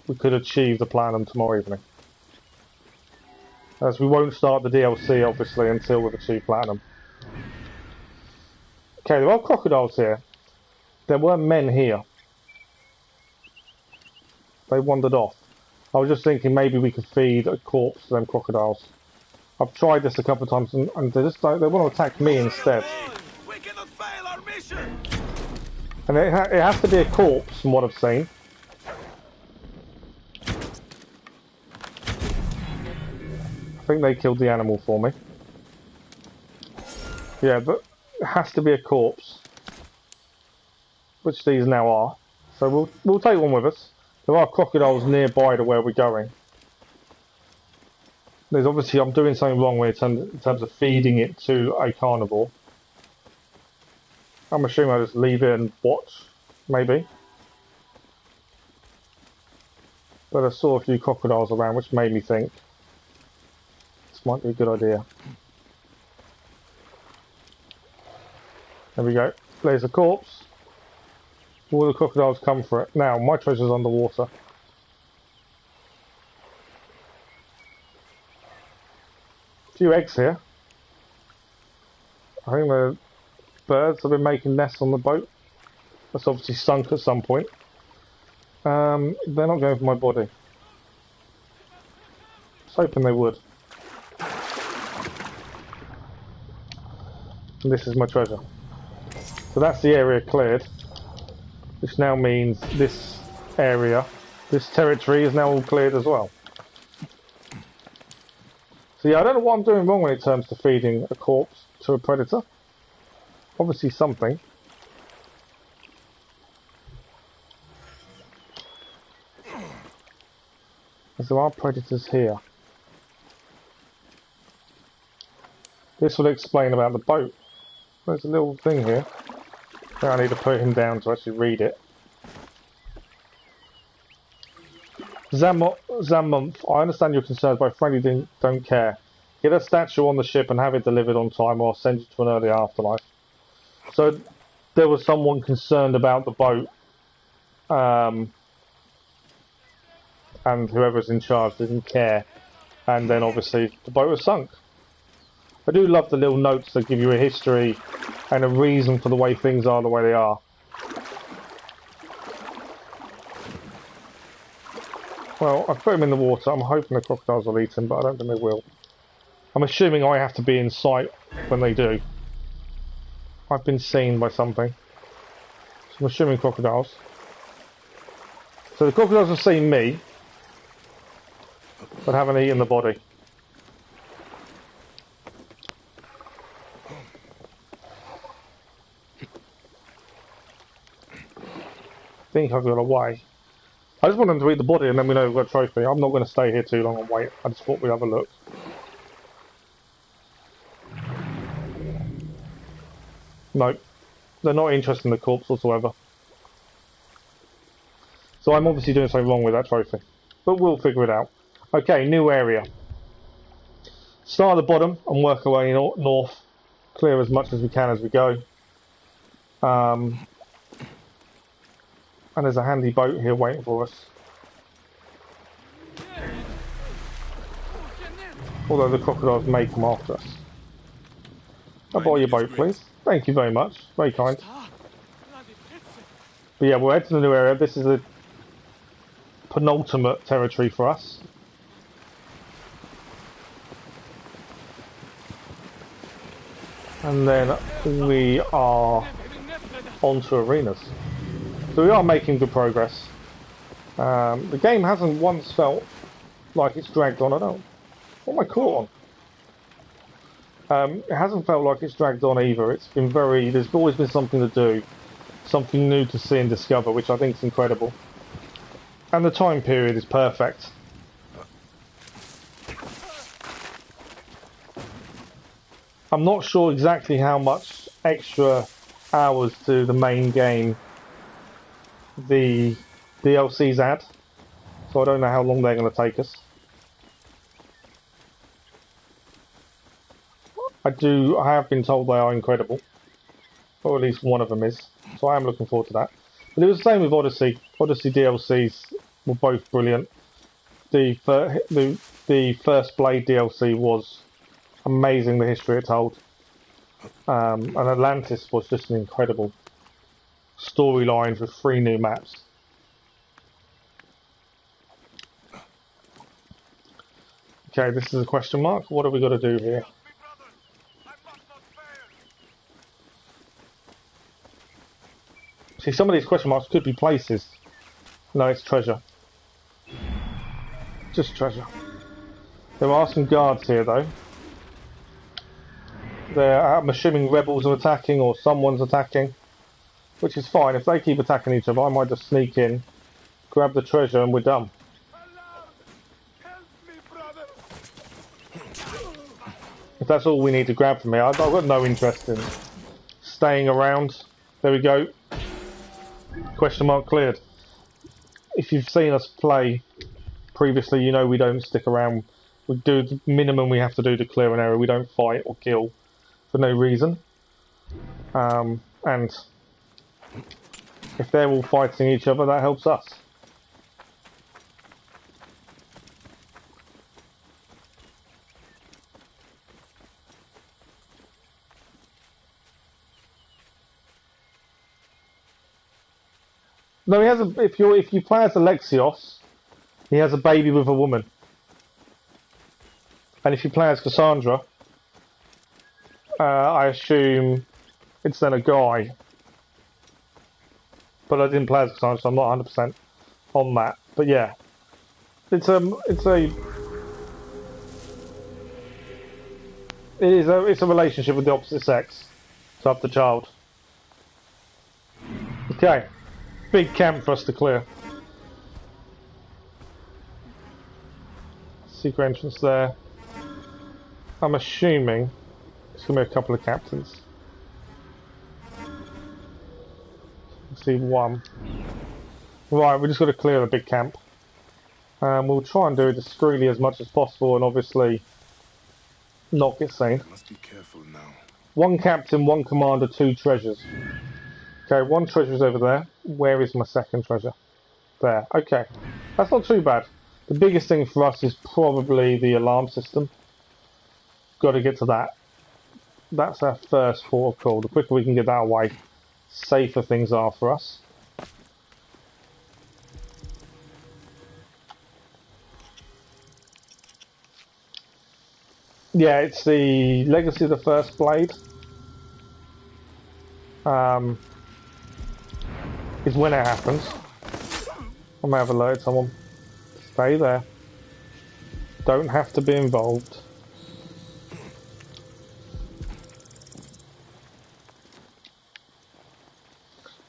we could achieve the platinum tomorrow evening. As we won't start the DLC, obviously, until we've achieved platinum. Okay, there are crocodiles here. There were men here. They wandered off. I was just thinking maybe we could feed a corpse to them crocodiles. I've tried this a couple of times and they just don't, they want to attack me instead. We cannot fail our mission. And it has to be a corpse from what I've seen. I think they killed the animal for me. Yeah, but it has to be a corpse. Which these now are. So we'll take one with us. There are crocodiles nearby to where we're going. There's obviously, I'm doing something wrong in terms of feeding it to a carnivore. I'm assuming I'll just leave it and watch, maybe. But I saw a few crocodiles around, which made me think this might be a good idea. There we go. There's a corpse. All the crocodiles come for it. Now, my treasure's underwater. A few eggs here. I think the birds have been making nests on the boat. That's obviously sunk at some point. They're not going for my body. I was hoping they would. And this is my treasure. So that's the area cleared. Which now means this area, this territory is now all cleared as well. So yeah, I don't know what I'm doing wrong when it comes to feeding a corpse to a predator. Obviously something. As there are predators here. This will explain about the boat. There's a little thing here. I need to put him down to actually read it. Zamumph, I understand your concerns, but frankly don't care. Get a statue on the ship and have it delivered on time, or I'll send you to an early afterlife. So there was someone concerned about the boat, and whoever's in charge didn't care, and then obviously the boat was sunk. I do love the little notes that give you a history and a reason for the way things are the way they are. Well, I've put him in the water. I'm hoping the crocodiles will eat him, but I don't think they will. I'm assuming I have to be in sight when they do. I've been seen by something. So I'm assuming crocodiles. So the crocodiles have seen me, but haven't eaten the body. I think I've got away. I just want them to eat the body and then we know we've got a trophy. I'm not going to stay here too long and wait. I just thought we'd have a look. Nope. They're not interested in the corpse whatsoever. So I'm obviously doing something wrong with that trophy. But we'll figure it out. Okay, new area. Start at the bottom and work our way north. Clear as much as we can as we go. And there's a handy boat here waiting for us. Although the crocodiles may come after us. I'll borrow your boat, please. Thank you very much. Very kind. But yeah, we're heading to the new area. This is the penultimate territory for us. And then we are onto arenas. So we are making good progress. The game hasn't once felt like it's dragged on. What am I caught on? It hasn't felt like it's dragged on either. It's been there's always been something to do, something new to see and discover, which I think is incredible. And the time period is perfect. I'm not sure exactly how much extra hours to the main game the DLCs add, so I don't know how long they're going to take us. I have been told they are incredible, or at least one of them is, so I am looking forward to that. But it was the same with Odyssey. Odyssey DLCs were both brilliant. The First Blade DLC was amazing, the history it told. And Atlantis was just an incredible storyline with 3 new maps. Okay, this is a question mark. What have we got to do here? See, some of these question marks could be places. No, it's treasure. Just treasure. There are some guards here, though. I'm assuming rebels are attacking or someone's attacking, which is fine. If they keep attacking each other, I might just sneak in, grab the treasure, and we're done. If that's all we need to grab from here, I've got no interest in staying around. There we go. Question mark cleared. If you've seen us play previously, you know we don't stick around. We do the minimum we have to do to clear an area. We don't fight or kill for no reason. And if they're all fighting each other, that helps us. No, he has a. If you play as Alexios, he has a baby with a woman. And if you play as Cassandra, I assume it's then a guy. But I didn't play as Cassandra, so I'm not 100% on that. But yeah, it's a relationship with the opposite sex to have the child. Okay, big camp for us to clear. Secret entrance there. I'm assuming it's going to be a couple of captains. Let's see, one. Right, we just got to clear the big camp. We'll try and do it discreetly as much as possible, and obviously not get seen. Must be careful now. 1 captain, 1 commander, 2 treasures. Okay, 1 treasure is over there. Where is my second treasure? There. Okay, that's not too bad. The biggest thing for us is probably the alarm system. Got to get to that. That's our first port of call. The quicker we can get that away, safer things are for us. Yeah, it's the Legacy of the First Blade. is when it happens. I may have alerted someone. Stay there. Don't have to be involved.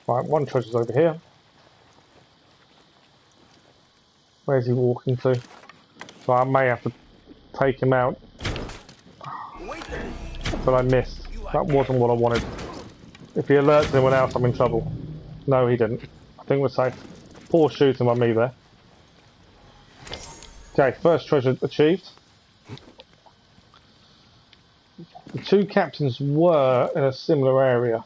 Right, one treasure's over here. Where's he walking to? So I may have to take him out. But I missed. That wasn't what I wanted. If he alerts anyone else, I'm in trouble. No, he didn't. I think we're safe. Poor shooting by me there. Okay, first treasure achieved. The two captains were in a similar area.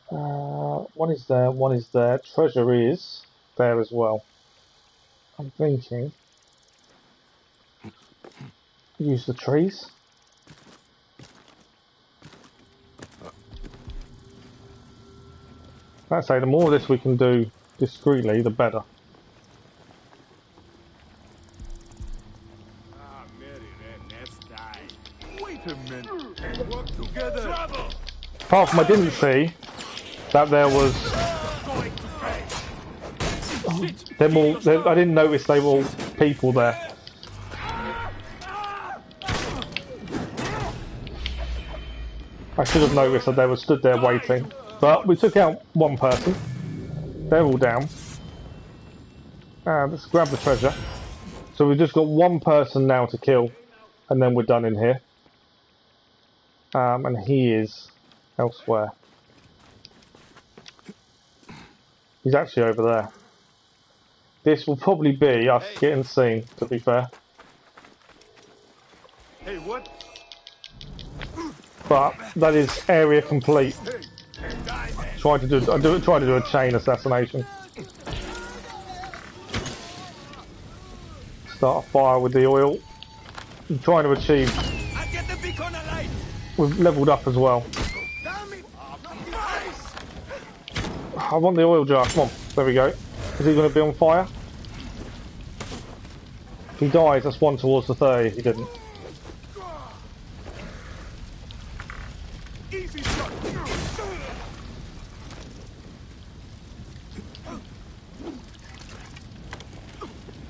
One is there, one is there. Treasure is there as well. I'm thinking... use the trees. I'd say the more of this we can do discreetly, the better. Wait a minute. Work together. Apart from I didn't see that there was... I didn't notice they were all people there. I should have noticed that they were stood there waiting. But we took out one person. They're all down. Let's grab the treasure. So we've just got one person now to kill. And then we're done in here. And he is elsewhere. He's actually over there. This will probably be us getting seen, to be fair. Hey, what? But that is area complete. Try to do a chain assassination. Start a fire with the oil. I'm trying to achieve. We've leveled up as well. I want the oil jar. Come on. There we go. Is he going to be on fire? If he dies, that's one towards the 30. He didn't.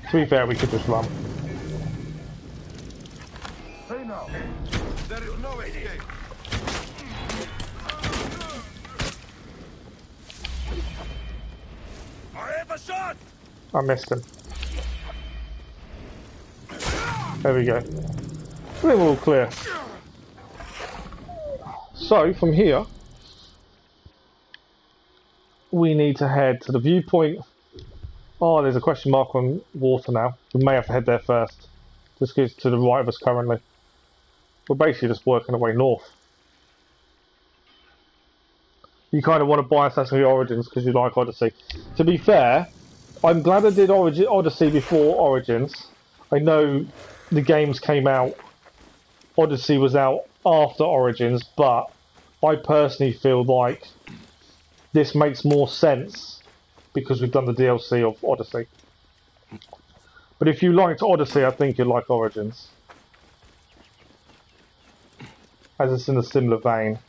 To be fair, we could just run. Hey now. There is no escape. I have a shot. I missed him. There we go. I think we're all clear. So, from here, we need to head to the viewpoint. Oh, there's a question mark on water now. We may have to head there first. This goes to the right of us currently. We're basically just working our way north. You kind of want to buy Assassin's Creed Origins because you like Odyssey. To be fair, I'm glad I did Odyssey before Origins. I know the games came out, Odyssey was out after Origins, but I personally feel like this makes more sense because we've done the DLC of Odyssey. But if you liked Odyssey, I think you'd like Origins, as it's in a similar vein.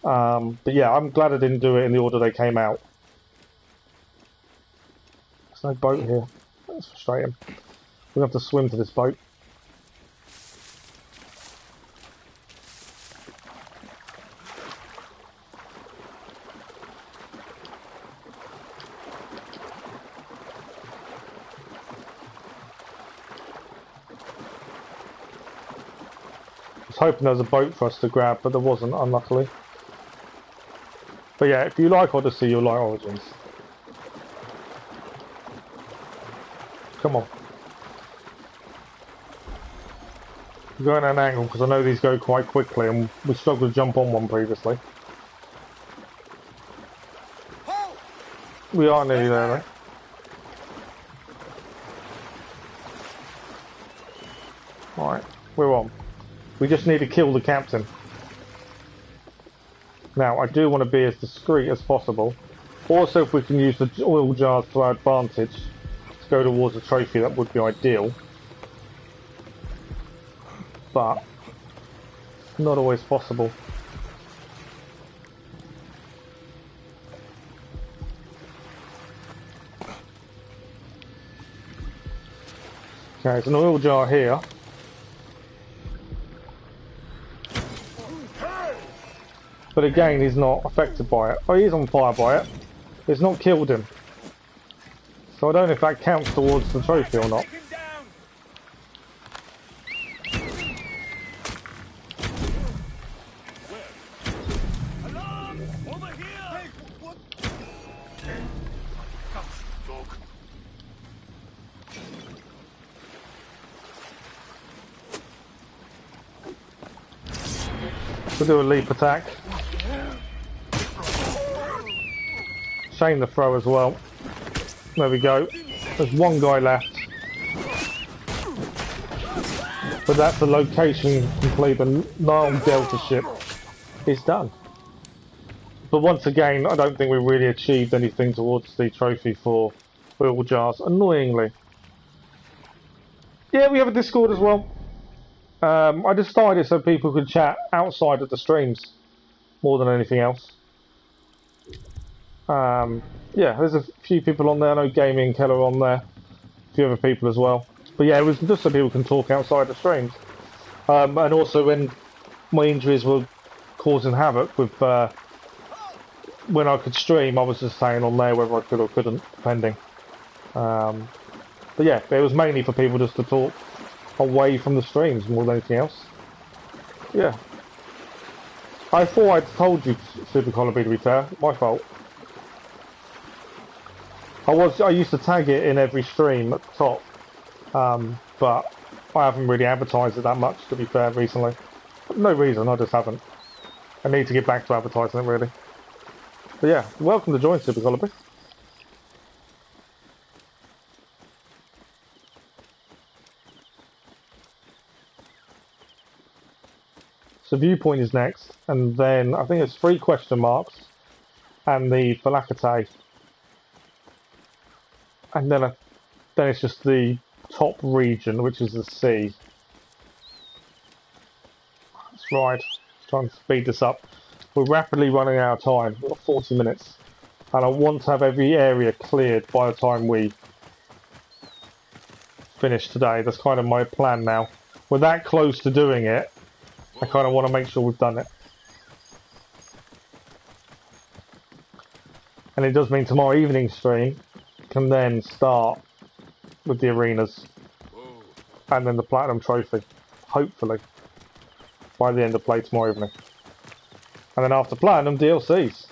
But yeah, I'm glad I didn't do it in the order they came out. There's no boat here. That's frustrating. We're going to have to swim to this boat. I was hoping there was a boat for us to grab, but there wasn't, unluckily. But yeah, if you like Odyssey, you'll like Origins. Come on. We're going at an angle because I know these go quite quickly and we struggled to jump on one previously. We are nearly there though. Alright, we're on. We just need to kill the captain. Now, I do want to be as discreet as possible. Also, if we can use the oil jars to our advantage to go towards a trophy, that would be ideal. But, not always possible. Okay, there's an oil jar here. But again, he's not affected by it. Oh, he is on fire by it. It's not killed him. So I don't know if that counts towards the trophy or not. We'll do a leap attack. Shame the throw as well. There we go. There's one guy left. But that's the location complete. The Nile Delta ship is done. But once again, I don't think we really achieved anything towards the trophy for oil jars, annoyingly. Yeah, we have a Discord as well. I just started it so people could chat outside of the streams more than anything else. Yeah, there's a few people on there. I know Gaming Keller on there, a few other people as well. But yeah, it was just so people can talk outside the streams. And also when my injuries were causing havoc with when I could stream, I was just saying on there whether I could or couldn't, depending. But yeah, it was mainly for people just to talk away from the streams more than anything else. Yeah. I thought I'd told you, Super Columby, to be fair. My fault. I used to tag it in every stream at the top. But I haven't really advertised it that much, to be fair, recently. No reason, I just haven't. I need to get back to advertising it, really. But yeah, welcome to join, Super Columby. So Viewpoint is next, and then I think it's 3 question marks, and the Valhalla, and then it's just the top region, which is the sea. That's right. Trying to speed this up. We're rapidly running out of time. We've got 40 minutes, and I want to have every area cleared by the time we finish today. That's kind of my plan now. We're that close to doing it. I kind of want to make sure we've done it. And it does mean tomorrow evening stream can then start with the arenas. And then the Platinum Trophy. Hopefully. By the end of play tomorrow evening. And then after Platinum, DLCs.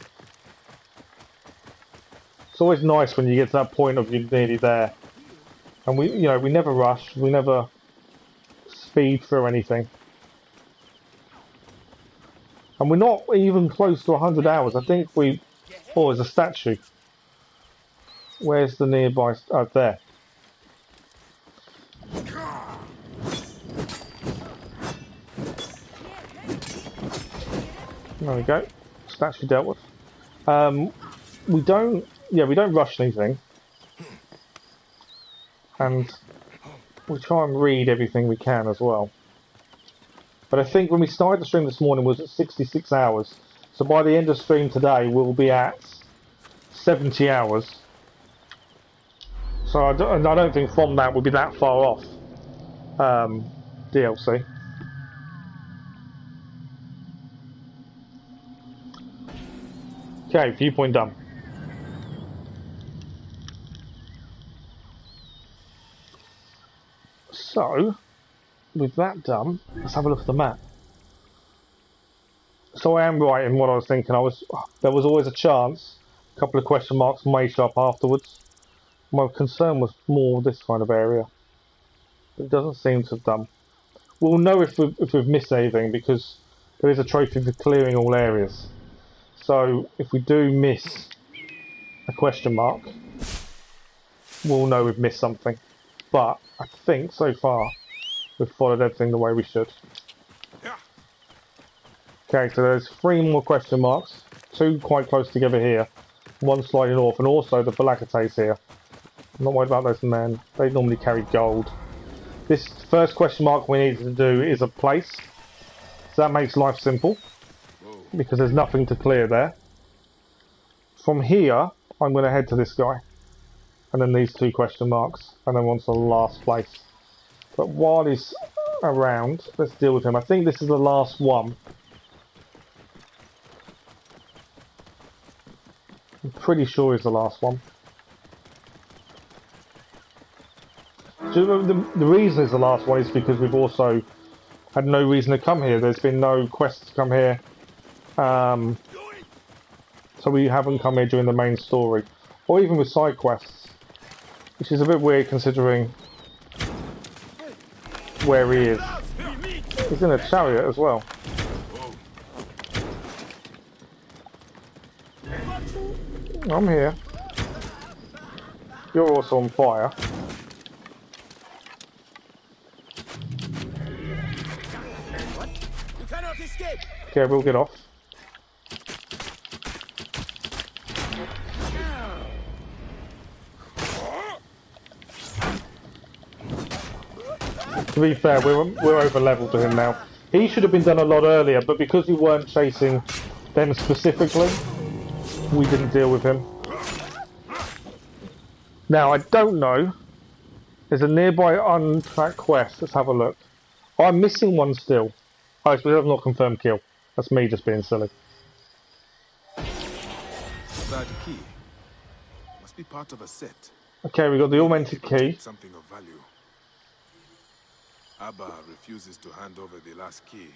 It's always nice when you get to that point of you're nearly there. And we never rush. We never speed through anything. And we're not even close to 100 hours. I think we... Oh, there's a statue. Where's the nearby... Oh, there. There we go. Statue dealt with. We don't rush anything. And we try and read everything we can as well. But I think when we started the stream this morning was at 66 hours. So by the end of stream today, we'll be at 70 hours. So I don't think from that we'll be that far off DLC. Okay, viewpoint done. So, with that done, let's have a look at the map. So I am right in what I was thinking. There was always a chance, a couple of question marks may show up afterwards. My concern was more this kind of area. But it doesn't seem to have done. We'll know if we've missed anything because there is a trophy for clearing all areas. So if we do miss a question mark, we'll know we've missed something. But I think so far we've followed everything the way we should. Okay, so there's 3 more question marks, 2 quite close together here, 1 slightly north, and also the Valhalla here. I'm not worried about those men, they normally carry gold. This first question mark we need to do is a place, so that makes life simple, because there's nothing to clear there. From here, I'm going to head to this guy, and then these 2 question marks, and then on to the last place. But while he's around, let's deal with him. I think this is the last one. I'm pretty sure he's the last one. So the reason it's the last one is because we've also had no reason to come here. There's been no quests to come here. So we haven't come here during the main story. Or even with side quests. Which is a bit weird considering where he is. He's in a chariot as well. I'm here. You're also on fire. You cannot escape. Okay, we'll get off. To be fair, we're over level to him now. He should have been done a lot earlier, but because we weren't chasing them specifically, we didn't deal with him. Now, I don't know. There's a nearby untracked quest. Let's have a look. Oh, I'm missing one still. Oh, it's because I've not confirmed kill. That's me just being silly. That key must be part of a set. Okay, we got the augmented key. Something of value. Abba refuses to hand over the last key.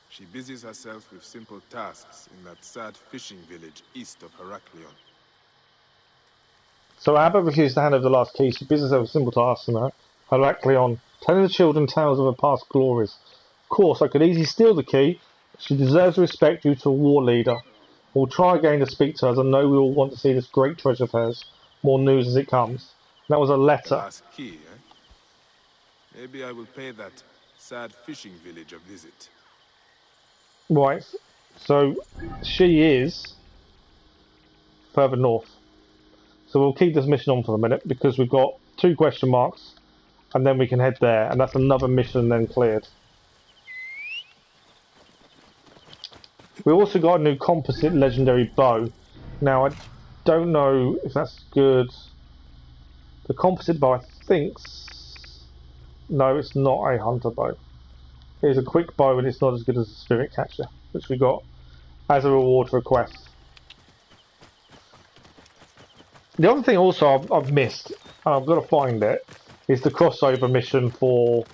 She busies herself with simple tasks in that sad fishing village east of Heraklion. So Abba refused to hand over the last key. She busies herself with simple tasks in Heraklion, telling the children tales of her past glories. Of course, I could easily steal the key. She deserves respect due to a war leader. We'll try again to speak to her, as I know we all want to see this great treasure of hers. More news as it comes. That was a letter. The last key, eh? Maybe I will pay that sad fishing village a visit. Right, so she is further north. So we'll keep this mission on for a minute because we've got 2 question marks and then we can head there, and that's another mission then cleared. We also got a new composite legendary bow. Now I don't know if that's good. The composite bow, I think. No, it's not a hunter bow. It's a quick bow and it's not as good as the spirit catcher, which we got as a reward for a quest. The other thing also I've missed, and I've got to find it, is the crossover mission for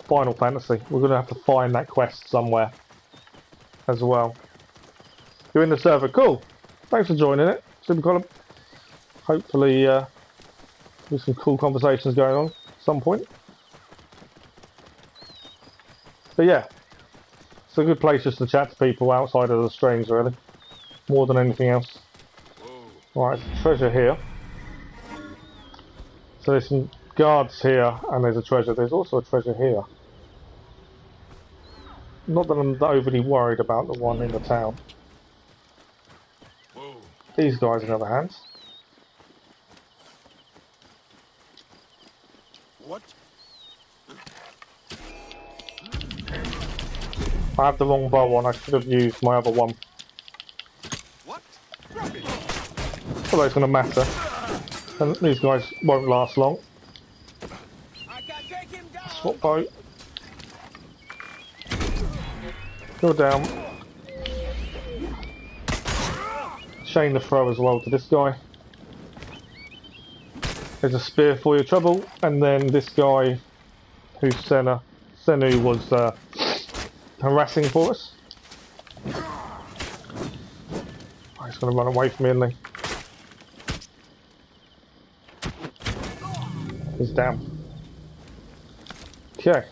Final Fantasy. We're going to have to find that quest somewhere as well. You're in the server, cool. Thanks for joining it, Super Column. Hopefully there's some cool conversations going on at some point. But yeah, it's a good place just to chat to people outside of the streams, really, more than anything else. Right, treasure here. So there's some guards here, and there's a treasure. There's also a treasure here. Not that I'm overly worried about the one in the town. These guys, on the other hand. What? I have the wrong bow on. I should have used my other one. What? Although it's going to matter. And these guys won't last long. Swap bow. Go down. Chain the throw as well to this guy. There's a spear for your trouble. And then this guy, who's Senu was harassing for us. Oh, he's going to run away from me, isn't he? He's down. Okay.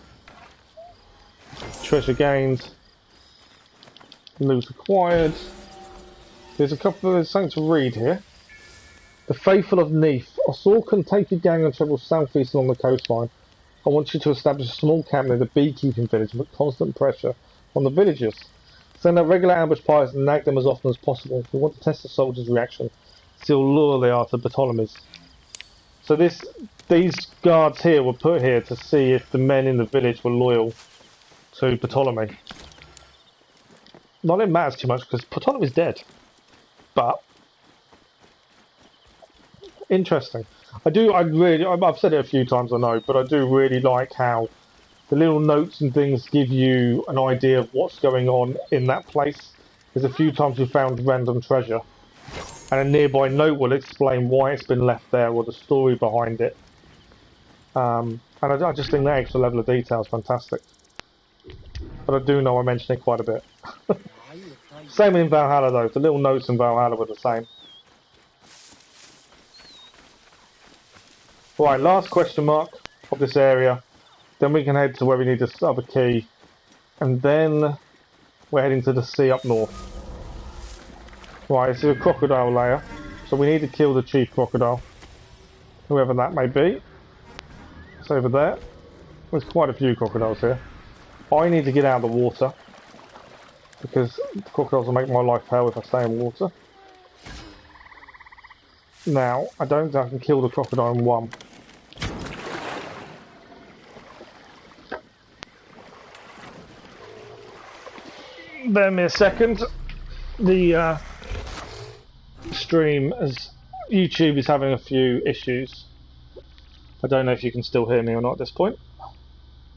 Treasure gained. Loot acquired. There's something to read here. The Faithful of Neath. Osor can take your gang and travel southeast along the coastline. I want you to establish a small camp near the beekeeping village and put constant pressure on the villagers. Send out regular ambush parties and nag them as often as possible. We want to test the soldiers' reaction. See how loyal they are to Ptolemy's. So these guards here were put here to see if the men in the village were loyal to Ptolemy. Not it matters too much because Ptolemy's dead. But interesting. I've said it a few times, I know, but I do really like how the little notes and things give you an idea of what's going on in that place. There's a few times we found random treasure, and a nearby note will explain why it's been left there or the story behind it. And I just think that extra level of detail is fantastic. But I do know I mention it quite a bit. Same in Valhalla though, the little notes in Valhalla were the same. Right, last question mark of this area. Then we can head to where we need this other key. And then we're heading to the sea up north. Right, it's a crocodile layer. So we need to kill the chief crocodile. Whoever that may be. It's over there. There's quite a few crocodiles here. I need to get out of the water. Because the crocodiles will make my life hell if I stay in water. Now, I don't think I can kill the crocodile in one. Bear me a second. The stream, as YouTube is having a few issues. I don't know if you can still hear me or not at this point.